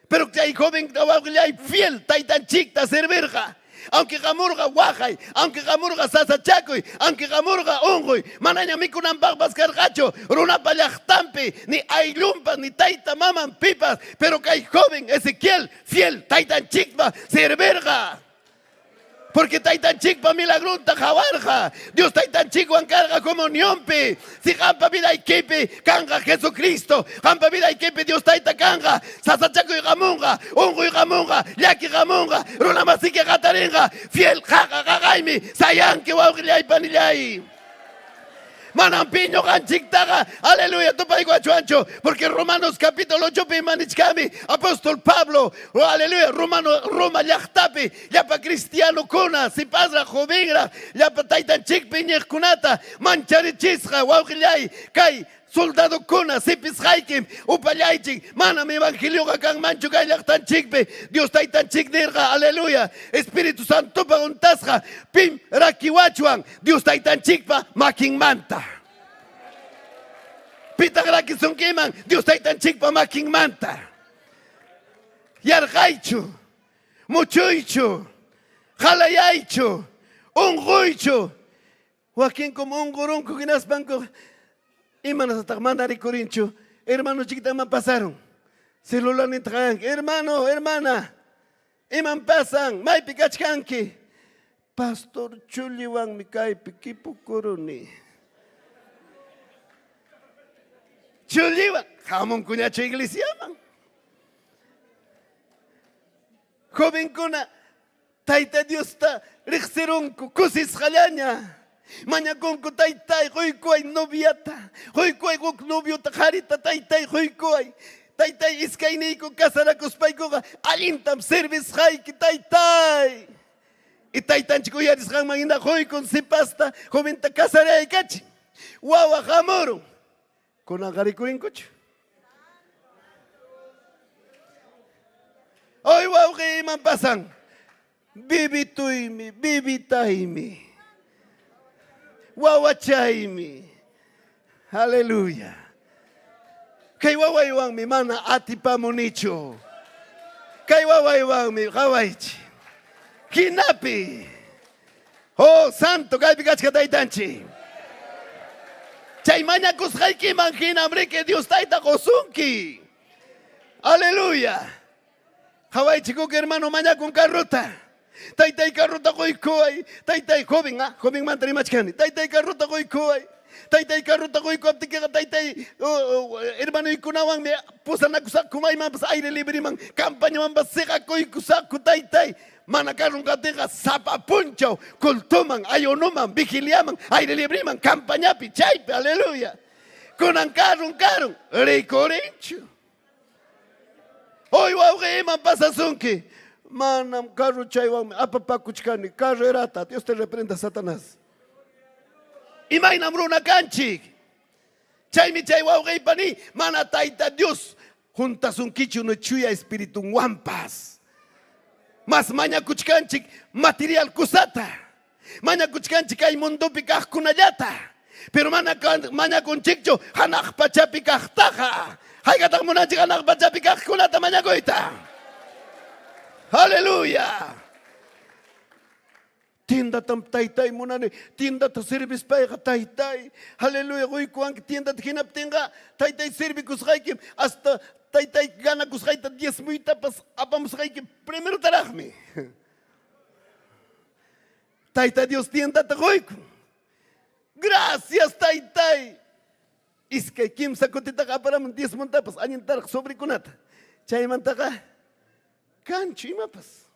Pero chay joven hay fiel, taytanchikta servirga. Aunque gamurga wajay, aunque gamurga sasachakuy, aunque gamurga unguy, manaña mikunanpaqpas karqachu, runapa llaqtanpi, ni aylumpas, ni tayta maman pipas, pero kay joven Ezequiel, fiel, taytanchikpa servirga. Porque taytanchikpa milagrunta jawarja. Dios taytanchikwan carga comunionpi. Si jampa vida ikipi kanga Jesucristo. Jampa vida ikipi Dios tayta kanga. Sasachaku y gamunga. Ungu y gamunga. Yaki gamunga. Runamasike gataringa. Fiel jaga gagaimi. Sayanki wawgillay panillay. Manampiño ganchiktaga, aleluya, tupay guachuancho, porque Romanos capítulo 8 manichkami, apóstol Pablo, oh, aleluya, Roma llaqtapi, llapa cristiano kuna, si pasra jovingra, llapa taytanchik piñej kunata, mancharichisqa, wawqillay, kay, soldado kuna, sipis haykim, upallaychik, manam evangelio kan manchu kay llaqtanchikpi, Dios taytanchik nirqa, aleluya, Espíritu Santo pa untasqa, pim rakiwachuan, Dios taytanchikpa makinmanta. Pita rakisunkiman, Dios taytanchikpa makinmanta. Yarqaychu, muchuychu, halayaychu, unquychu, wakin como ungurunku kinaspanku. Imanas hasta mandar y corincho, hermano chiquita me pasaron. Celular ni traen, hermano, hermana, iman pasan, mai pikachkanki. Pastor Chuliwan mi kai pikipu koroni. Chuliwan, jamón cuñacho iglesia man. Joven kuna, taita Dios ta, rixerunku, kusis jalaña. Maña conco taytay, hoycoy noviata, hoycoy gok novio tajarita taytay, hoycoy, taytay iskainiko casaracos paicoga, alintam service haiki taytay. Y taytan chico yaris hamangina hoykon si pasta, joventa casaré cachi, guava jamoro, con agaricurincocho. Hoy guau que iman pasan, bibituimi, bibitaimi. Wawachaymi. Aleluya. Kay wawaywan mi mana atipamunicho. Kay wawaywan mi hawaichi. Kinapi. Oh, santo, kay pikachka taytanchi. Chay maña kushayki manjinamri que Dios tayta kosunki. Aleluya. Hawaichi kuk hermano maña con carruta. Taytay carruta koy, taytay joven, joven mantri machkani, taytay carruta koy, taytay carruta koy, aptika taytay hermano ikunawan me pusana kusak kumay man pas aire libre man, campaña man basega koy kusak taytay, mana karun katenga sapa puncho, kultuman, ayonuman, vigiliaman, aire libre man, campaña pichaype, aleluya. Kunan karun, recorencho. Hoy wauge man pasasunki. Manam carro chaywan apapakuchkani, carrerata, Dios te reprenda, Satanás. Imaynam runa kanchik. Chaymi chay wawqaypani, mana tayta Dios, juntas un kichu no chuya espíritu wampas. Mas maña kuchkanchik material kusata. Maña kuchkanchik ay mundupi kajkunallata. Pero mana con chicho, hanak pachapi kahtaja. Haykatang muna chik hanak pachapi kahkunata mañagoita. Aleluya. Tienda tam taytay munani, tienda ta service payga taytay. Aleluya, goy kuan tienda hinap tenga, taytay servi kusqaykim hasta taytay gana kusqayta 10 muitapas apamusqaykim primero taraqmi. Taytay Dios tienda ta goyku. Gracias taytay. Iskay kimsa kutitaqa aparamun 10 muntapas añintaraq sobrikunata. Chaymantaqa kanchu imapas.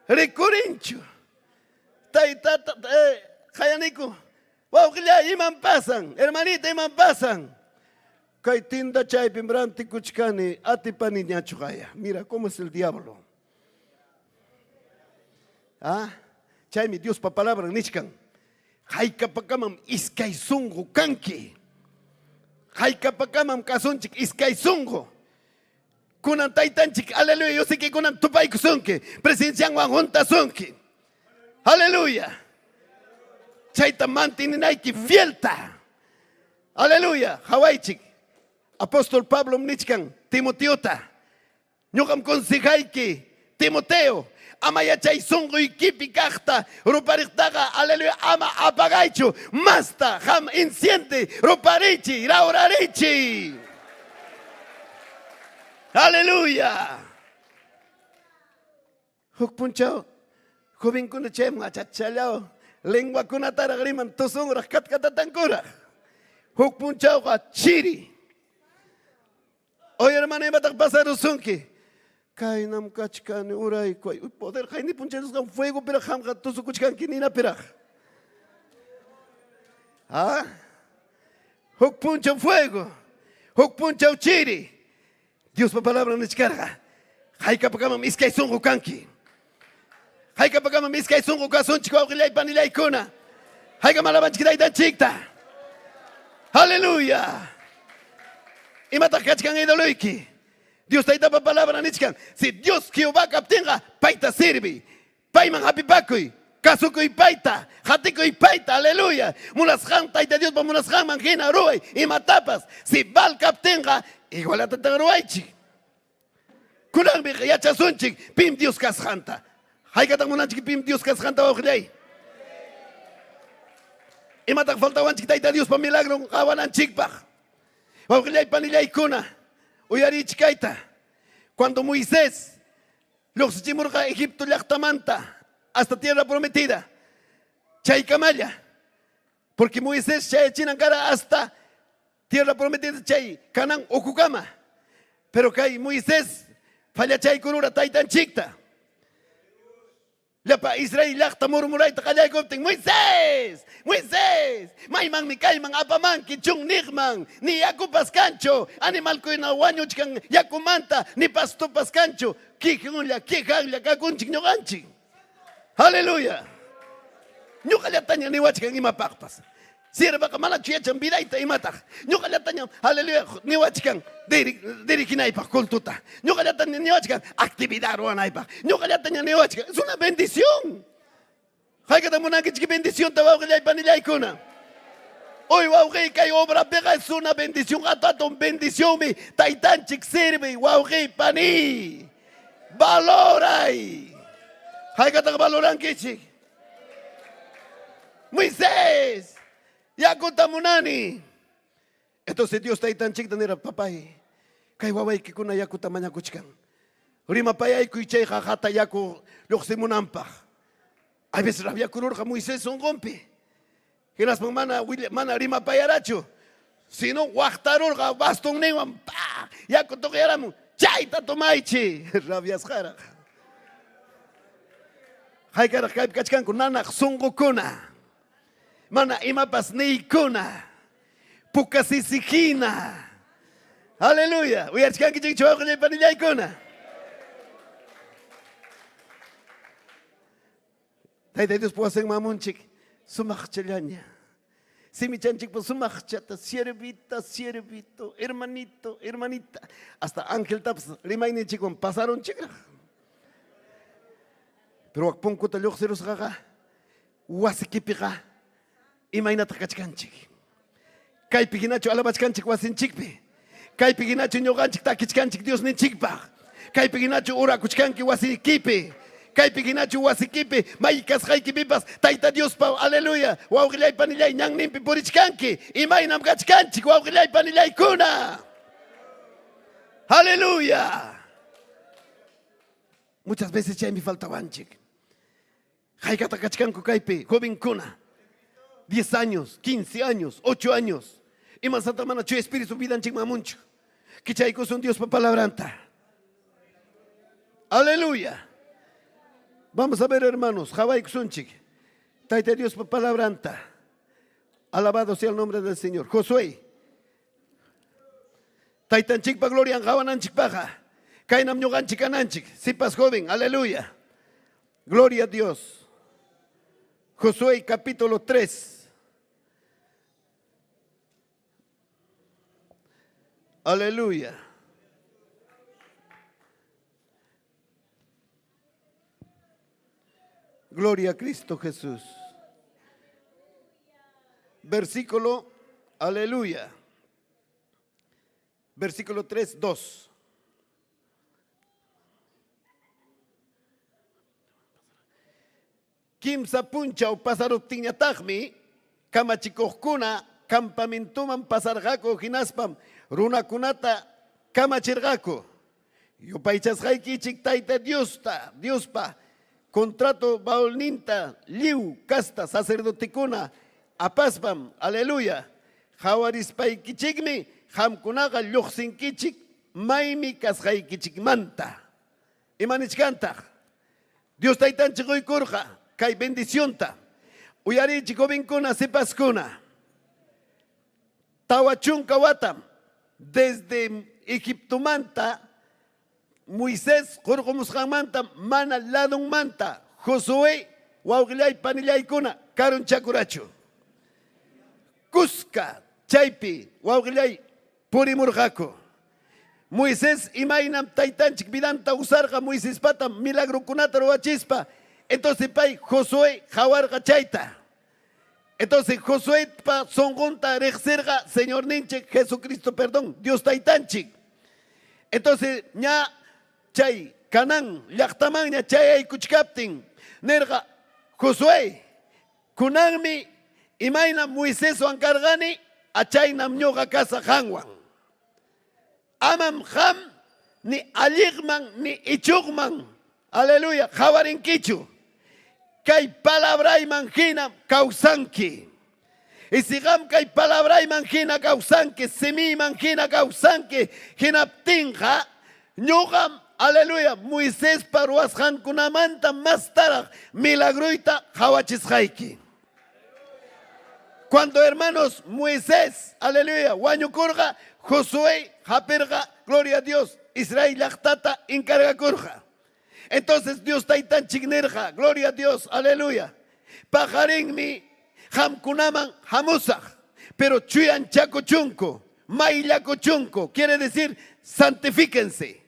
Rikurinchu. Taytata kayaniku. Wawqilla iman pasan, hermanita iman pasan. Kay tinda chaypi branti kuchkani atipani ñachu kaya. Mira cómo es el diablo. Ah, chaymi Dios pa palabra nichkan. Haykapakaman iskay sungu kanki. Haykapakaman kasunchik iskay sungu. Kunan taytanchik, aleluya, yo sé que kunan tupayku sunki. Presencianwan junta sunki. Aleluya. Chayta mantininayki fielta. Aleluya. Hawaichik. Apóstol Pablo mnichkan Timoteota. Ñuqam consejayki Timoteo. Ama yachay sunquykipi kaqta rupariqtaqa aleluya ama apagaychu. Masta ham inciente ruparichi raurarichi. Aleluya. Huk punchao. Joven kuna chem achachallao. Lengua kuna taragriman tosong rakat katatankura. Huk punchao ka chiri. Oye hermano, iba a pasar usunki. Kay nam kachkani uray koy. Poder kay ni puncheros kan fuego pero ham gatusu kuchkan kinina peraj. Ah? Huk puncha fuego. Huk puncha chiri. Dios pa palabra nos carga. Hay kapakama miskay sungu kanki. Hay kapakama miskay sungu kasun chiko gilay panilay kuna. Hay kamalaban chikday dan chikta. Aleluya. Y matakachkan idoloiki. Dios taita pa palabra nichkan. Si Dios Jehová captenga, paita sirvi. Paiman hapipakuy. Kasukuy paita. Hatikuy paita. Aleluya. Mulashan taita Dios pa mulashan manjina ruay. Y matapas. Si val captenga, igual a tata ruaychi. Kunang mi yachasunchik. Pim Dios kashanta. Hay katang munanchik pim Dios kashanta ojlay. Y matak falta wanchik taita Dios pa milagro kawananchik pa. Ojlay panilay kuna. Uyarich kaita. Cuando Moisés los chimurga Egipto llaqtamanta hasta tierra prometida. Chay kamalla. Porque Moisés chay chinankara hasta tierra prometida chay kanan okukama. Pero kay Moisés falla chay kurura taitan chikta. Lapa Israel llaqta murmuray takallay kopting Moisés, Moisés, mayman mi kayman apaman kichung nigman ni yaku pascancho animal ko na wanyo chikang yakumanta ni pasto pascancho kikungla kikangla kakunchik nyoganchik. Aleluya. Nyukalatanya ni wachikang imapakpas. Sirba ka mala chiyachan bidayta imatak. Nyukalatanya aleluya ni wachikang dirikinaypak kultuta. Nyukalatanya ni wachikang actividad ruanaypak. Nyukalatanya ni wachikang es una bendición. Haykata munakichki bendición tawawqillay panillay kuna. Hoy wawqi kay obra pega es una bendición ataton bendición mi taytanchik sirve wawqi pani. Valoray. Haykata valorankichik. Moisés. Yakuta munani. Entonces Dios está ahí tan chiquita nera papay. Kay waway kikuna yakuta mañakuchkan. Rima payay kuichay jajata yaku luxsimunampaj. Hay veces rabia kururja Moisés son gompi. Que las mana rima payaracho. Si no guachtarurja baston newan pa. Yaku toquearamu. Chaita tomaichi. Rabias jara. Hay cara kay kachkan kunanak sungu kuna. Mana imapas neikuna. Pukasisikina. Aleluya. Uyachkan kichik chawakule panillay kuna. Taytay Dios puede hacer mamunchik. Sumachchalaña. Si mi chanchik pues sumachchata. Siervita, siervito. Hermanito, hermanita. Hasta ángel taps. Rimayni chikon pasaron chikra. Pero akpon kuta lyoxeros gaga. Wasikipika. imaynata kachkanchik. Kaypi hinachu alabachkanchik wasinchikpi. Kaypi hinachu ñuqanchik takichkanchik Dios ninchikpaq. Kaypi hinachu urakuchkanki wasikipi. Kaypi hinachu wasikipi may kasqaykipipas Tayta Diospa aleluya wawqillay panillay ñanninpi purichkanki imaynam kachkanchik wawqillay panillaykuna. Aleluya. Muchas veces chaymi faltawanchik. Haykata kachkanku kaypi jovenkuna 10 años, 15 años, 8 años. Ima Santa Mana Chuy Espíritu vidanchik mamunchu. Kichaykusun Dios pa palabranta. Aleluya. Vamos a ver, hermanos, Jawai Kusunchik. Tayta Dios pa palabranta. Alabado sea el nombre del Señor. Josué. Taytanchik pa gloria Jawananchik paja. Kainam ñuganchik ananchik. Sipas joven. Aleluya. Gloria a Dios. Josué capítulo 3. Aleluya. Gloria a Cristo Jesús. Versículo, aleluya. Versículo 3, 2. Kimsa punchau pasaruptiñataqmi kamachikuqkuna campamentuman pasarqaku hinaspam runakunata kamachirqaku. Yupaychasqaykichik Tayta Diospa contrato baulninta liu casta sacerdoticuna apaspam aleluya jawarispaykichinmi hamkunaqa lluqsinkichik maymi kasqaykichikmanta. Imanichkantaq Dios Taytanchik uykurqa kay bendicionta uyarichik jovenkuna sipaskuna tawa chunka watam desde Egiptomanta Moisés qurqumusqanmanta mana ladunmanta Josué wawqillay panillaykuna karun chakurachu kuska chaypi wawqillay purimurqaku. Moisés imaynam taytanchik vidanta usarqa Moisés patam milagrukunata ruwachispa. Entonces pay Josué jawarqa chayta. Entonces Josué pa songunta reqsirqa Señor ninchik Jesucristo perdón Dios taytanchik. Entonces ña chay kanan llaqtamanña chay aykuchkaptin nirqa Josué kunanmi imayna Moisés wankarqani achaynam ñuqa kasa qanwan. Amam ham ni alliqman ni ichugman aleluya jawarinkichu kay palabrayman hina kawsanki. Y si qam kay palabrayman hina kawsanki simiyman hina kawsanki hinaptinqa ñuqam aleluya Moisés ruwasqankunamanta más taraq milagruyta hawachisqayki. Cuando hermanos Moisés aleluya wañukurqa Josué hapirqa gloria a Dios Israel llaqtata encargakurqa. Entonces Dios taytanchik nirqa gloria a Dios aleluya pajarinmi hamkunaman hamusaq pero chuyanchakuchunku mayllakuchunku quiere decir santifíquense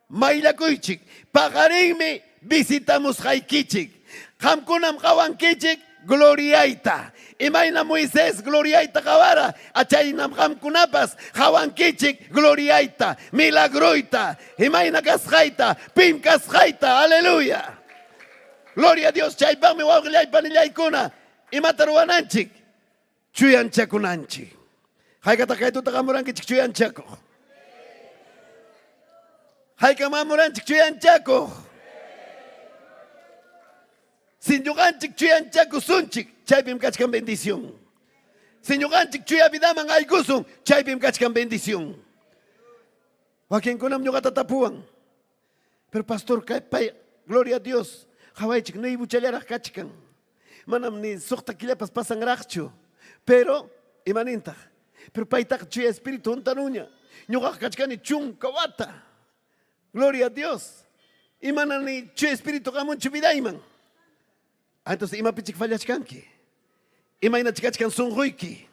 maylakuychik pajarinmi visitamos haykichik hamkunam qawankichik gloriaita. Imayna Moisés gloriaita qawara achaynam hamkunapas qawankichik gloriaita milagroita imayna kasqayta pim kasqayta aleluya. Gloria a Dios chaypaqmi wawqillay panillaykuna imata ruwananchik chuyanchakunanchik. Haykata kaytuta qamurankichik chuyanchakuq. Haykamamuranchik chuyanchakuq. Si ñuqanchik chuyanchakusunchik chaypim kachkan bendición. Si ñuqanchik chuya vidaman aykusun chaypim kachkan bendición. Wakinkunam ñuqata tapuwan. Pero pastor pay gloria a Dios hawaychik niybuchallaraq kachkan. Manam ni suqta killapas pasanraqchu. Pero imanintaq. Pero paytaq chuya espíritu untanuña. Ñuqaqa kachkani chunka wata. Gloria a Dios. Imanan ni chuya espíritu qamunchu vidayman. Entonces ima pichik fallachkanki. Ima ina chikachkan sunquyki.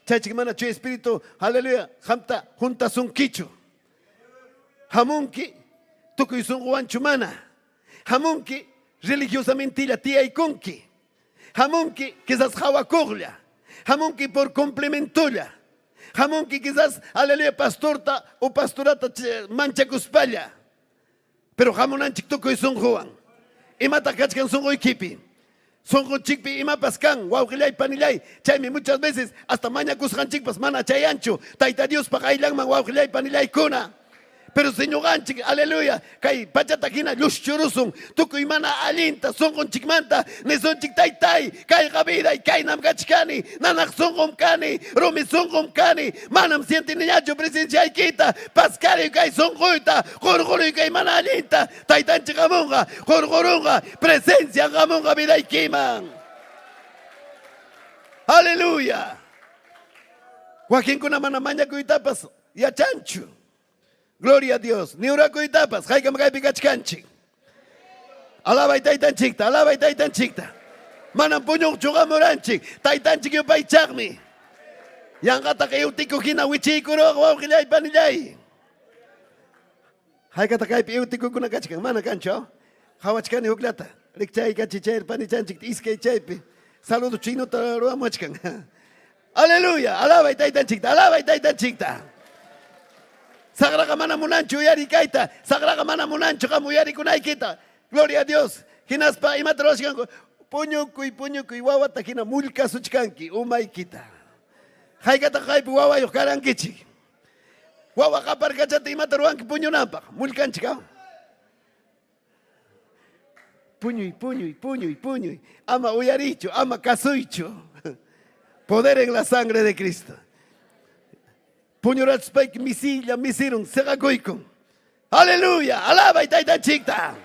Chaychik mana chuy espíritu, aleluya, hamta junta sunkichu. Hamunki, tukuy sunquwanchu mana. Hamunki, religiosamente tiyaykunki. Hamunki quizás hawakuglla. Hamunki por complementulla. Hamunki quizás aleluya pastorta o pastorata manchacuspalla. Pero hamunanchik tukuy sunjuan. Imata kachkan sunjuy kipi. Sunju chikpi ima pascan, wauqillay panillay. Chaymi muchas veces hasta maña kusqanchikpas mana chayanchu. Tayta Dios paqayllanman wauqillay panillay kuna. Pero señor anchik, aleluya, kay pachatakina lushchurusun, tukuy mana alinta, songon chikmanta, neson chik taytay, kay gabida y kay namgachkani, nanak songom kani, rumi songom kani, manam siente niñacho presencia aykita, pascari kay songoita, jorgoro kay mana alinta, taytanchik gamonga, jorgoronga, presencia gamonga vida y kiman. Aleluya. Joaquín kuna mana maña kuitapas, ya chanchu. Gloria a Dios. Ni uraco y tapas. Jaika magay pikachkanchik. Alaba y taitanchikta. Alaba y taitanchikta. Manam puñong chuga moranchik. Taitanchik yung paichakmi. Yang kata kayo tiko kina wichi kuro. Wow kilay panilay. Jaika takay piyo tiko kuna kachkan. Mana kancho. Hawachkani huklata. Rikchay kachichayr panichanchik. Iskay chaypi. Saludo chino tararua machkan. Aleluya. Alaba y taitanchikta. Alaba y taitanchikta. Sagrada mana munancho yari kaita, sagrada mana munancho kamu yari kunay kita. Gloria a Dios. Hinaspa imatroshkan puño kuy wawa takina mulka suchkanki umay kita. Haykata kaypi wawa yokarankichi. Wawa kapar kachata imatrowanki puño nampak mulkanchika. Puño. Ama uyaricho, ama kasuycho. Poder en la sangre de Cristo. Puñorat spike misilla misirun segagoikon. Aleluya, alaba y taitanchikta.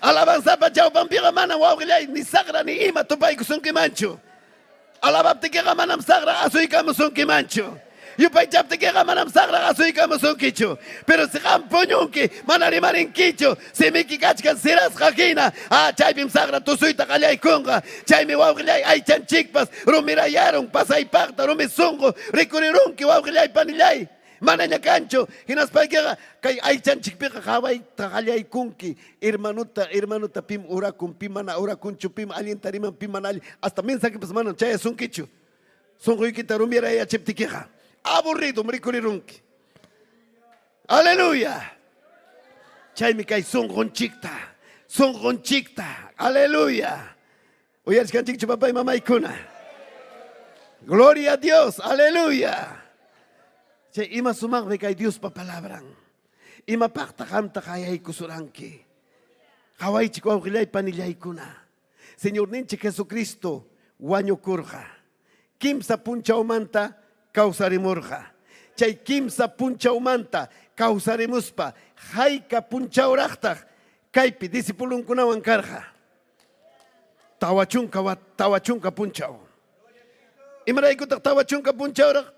Alabanza pa chao pampira mana wawilay ni sagra ni ima topay kuson kimancho. Alabapte que gamanam sagra asoy kamuson kimancho. Yupay chapte que gamanam sagra asoy kamuson kicho. Pero se gam puñunki manari marin kicho. Se miki kachkan siras jakina. Ah, chaypim sagra tusuita kalay konga. Chaymi wawilay ay chanchikpas. Rumirayaron pasay pakta rumisungo. Rikurirunki wawilay panilay. Mananya kancho, hinaspay kay ay chanchikpika kaway takalay kunki, hermanuta pim urakun, pim mana urakun chupim alien tariman pim manali, hasta mensaje pas manan chaya sunkichu. Sungoy kita rumira ya cheptikija. Aburrido mrikurirunki. Aleluya. Chay mi kay sungonchikta. Aleluya. Oyas kanchik chupapay mamay kuna. Gloria a Dios. Aleluya. Ima sumang kay Dios pa palabran. Ima paktakam takayay kusuranki. Kaway chiko kilay panilay kuna. Señor ninche Jesucristo, wanyo kurja. Kimsa puncha umanta, kausarimurja. Chay kimsa puncha umanta, kausarimuspa. Haika puncha urachta, kaypi disipulun kuna wankarja. Tawachunka punchao. Imaray kutak tawachunka punchao rak.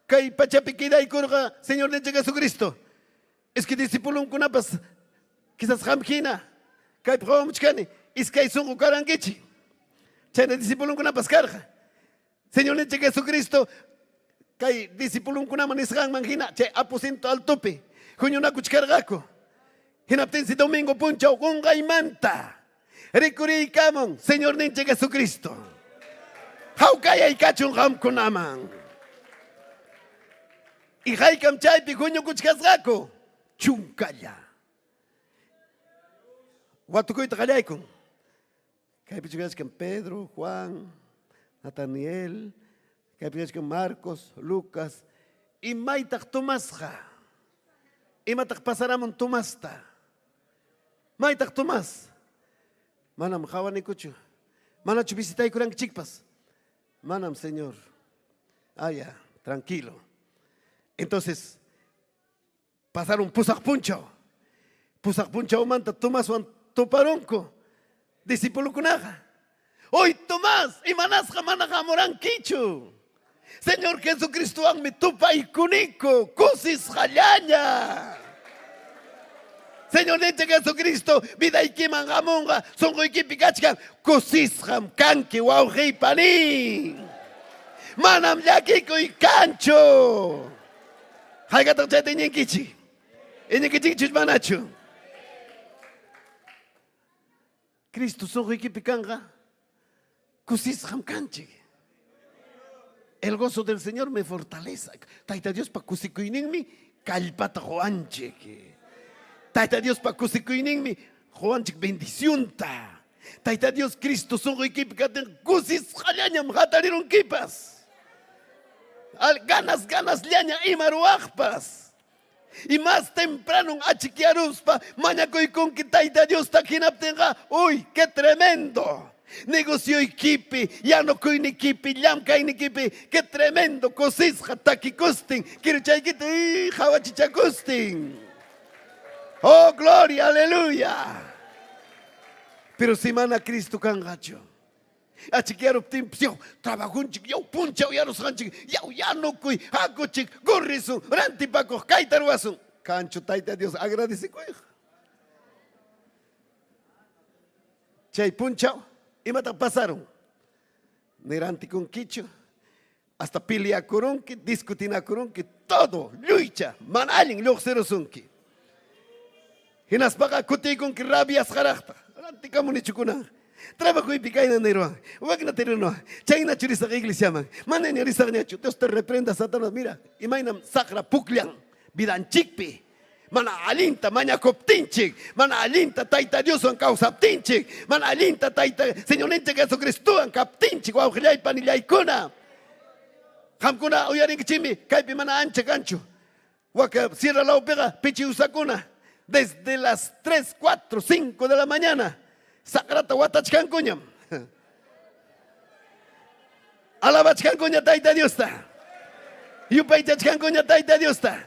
Kay pachapikida y kurga, Señor de Jesucristo. Es que discípulo kunapas, quizás hamkina, kay promuchkani, es que hay sungu karangichi. Chayna discípulo kunapas karja. Señor de Jesucristo, kay discípulo kunaman isgan manjina, chay aposento al tope, kunyuna kuchkargako. Hinaptensi domingo punchao, kungay manta. Rikuri kamon, Señor de Jesucristo. Haukaya y kachun ham kunaman. Y haykam chaypi kuño kuchkasqaku chunkalla. Watukuyta qallaykun. Kaypi chukashkan Pedro, Juan, Nataniel, kaypi chukashkan Marcos, Lucas, y maytaq Tomasqa. Imataq pasaramun Tomasta. Maytaq Tomas. Manam hawanikuchu. Manachu visitaykurankichikpas. Manam, Señor. Ya, tranquilo. Entonces, pasaron pusak puncho manta Tomás wan toparonco, discípulo kunaja. Hoy Tomás, imanasja manaja moranquichu. Señor Jesucristo ang mi tupa y kunico, kusis jallaña. Señor Nete Jesucristo, vida y kiman gamonga, songo y kipikachkan, kusis jam kanki wauji pani. Manam yakiko y cancho. Haykata chayta iñinkichi. Iñinkichi chusmanachu. Cristo soy kipikanga. Kusis hamkanchi. El gozo del Señor me fortaleza. Taita Dios pa kusikuininmi kalpata joanche. Taita Dios pa kusikuininmi joanche bendición ta. Taita Dios Cristo soy kipikaten kusis hallanyam hatariron kipas. Ganas llaña imaruajpas. Y más temprano achiquiaruspa mañacoy con que taita Dios taquinaptenga. Uy, qué tremendo. Negocio y kipi, ya no coy ni kipi, llamca ni kipi, qué tremendo, cosisja, taquicostin, kirchayquita y jawachichacostin. Oh, gloria, aleluya. Pero si mana Cristo cangacho. Achiquiaro ptimpsio, trabajunchik, yo punchao ya los hanchik, ya no cuy, hacochik, gorrisu, rantipaco, kaitaruasu. Cancho, taita Dios, agradece cuy. Chay punchao, y mata pasaron. Neranti con quicho, hasta pilia corunki, discutina corunki, todo, lucha, manalin, luxerosunki. Y nas paga cuti con que rabias jarachta, ranticamunichukuna. Trabajo y picaina nero, wagna tereno, chaina churisa iglesia man, manen risa necho, Dios te reprenda Satanás, mira, imainam sacra puklian, vidan chikpi, mana alinta, maña coptinchik, mana alinta, taita Dios en causa ptinchik, mana alinta, taita, Señor Nente Jesucristo en captinchik, guajilay panilaykuna, hamkuna, oyarin kichimi, kaipi mana ancha gancho, waka cierra la opera, pichi usakuna, desde las 3, 4, 5 de la mañana. Sakrata watachkan kunyam. Alabachkan kunya taita Dios ta. Yupaichachkan kunya taita Dios ta.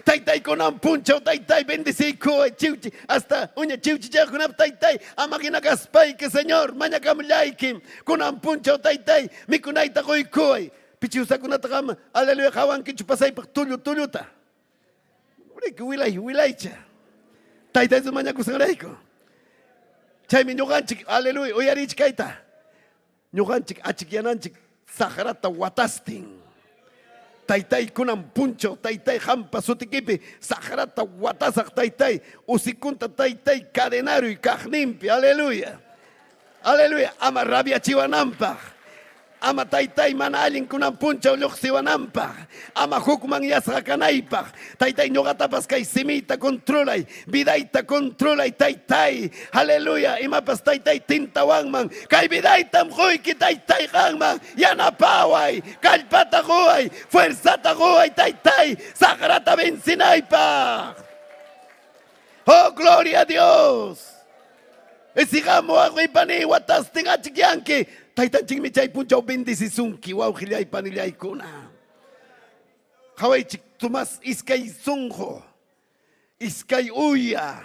Taitai konam puncho taitai bendice ko chiuchi hasta uña chiuchi ya kunap taitai amagina gaspai que Señor maña kamlaikim konam puncho taitai mikunai ta koi koi pichiusa kunata kama aleluya hawan kichu pasai pak tuluta. Ure que wilaicha. Taitai su maña kusangaraiko. Chaymi ñuqanchik, aleluya, uyarich kayta. Ñuqanchik achikiananchik sajarata watastin. Taytay kunan puncho, taytay hampa sutikipi, sajarata watasaq taytay, usikunta taytay cadenario y kajnimpi, aleluya. Aleluya, ama rabia chiwanampaq. Ama taytay mana allin kunan puncha lluqsiwanampaq. Ama hukman yasqakanaypaq. Taytay ñuqatapas kay simita controlay, vidayta controlay taytay. Aleluya, imapas taytay tintawanman. Kay vidaytam quyki taytay qanman. Yanapaway, kallpata quway, fuerzata quway taytay. Sagrata vencinaypaq. Oh, gloria a Dios. Esigamo aguipani watastin achikianki. Taitanchik mi chay punchao bendicisunki wauqillay panillaykuna. Hawaychik tumas iskay sunjo, iskay uya.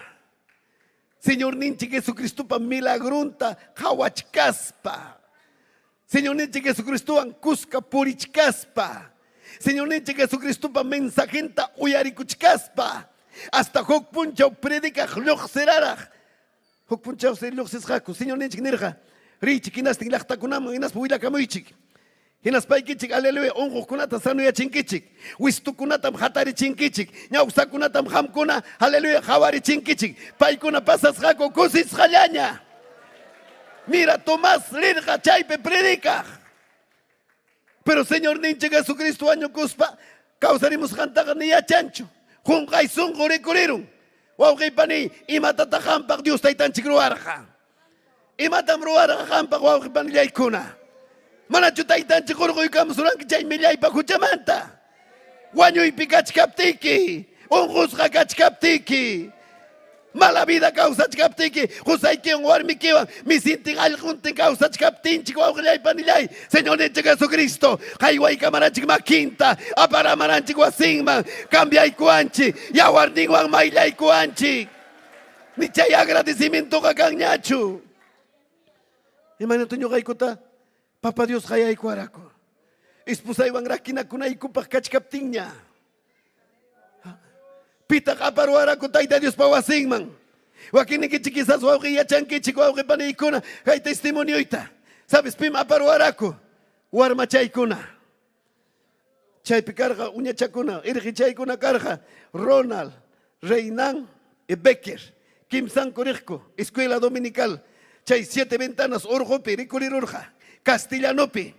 Señor ninchik Jesucristupa milagrunta hawachkaspa. Señor ninchik Jesucristuan kuska purichkaspa. Señor ninchik Jesucristupa mensajenta uyarikuchkaspa. Hasta huk punchao predikaj lluqsiraraj. Huk punchao se lluqsisqaku. Señor ninchik nirqa. Richik inas tinglakta kunam inas puila kamuichik. Inas paikichik aleluya ongo kunata sanuya chinkichik. Wistu kunatam hatari chinkichik. Ñausa kunatam hamkuna aleluya hawari chinkichik. Paikuna pasas hako kusis hallaña. Mira Tomás rirja chaype predica. Pero Señor ninche Jesucristo año cuspa causaremos jantaga ni chancho. Jungai sungo recurrieron. Wauqay pani imatata hampak Dios taitanchik ruarja. Imatam ruara hampa wauqi panillaykuna. Mana chutaytanchik urquykamu suranki chay millaypa huchamanta. Wañuypi kachkaptiki, unqusqa kachkaptiki, mala vida kawsachkaptiki, qusaykiwan warmikiwan misintin allquntin kawsachkaptinchik wauqillay panillay. Señor ninchik Jesucristo, haywaykamananchik makinta, aparamaranchik wasinman, cambiaykuanchik, yawarninwan maylaykuanchik. Ni chay agradecimientoqa kanñachu. Imagínate ñuqaykuta Papa Dios hayaykuarako. Ispusaywan rakinakunaykupaq kachkaptinña. Pitaq aparuarako tayta Dios pa wasinman. Wakinikichik quizás wawqi yachankichik wawqi paniykuna kay testimonioyta. Sabes pima aparuarako warmachaykuna. Chaypi karqa uñachakuna irqichaykuna karqa Ronald, Reinan y Becker. Kimsan Corejco, escuela dominical. chay 7 ventanas urqupi ricurirurqa castellanopi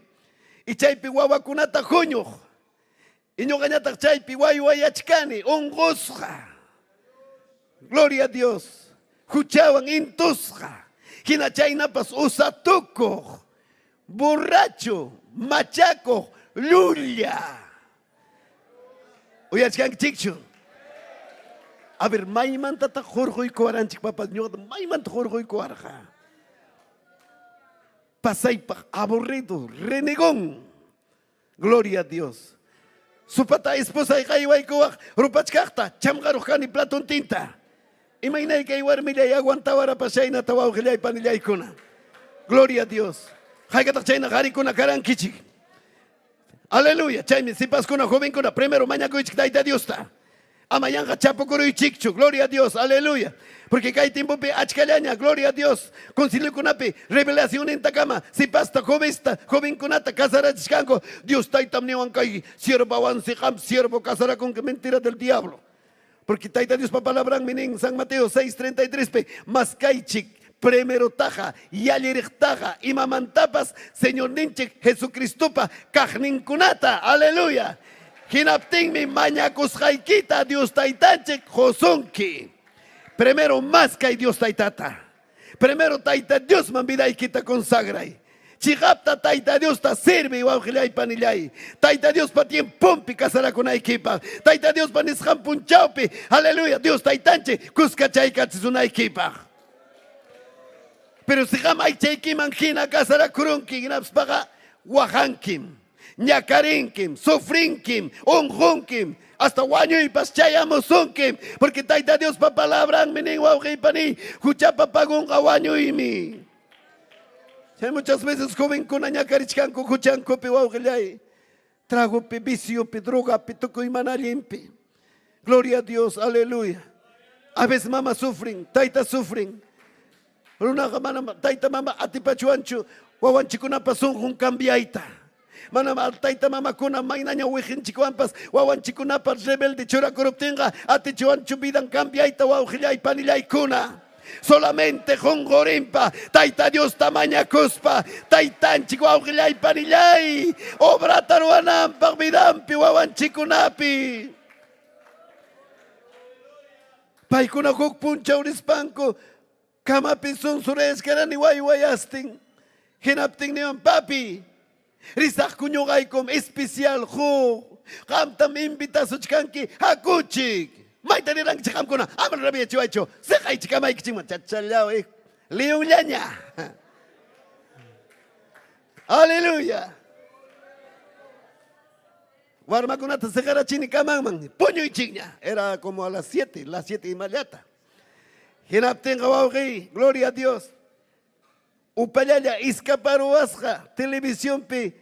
y chaypi wawakunata huñuq y ñuqañataq chaypi waywayachkani unqusqa gloria a Dios huchawan intusqa hina chaynapas usatukuq borracho machakuq llulla uyachkankichikchu a ver maymantataq hurquykuwaranchik papas ñuqata maymanta hurquykuwarqa pasaypaq aburrido renegón gloria a Dios supata esposa qaywaykuwaq rupachkaqta chamqaruq platon tinta imaynay kay warmillay aguantawara pashaynata wawqillay panillaykuna gloria a Dios haykataq chayna qarikuna karankichik aleluya chaymi sipaskuna jovenkuna primero mañakuychik tayta Diosta amayanqa chapukuruychikchu gloria a Dios aleluya porque kay timpupi achkallaña gloria a Dios conciliokunapi revelación intakama sipasta jovenkunata casarachishkanku Dios taytam niwan kay siervawan siqam siervo casarakunki mentira del diablo porque tayta Dios pa palabran minin San Mateo 6:33 mas kaychik primero taja yalliriqtaqa imamantapas Señor ninchik Jesucristupa kaqninkunata aleluya hinaptinmi mañakusqaykita Dios taytanchik qosunki primero más kay Dios taytata primero tayta Dios man vidaykita consagray chigapta tayta Dios ta sirve wawqillay panillay tayta Dios pa tiempumpi kasarakunaykipaq tayta Dios pa nisqan punchawpi aleluya Dios taytanchik kuskachaykachisunaykipak pero si jamás chaykiman hina kasarakurunki hinapspaqa wahankim ñakarinkim sufrinkim unqunkim hasta wañuypas chayamusunkim porque tayta Dios pa palabran minin wawqiypani huchapa pagunqa wañuymi hay muchas veces jovenkuna ñakarichkanku huchankupi wawqillay tragupi viciopi drogapi tukuy mana allinpi gloria a Dios aleluya a veces mama sufren tayta sufren runaqa mana tayta mama atipachuanchu wawanchikunapas sunqun cambiayta mana tayta mamakuna maynaña wijinchikuanpas wawanchikunapas rebelde churakuruptinqa atichuanchu vidan cambiayta wawqillay panillaykuna solamente jongorimpa tayta Dios tamañakuspa taytanchik wawqillay panillay obrata ruwananpaq vidampi wawanchikunapi paykuna huk punchaw rispanku kamapi sunsureskarani waywayastin hinaptin niwan papi risaqku ñuqaykum especial huk qamtam invitasuchkanki hakuchik mayta nirankichik qamkuna aman rabiachiwaychu siqaychik kamaykichikman chachallaw liyunllaña aleluya warmakunata siqarachini kamanman puñuychikña era como a las 7 y mallata hinaptinqa wawqi gloria a Dios upallalla iskaparuwasqa televisionpi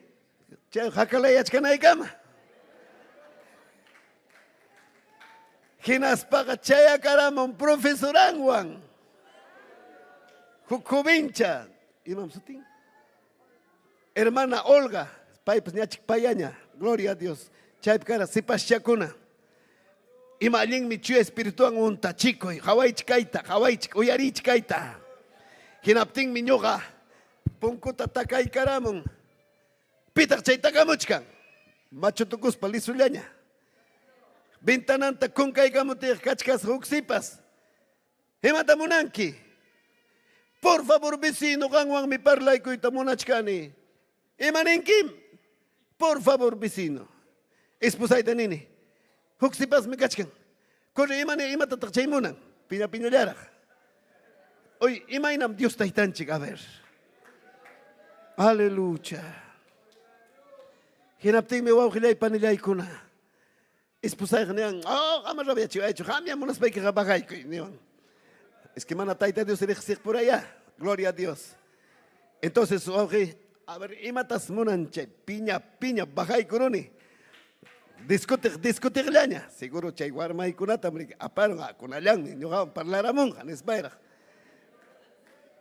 chay hakalayachkanaykama hinaspaqa chayakaramun profesoranwan huk jovencha imam sutin hermana Olga paypas ñachik payaña gloria a Dios chaypi kara sipaschakuna ima allinmi chuya espirituwan untachikuy hawaychik uyarichik kayta hinaptinmi ñuqa punkuta takaykaramun pitaq chay takamuchkan machutukuspa lisullaña ventananta kunkaykamutiq kachkas huk sipas imata munanki por favor vecino qanwanmi parlaykuyta munachkani imaninkim por favor vecino esposayta nini huk sipasmi kachkan corre imatataq chay munan piñallaraq hoy imaynam Dios taytanchik a ver aleluya hinaptinmi wawqillay panillaykuna esposayqa niwan ama rabiachiwaychu qamya munaspaykiqa baqaykuy niwan es que mana tayta Dios riqsiq por allá gloria a Dios entonces wawqi a ver imatas munan chay piña baqaykuruni discutiqllaña seguro chay warmaykunata aparun kunallanmi ñuqawan parlaramunqa nispayraq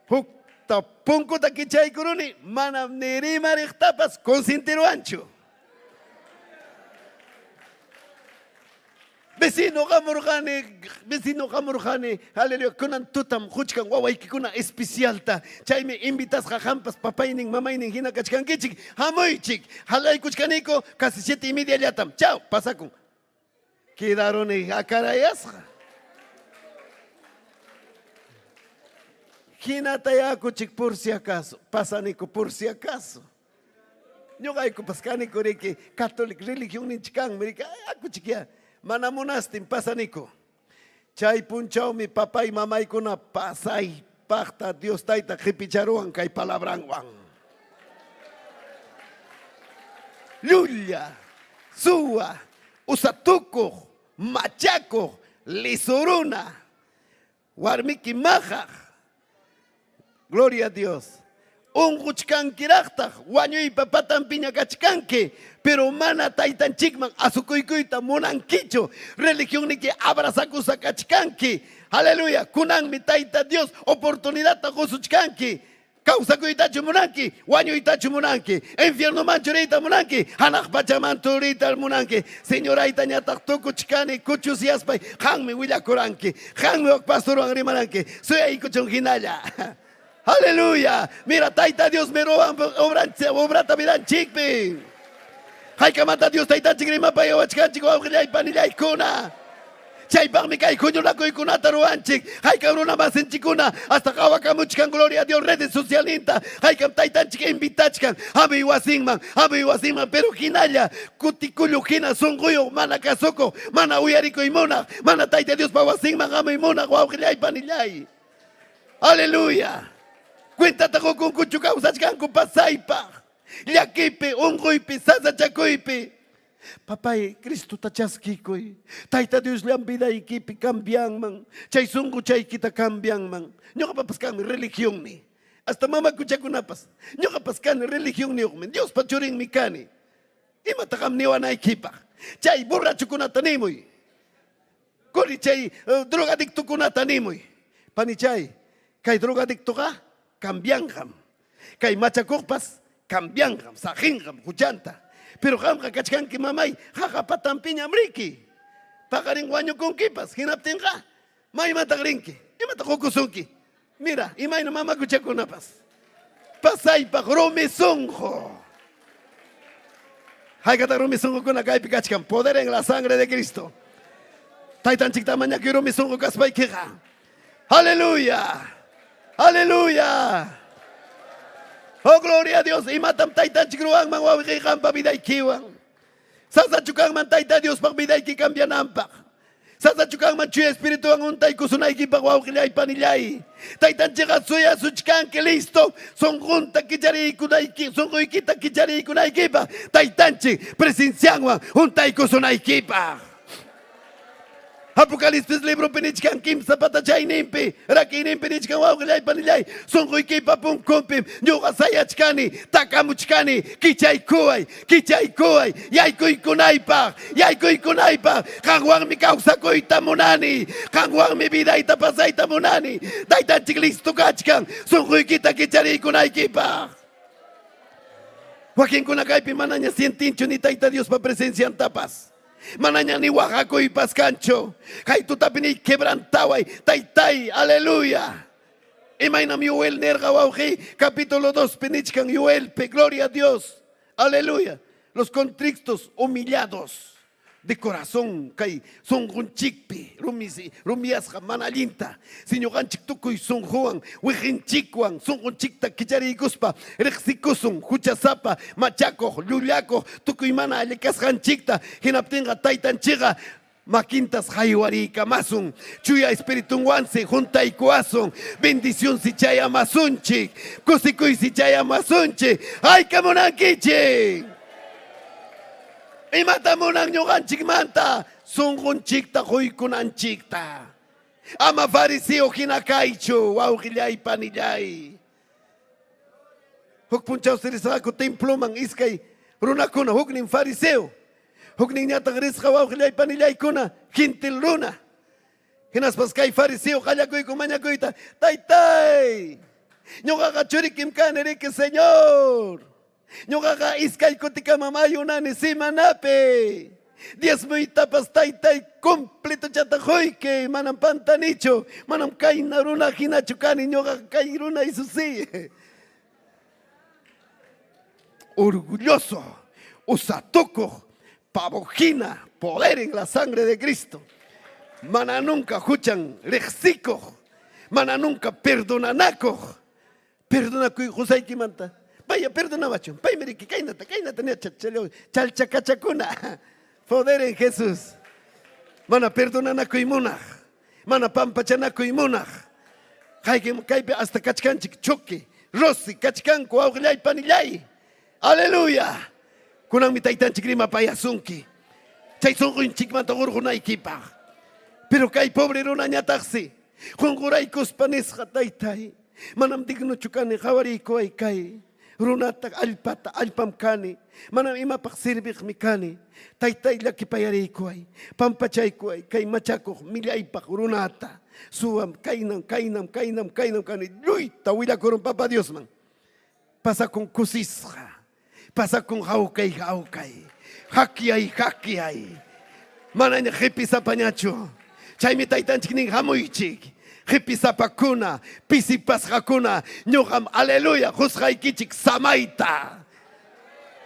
hukta punkuta kichaykuruni mana ni rimariqtapas consentiruanchu Vecino Gamurjane, aleluya, kunan tutam, huchkan, wawaykikuna especialta. Chayme invitas jajampas, papaynin, mamaynin, hina kachkankichik, hamoychik, halay kuchkaniko, casi 7:30 llatam. Chao, pasakun. Quedaron a carayasja. Hinatayakuchik por si acaso, pasanico por si acaso. Yo gaico pascanico que catholic religión ni chican, merica, akuchikia, manamonastin pasanico. Chay punchao mi papá y mamá y con pasay, pacta Dios taita jipicharuan kai palabranguan. Lulla, Sua, Usatuco, Machaco, Lisuruna, Warmiki Maja. Gloria a Dios. Un huchkan kirakta, guaño y papá tampiña kachkanke, pero mana taitan chikman, azukuikuita, monanquicho, religión ni que abrazakusa kachkanke. Aleluya, kunan mi taita Dios, oportunidad ta josuchkanke. Causa kuitachu monanki, guaño itachu monanki, infierno manchurita monanki, hanach pachamanturita monanki, señora itañata tokuchkani, kuchus yaspay, hanme huilla koranki, hanme okpastoro angrimananki, soy ahí kuchonginaya. Aleluya. Mira, taita Dios me roban obra tabiran chikpi. Hay que matar Dios taita chigrima pa yo chico y panilla y kuna. Chay pa mi kai kuño la kuna taruanchik. Hay que una más en chikuna hasta kawaka muchkan gloria a Dios redes socialinta. Hay que taita chica invitachkan. Ami wasimman, pero hinalla kutikulo hina songoyo mana kasoko, mana uyariko y mona, mana taita Dios pa wasimman ami mona y panilla. Aleluya. Cuéntate con cuchucau sachkan con pasaipa. Yaquipe, ongoipe, sasa chacoipe. Papá, Cristo tachaskikoy. Taita Dios le han vida y kipi cambian man. Chay sungu chay kita cambian man. Nyoka papaskan religión ni. Hasta mama kuchakunapas. Nyoka paskan religión ni okmen. Dios pachurin mi kani. Ima takam niwa na equipa. Chay borracho kunatanimoy. Kori chay drogadicto kunatanimoy. Panichay. Kay drogadicto ka? Cambianjam. Kay machacokpas, cambianjam, sajinjam, juchanta. Pero jamja kachkan que mamay, jaja patampiña mriki. Pagarin guaño con kipas, hinaptenja. May matagrinki, y matakokusunki. Mira, y may no mama kuchakunapas. Pasay pa romesonjo. Hay que romesonjo con la kaipi kachkan, poder en la sangre de Cristo. Taitan chikta maña que romesonjo kaspay queja. Aleluya. Aleluya. Oh, gloria a Dios. Y matam taitan chikruang man wawikihan pa biday kiwang. Sasa chukang man taita Dios pag biday ki kambian ampak. Sasa chukang man chuy espiritu ang untay kusunay ki pag wawikilay panilay. Taitan chika suya suchkan que listo. Son junta kichari kunay ki. Son kuikita kichari kunay kipa. Taitan chik presenciang wang untay kusunay kipa. Apocalipsis libro penichkan kim zapata chay nimpi raki nimpi nichkan wawqillay panillay sonqoy kipa punkumpi ñuqa sayachkani takamuchkani kichay kuway yaykuykunaypaq qanwanmi kawsakuyta munani qanwanmi vidayta pasayta munani taytanchik listo kachkan sonqoykita kichariykunaykipaq wakinkuna kaypi manaña sientinchu ni tayta Dios pa presenciantapas. Manaña ni Oaxaco y Pascancho. Hay tu tapini quebrantaway. Taitai, aleluya. Imainam Yuel Nergawauji, capítulo 2, Penichkan Yuel, gloria a Dios. Aleluya. Los contritos humillados de corazón, kay son gunchikpi, rumiasja manalinta, siñogan chiktukuy son juan, wijinchikwan, son gunchikta kichari guspa, rexikusun, huchasapa, machaco, lulaco, tukuymana alecasjan chikta, hinaptinga taitan chiga, maquintas jaiwarika masun, chuya espiritu wanse, junta y coazón, bendición si chaya masunchi, kusikuy si chaya masunchi, ay kamonankichi. Y matamunang nyugan chikmanta, sungun chikta kuikunan chikta. Ama fariseo kinakaicho, wauhillay panillay. Hukpunchaw sirisako templo mang iskay, runakuna hukning fariseo. Hukning nyatang risqa wauhillay panillay kuna, hintil runa. Hinaspas kay fariseo, kallakoy kumanyakoyta, taytay. Nyugakachurikim kanerike, Señor. Ñuqaqa iskay kutika mamayunani simanapi. Diezmo itapas taytay completo chatajoyke manam pantanicho manam kayna runa hinachu kani ñoqa kay runa isusi. Orgulloso, usatuco, pavojina, poder en la sangre de Cristo. Mana nunca huchan lexico, mana nunca perdonanaco. Perdona que José Kimanta. Vaya, perdona, macho. Vaya, meriki, kainata, chalchacachacuna. Poder en Jesús. Mana perdonanaco y munaj. Mana pampachanaco y munaj. Kaipe hasta cachcanchic, choque, rossi, cachcanco, auglay, panillay. Aleluya. Kunang mitaitan chikrima payasunki. Chay songuin chikmanta urgunay kipa. Pero kay pobre runa ñataxi. Junguray kuspanisja taytay. Manam digno chukani jawariko ay kay. Runata alpata alpam kani. Manam imapak sirbik mikani. Taytay laki payariko ay. Pampachayko ay kay machako milaypak runata. Suam kainam kani. Luy tawila koron papa Dios man. Pasa con kusisja. Pasa con jaucay. Hakiay. Mananya jepisa pañacho. Chaymi taytanchik nin hamuychik. Jepisa pakuna. Pisipas hakuna. Ñuqam aleluya. Juzgaykichik samaita.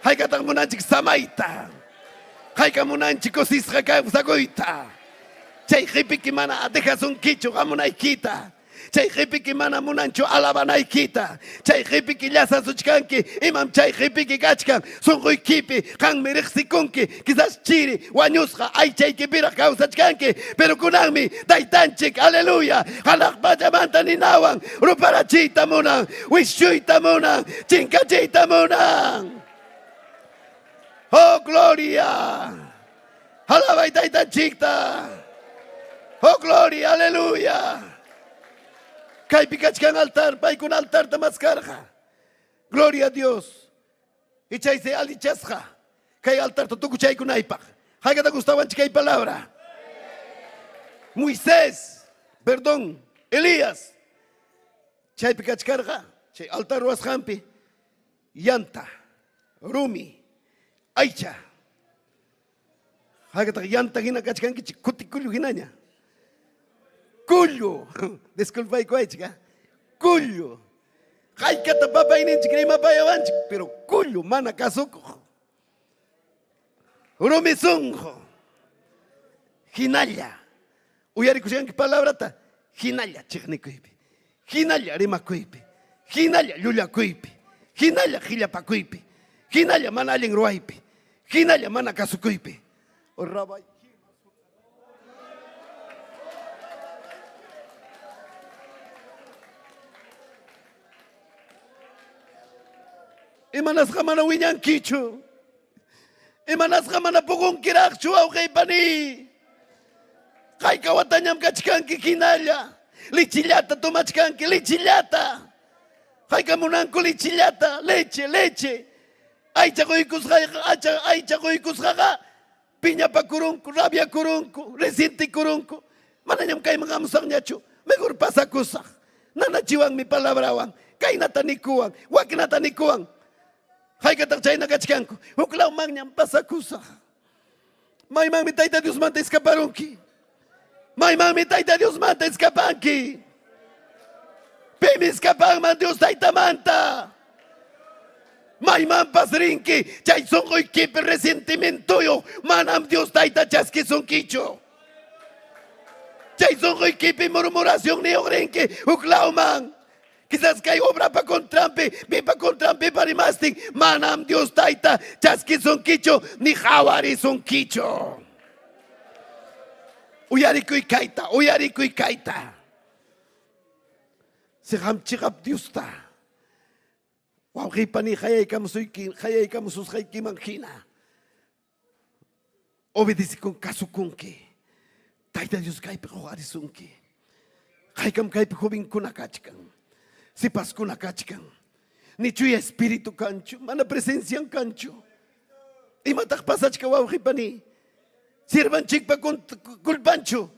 Haykatan munanchik samaita. Hayka munanchik kusisja kawsagoita. Chay jepiki mana dejasunkichu hamunaykita. Chay jipiki mana munancho alabanaykita. Chay jipiki llasa suchkanki. Imam chay jipiki kachkan. Sunquykipi kan miriqsikunki. Quizás chiri wañusqa aychaykipiraq kawsachkanki. Pero kunanmi taytanchik aleluya. Halaq pachamanta ninawan. Ruparachiyta munan. Wishuyta munan. Chinkachiyta munan. Oh gloria. Alabay taytanchikta. Oh gloria, aleluya. Kay pikachkan altar, paykun altar tamaskarja. Gloria a Dios. Y chay se alichasja. Kay altar totuku chaykunaypaq. Haykata gustaban kay palabra. Moisés, perdón, Elías. Chay pikachkarja, chay altar ruasjampi. Yanta, rumi, aycha. Haykata yanta hina kachkanki kutikulu hinaña. Cullo, disculpa, chica. Cullo. Hay que tapar para ir en chiquima para allá, pero cullo, mana casuco. Uromizunjo. Hinalla. Uyari kusigan que palabra ta. Hinalla, chignikuipi. Hinalla, rimakuipi. Hinalla, lulakuipi. Hinalla, hilapakuipi. Hinalla, mana alingruaipi. Hinalla, mana casukuipi. O rabay. Imanas kamana winyan kichu. Imanas kamana pukong kirakchu au kay pani. Kay kawatanyam kachkanki kinalla. Lichillata tumachkanki lichillata. Kay kamunanko lichillata. Leche. Aycha koikus jaga. Piña pa kurunku, rabia kurunku, resinti kurunku. Mananyam kay mga musangyachu. Mejor pasa kusak. Nanachiwang mi palabrawan. Kay natanikuang. Wak natanikuang. Haykatang chay nakachkanku. Huklaw mangnyam pasakusa. May mang mitay ta Dios manta escaparunki. May mang mitay ta Dios manta escapanki. Pimi escapang man Dios taita manta. May mang pasrinki. Chay songoy kipe resentimentoyo. Manam Dios taita chaski sonkicho. Chay songoy kipe murmuración ni ogrenki. Huklaw mang. Quizás que hay obra para contrampe, para masting. Manam Dios taita, chaski son kicho, ni jawari son kicho. Uyariku y kaita. Se hamchigap Dios ta. Wawhipani hayay kamusus hayki manjina. Obedece con kasukunki. Taita Dios kaipe jawarisunki. Haykam kaipe joven kunakachkan. Si pascuna kachkan. Ni chuya espíritu cancho. Mana presencia cancho. Y matak pasachka wawhipani. Sirvan chikpa culpancho.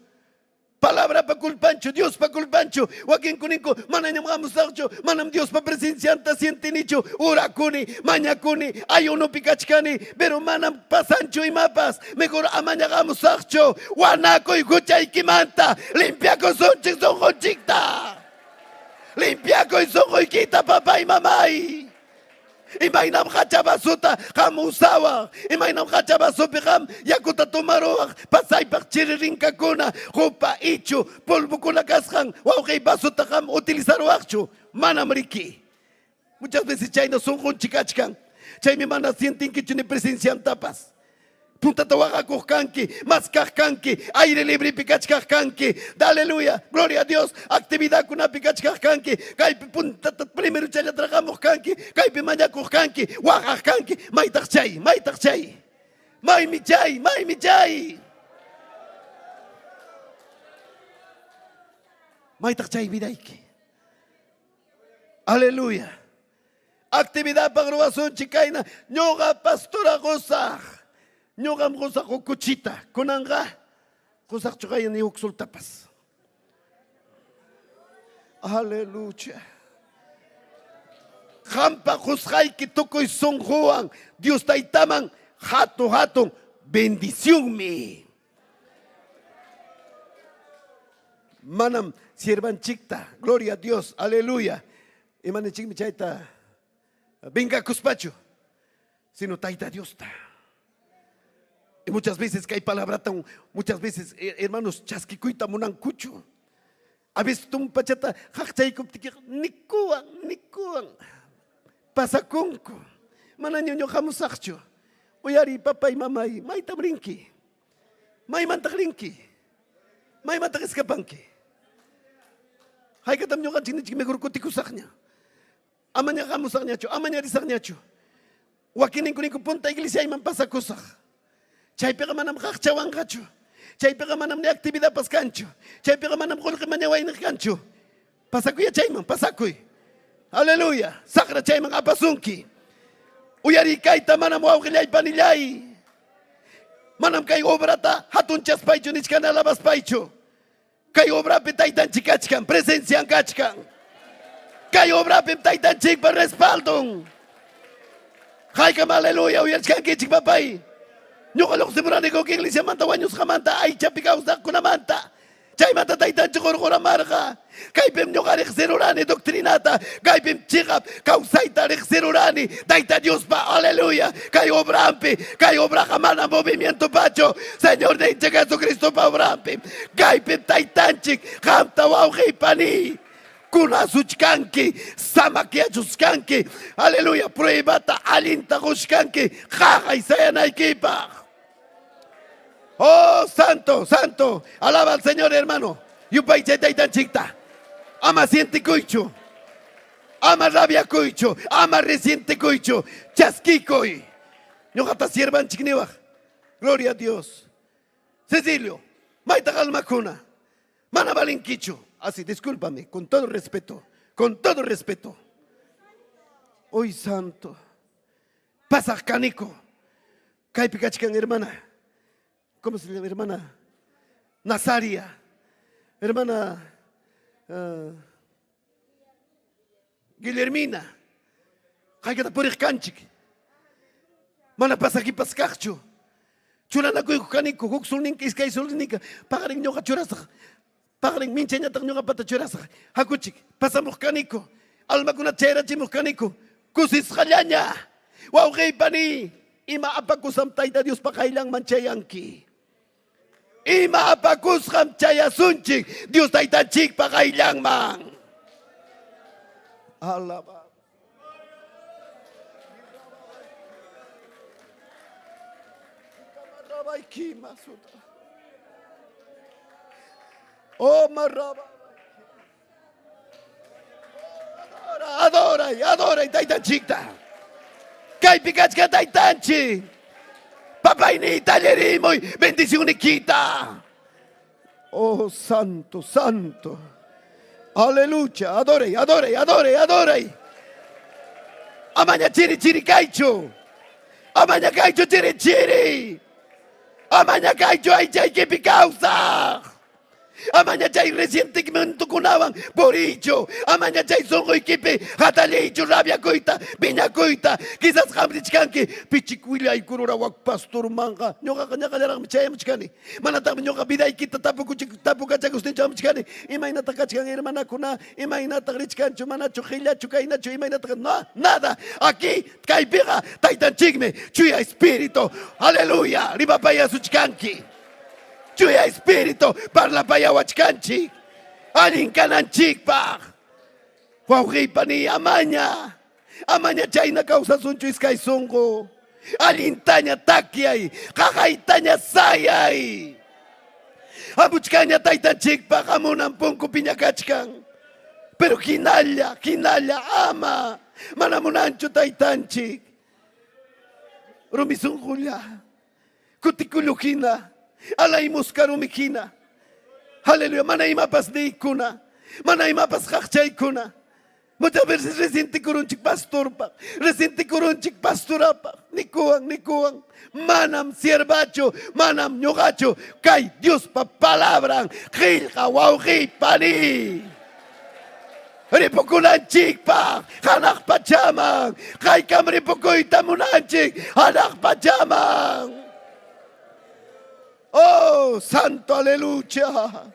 Palabra pa culpancho, Dios pa culpancho. Joaquín Cunico, manam vamos archo, manam Dios pa presencianta siente nicho, uracuni, mañacuni, ayuno picachcani, pero manam pasancho y mapas. Mejor amaña vamos archo, guanaco y gucha y quimanta, limpia con sonchis son jonchicta. Limpia con son joiquita, papá y mamá. Imainam hachabasuta ham usawa, imainam hachabasupi ham yakuta tomaroa, pasay parchiririnka kuna, jupa ichu, polvo kuna kashan, wauhei basuta ham utilizaroachu, manamriki. Muchas veces chay no son honchikachkan, chay mi mana sienten que chune presencian tapas. Punta tawaga kuhkanki, maskahkanki, aire libre pikachkahkanki, aleluya, gloria a Dios, actividad kuna pikachkahkanki, kaipi punta primero chaya tragamos kanki, kaipi mañakuhkanki, wahahkanki, maitachchay, mai michay. Maitachchay vidaiki. Aleluya. Actividad pagrobason chikaina, ñoga pastora gozaj. Ñogam goza kuchita, kunanga, goza chugaya ni uxultapas. Aleluya. Jampa juzgai que toco y son Juan, Dios taitaman, jato, bendición mi. Manam, siervan chicta, gloria a Dios, aleluya. Y mane chik mi chaita, venga cuspacho, sino taita Dios ta. Y muchas veces que hay palabra muchas veces, hermanos, chasquicuita monancucho. A veces tú un pachata, nikuan, pasacunco, manaño jamusachcho. Oyari, papá y mamá, may tabrinki, may mantagrinki, may mantagescapanki. Hay que también yo mejor coticusagna. Amaña jamusagnacho, amaña risagnacho. Joaquín Cunico punta iglesia y man pasa cosas. Chay pega manam khachawang gacho. Chay pega manam ne actividad pascancho. Chay pega manam golke mañaway ne gancho. Pasakuya chayman, pasakuy. Aleluya. Sakra chayman apasunki. Uyari kaita manam wawgilay panillay. Manam kay obrata hatun chaspaycho nichkana labaspaycho. Kay obra pe taitan chikachkan, presencian kachkan. Kay obra pe taitan chik pa respaldon. Haykam aleluya, uyarchkan kichik papay. No kalok si Murani ko iglesia manta wanyos kamanta ay chapikaw sa kunamanta. Chay mata taitan chukor marka. Kay pem nyo karek serurani doktrinata. Kay pem chikap kausay tarek serurani. Taita Dios pa, aleluya. Kay obrampi, kay obra kamana movimiento pacho. Señor de Jesucristo pa obrampi. Kay pem taitanchik kamta wauhi pani. Kuna suchkanki, samakiachuskanki, aleluya, pruebata alinta gushkanki, jaja y sayanay kipa. Oh, santo, alaba al Señor, hermano. Yupay chetay tan chicta. Ama siente cuicho, ama rabia cuicho, ama reciente cuicho, chasquicoy. Ñojata siervan chikniwaj. Gloria a Dios. Cecilio, maita galmacuna, mana valinquicho. Así, discúlpame, con todo respeto. Hoy santo. Pasa canico. Caipicachcan, hermana. ¿Cómo se llama, hermana? Nazaria. Hermana Guillermina. Caicata por canchic. Mana pasa aquí pascacho. Chulana cuico canico, guxulninca, iscaisulnica. Pagarin ñoja churasa. Pagaling minchanya tak nyonga pata churasa. Hakuchik, pasamos canico. Alma kuna chera chimos canico. Kusis khallanya. Wow pani. Ima apakusam taita Dios pakailang manchayanki. Ima apakusam chayasunchik. Dios taita chik pakailang man. Alaba. Kamarabay kimasuta. Oh, marraba. Adora, taitan chicta. Kay picachka taitanchi. Papay ni tallerimo, bendición quita. Oh, santo. Aleluya, adore. Amaña chiri kaicho. Amaña kaicho chiri. Amaña kaicho ay chay que picausa. Amaña chay resentimiento kunawan por ello. Amaña chay songo equipe hatalecho rabia coita, piña coita. Quizás hambrichkanki pichicuila y curura wak pastor manga. Ñoka kañakallarang chayamchkani. Manatang ñoka vida y kita tapu kachakustin chamchkani. Imainata kachkan hermana kuna. Imainata richkancho manacho gilacho kainacho imainata no nada. Aquí kaipiga taitan chigme chuya espíritu. Aleluya. Ribapaya suchkanki. Chuya espíritu parla paya wachkanchik. Alin kananchikpaq. Wawqipani amaña. Amaña chayna causa sunchu iskay sunqu. Alintaña takyay. Qaqaytaña sayay. Amuchkaña taytanchikpaq amunan punku piñakachkan. Pero hinalla ama. Manamunanchu taytanchik. Rumisunqulla. Kutikulukina. Alay muskarumikina. Aleluya, mana imapas niikuna. Mana imapas qaqchaykuna. Muchas veces reciente kurunchik pastorpa. Reciente kurunchik pastorapa. Nikuan. Manam siervacho. Manam ñogacho. Kay Dios pa palabran. Qillqa wawqipani. Ripukunanchikpa. Hanaq pachaman. Qaykam ripukuyta munanchik. Hanaq pachaman. Oh, santo aleluya.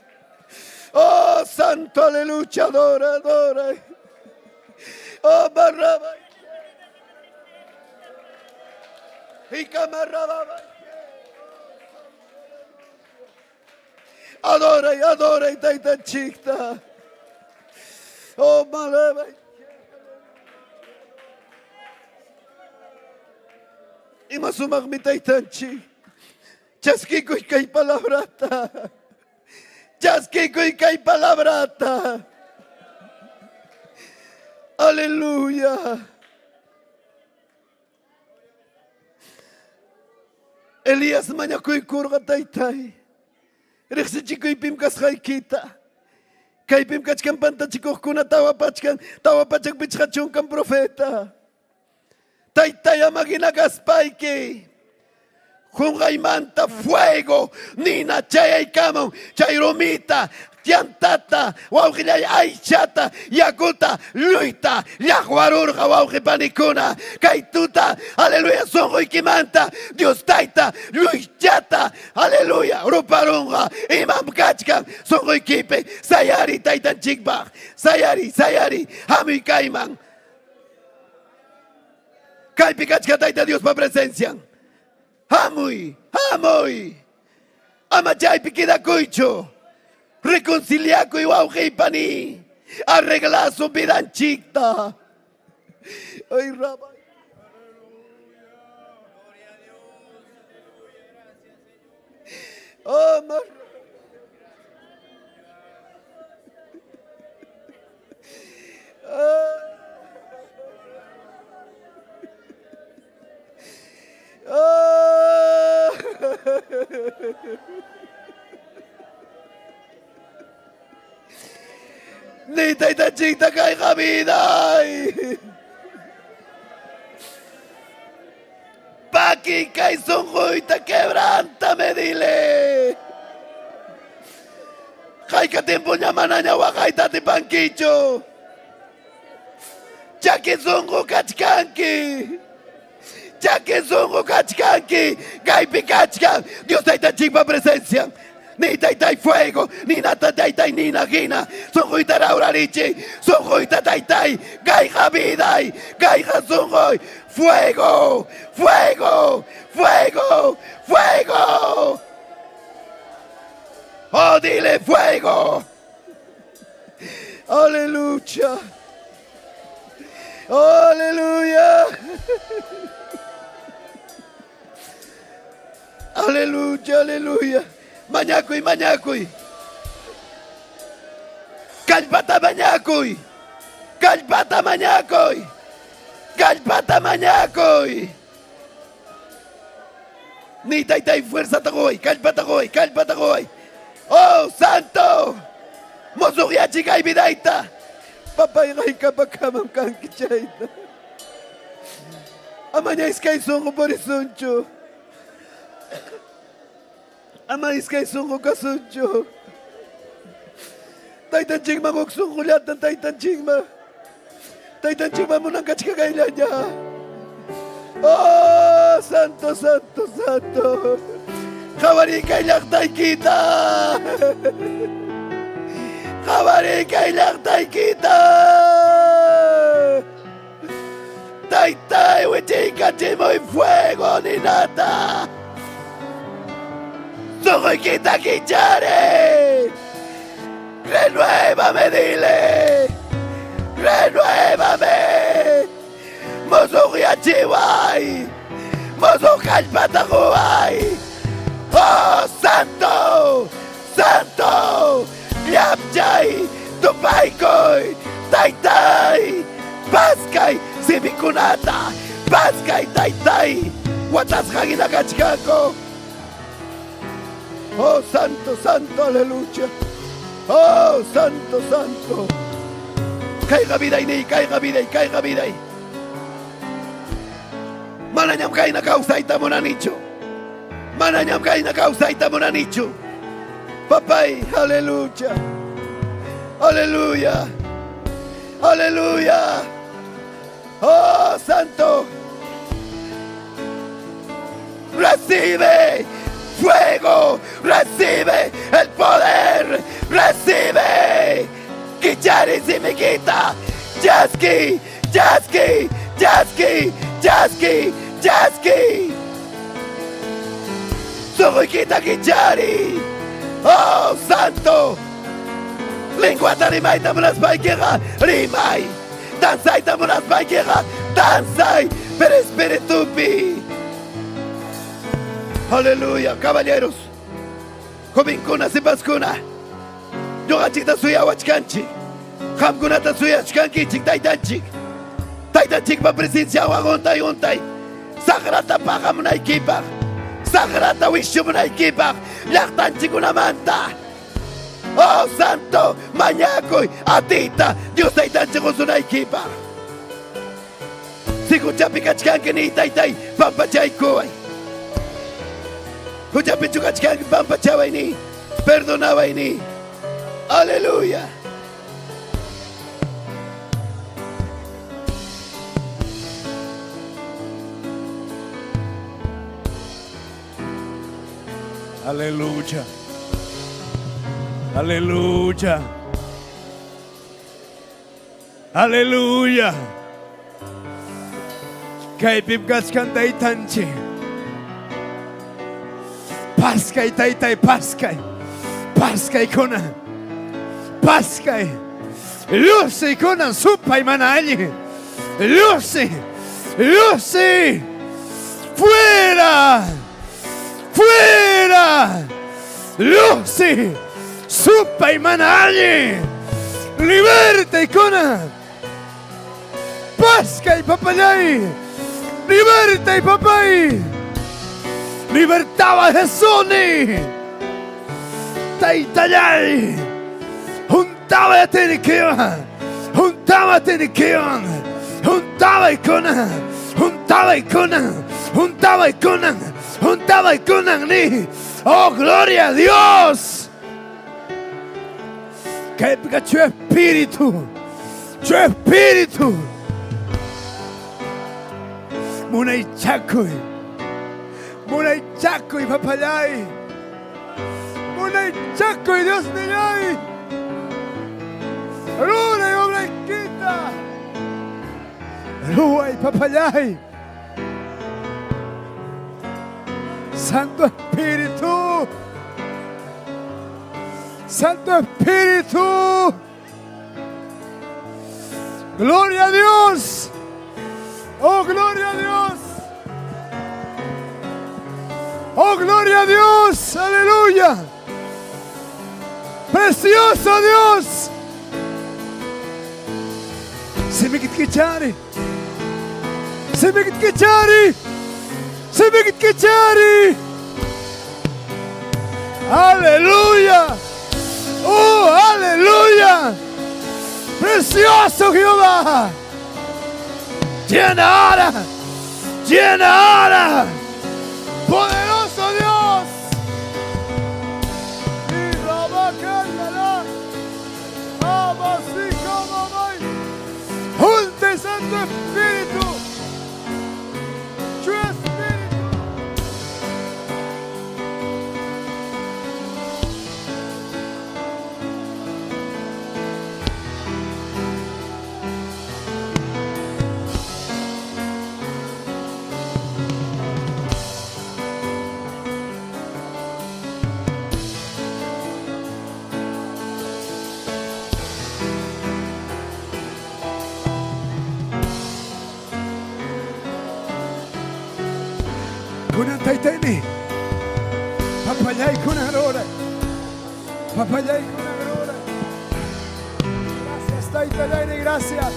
Oh, santo aleluya. Adora. Oh, barraba. Y camarraba. Adora y taita chicta. Oh, malaba. Y más mi taitan chicta. Chasquico y kay palabrata. Chasquico y kay palabrata. Aleluya. Elías mañakuy kurga taytay. Rexchico y pimkas haykita. Kay pimkachkan pantachikukuna tawapachak bichachunkan profeta. Taytay amaginagaspaiki. Jungaimanta fuego, nina chay kamon, chay romita, tiantata, wauqillay aychata, yakuta, luita, llaqwarurqa wauqipanikuna, kaytuta, aleluya, sonqoykimanta, Dios taita, luichata, aleluya, ruparunqa, imam kachkan, sonqoykipi, sayari taytanchikpaq, sayari, hamuy kayman. Kaypi kachka tayta Dios pa presencia. Hamuy. Amachaypi quedakuychu. Reconciliakuy wawqipani. Arregla su vidanchikta. Ay, Rabay. Oh, Ni taytanchikta kayqa viday. Paqui kay sunquyta quebrántame dile. Kayqa timpuña manaña waqayta tipankichu. Chaki sunqu kachkanki. Chaquezongo kachkanki, gaipi kachkan, Dios taytanchikpa presencia. Ni taytay fuego, ni nata taytay ni nagina. Songoita raurarichi, songoita taytay, gaiha viday, gaiha songoy. Fuego. Oh, dile fuego. Aleluya. Aleluya. Mañacuy. Calpata mañacuy. Ni taytay fuerza tagoy, calpata goy. Oh, santo. Mosugiachi kay vidaita. Papay kay kapakamam kanki chayta. Amaña iskay songo porisuncho. Ama iskay songo kasuncho. Taitan chigma guksun kulyatan taitan chigma. Taitan chigma mo nang kachkagayla niya. Oh, santo, santo, santo. Kawari kailak tay kita. Kawari kailak tay kita. Taitai, huichica, chimo y fuego, ni nada. Soy quita quichare. Renuévame, dile. Renuévame. Mozo Yachiwai. Mozo Kalpatahuay. Oh, santo. Santo. Yapchay. Tupaikoy. Taitai. Paskai. Simikunata. Paskai Taitai. Watas Hagina Kachkako. Oh, santo, santo, aleluya. Oh, santo, santo. Caiga vida y ni, caiga vida y caiga vida y. Mananyam kaina causa ita monanicho. Mananyam kaina causa ita monanicho. Papai, aleluya. Aleluya. Aleluya. Oh, santo. Recibe fuego, recibe el poder, recibe. Kichari Simikita, Jaski, Jaski, Jaski, Jaski, Jaski. Suruikita Kichari. Oh, santo. Linguata rimai tamunas paikera, rimai. Danzai tamunas paikera, danzai per espíritu pi. Aleluya, caballeros. Comincuna si pascuna. Yo achita suya wachkanchi. Hamkuna ta suya chkanki chik taitanchik. Taitanchik pa presencia wagontay untay. Sagrata pagamuna ikipag. Sagrata wishumuna ikipag. Laktanchik una manta. Oh santo, mañakoy, atita, Dios taitanchik usuna ikipag. Sikuchapi kachkanki ni taitai, pampachay kuway. Kucha pichukachkan pampachaway ni, perdonaway ni. Aleluya. Aleluya. Aleluya. Aleluya. Kay pipkachkan taitanchi. Paskay taytay, paskay. Paskay kuna. Paskay. Lucy kuna supay manali. Lucy. Lucy. Fuera. Fuera. Lucy. Supay manali. Liberte kuna. Paskay papayay. Liberte papay. Libertaba Jesús ni Taitayay juntaba tenikiwan juntaba tenikiwan juntaba ikunan juntaba ikunan juntaba ikunan juntaba ikunan ni. Oh, gloria a Dios. Que tu espíritu Munay chakoy Munay chaco y papayay. Munay chaco y Dios miray. Luna y obra quita. Lua y papayay. Santo Espíritu. Santo Espíritu. Gloria a Dios. Oh, gloria a Dios. Oh, gloria a Dios, aleluya. Precioso Dios. Simikitkichari. Simikitkichari. Simikitkichari. Aleluya. Oh, aleluya. Precioso Jehová. Llena ahora. Llena ahora. Poderoso Dios. espíritu. Tu espíritu. Kuna taitani. Papayay kuna rora. Papayay kuna rora. Gracias taitani, gracias.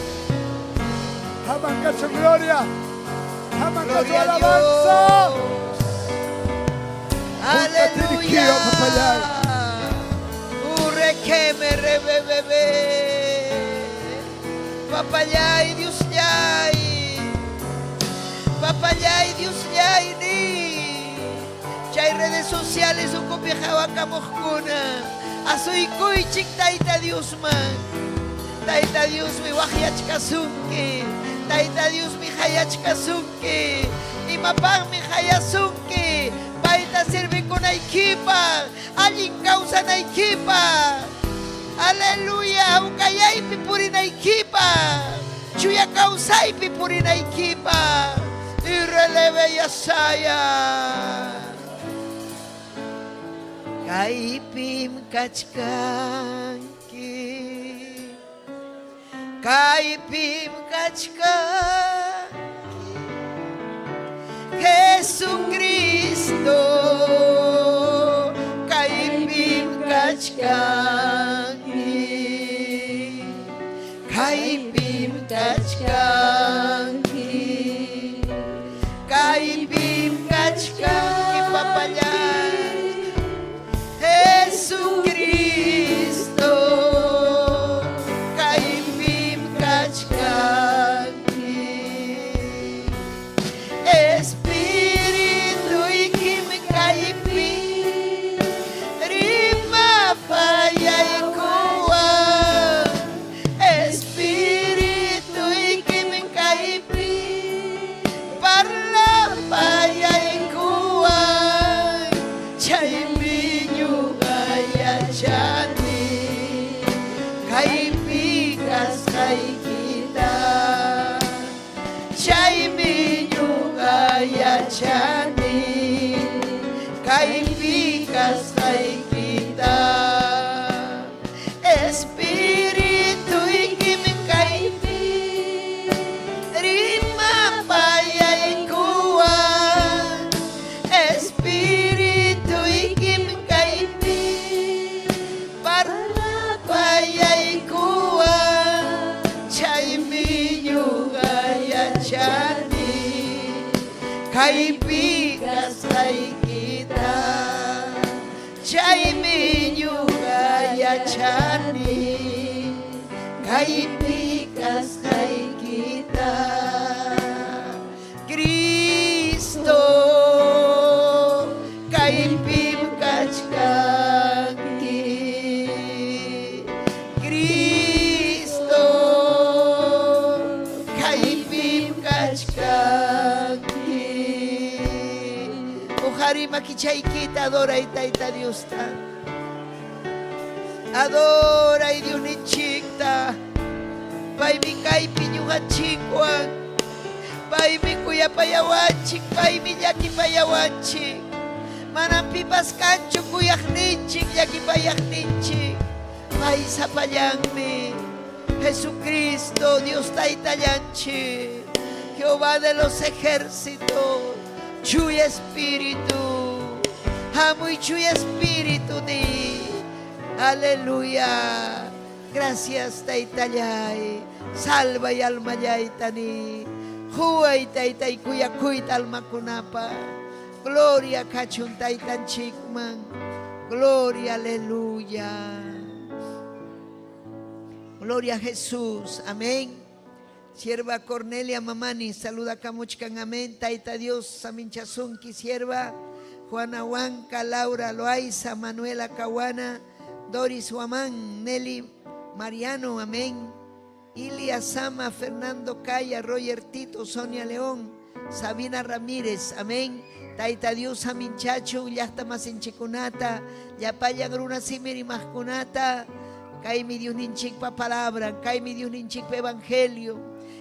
Amancacho gloria. Amancacho Gloria a alabanza. Aleluya. Urrequeme rebebebe. Papayay Dios yay. Papayay Dios yay ni. Chay redes sociales un copiajaba camojcuna. Asoy kuichik taita Dios man. Taita Dios mi wajiachkasunki. Taita Dios mi hayachkasunki. Y mapang mi hayasunki. Paita sirve con equipa. Alguien causa na equipa. Aleluya. Ukayay pipurina equipa. Chuya causay pipurina equipa. Y releve yasaya. Kaipim kachkanki. Kaipim kachkanki. Jesucristo. Kaipim kachkanki. Kaipim kachkanki. Kaipim kachkanki papayay. Jesucristo, kaipim kachkanki. Espíritu ikim kaipim, rima payay kuwa. Espíritu ikim kaipim, parla payay kuwa. Chay chani kai pikas kai kita chay minyuga ya chani kai pikas kai kita espiritu ikim kai pi rima payay kuwan espiritu ikim kai pi payay kuwa chay minyuga ya chani kay pikas kay kita chay minyuga ya chani kay pikas kay kita Cristo kay pikas Harima kichaykita adora y taita Dios ta. Adora y Dios ni chikta. Pai mi kai piñuga chikwan. Pai mi kuya payawanchik. Pai mi yaki payawanchik. Manam pipas kancho kuyak ninchik yaki payak ninchik. Pai sapayangmi. Jesucristo Dios taita yanchi. Jehová de los ejércitos. Chuy espíritu, amo y chuy espíritu ni, aleluya, gracias taitayay, salva y alma yaitani, huay taitai kuya kuita alma kunapa, gloria kachun taitan chikman, gloria, aleluya, gloria a Jesús, amén. Sierva Cornelia Mamani, saluda Camuchcan, amén. Taita Dios, Saminchazunki, sierva Juana Huanca, Laura Loaiza, Manuela Cahuana, Doris Huamán, Nelly Mariano, amén. Ilia Sama, Fernando Calla, Roger Tito, Sonia León, Sabina Ramírez, amén. Taita Dios aminchachu, yasta más en chikunata, yapaya gruna simiri maskunata, cae mi Dios ninchik pa palabra, cae mi Dios ninchik pa evangelio,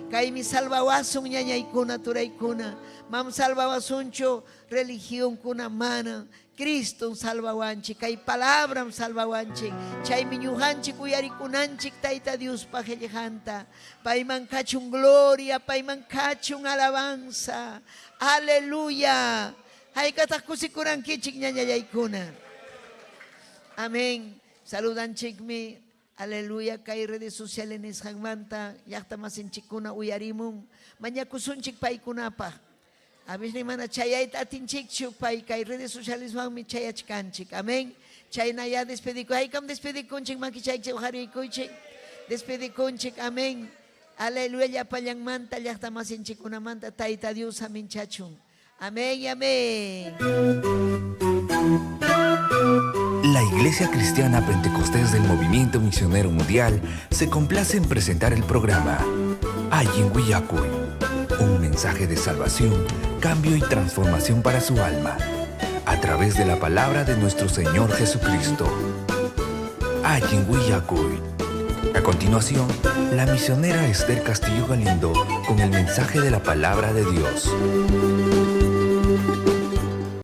cae mi salvawasun ñañaykuna turaykuna, mam salvawasuncho religión kuna mana, Cristo un salvawanchik, cae palabra un salvawanchik, chay mi ñujanchik uyarikunanchik taita Dios pa gelejanta, pa imancachun gloria, pa imancachun alabanza, aleluya. Hay katakkusikuran kichik ñañayaykuna. Amén. Saludan chikmi. Aleluya. Kay redes sociales nisqanmanta llaqta masinchikkuna uyarimun. Mañakusunchik paykunapaq. A veces mana chayayta atinchikchu pay kay redes sociales wanmi chayachkanchik. Amén. Chayna ya despediku. Haykam despedikunchik makichaychik ujariykunchik. Despedikunchik. Amén. Aleluya. Llapallanmanta llaqta masinchikkunamanta Tayta Dios aminchachun. Amén y amén. La Iglesia Cristiana Pentecostés del Movimiento Misionero Mundial se complace en presentar el programa Ayin Willacuy, un mensaje de salvación, cambio y transformación para su alma, a través de la palabra de nuestro Señor Jesucristo. Ayin Willacuy. A continuación, la misionera Esther Castillo Galindo con el mensaje de la palabra de Dios.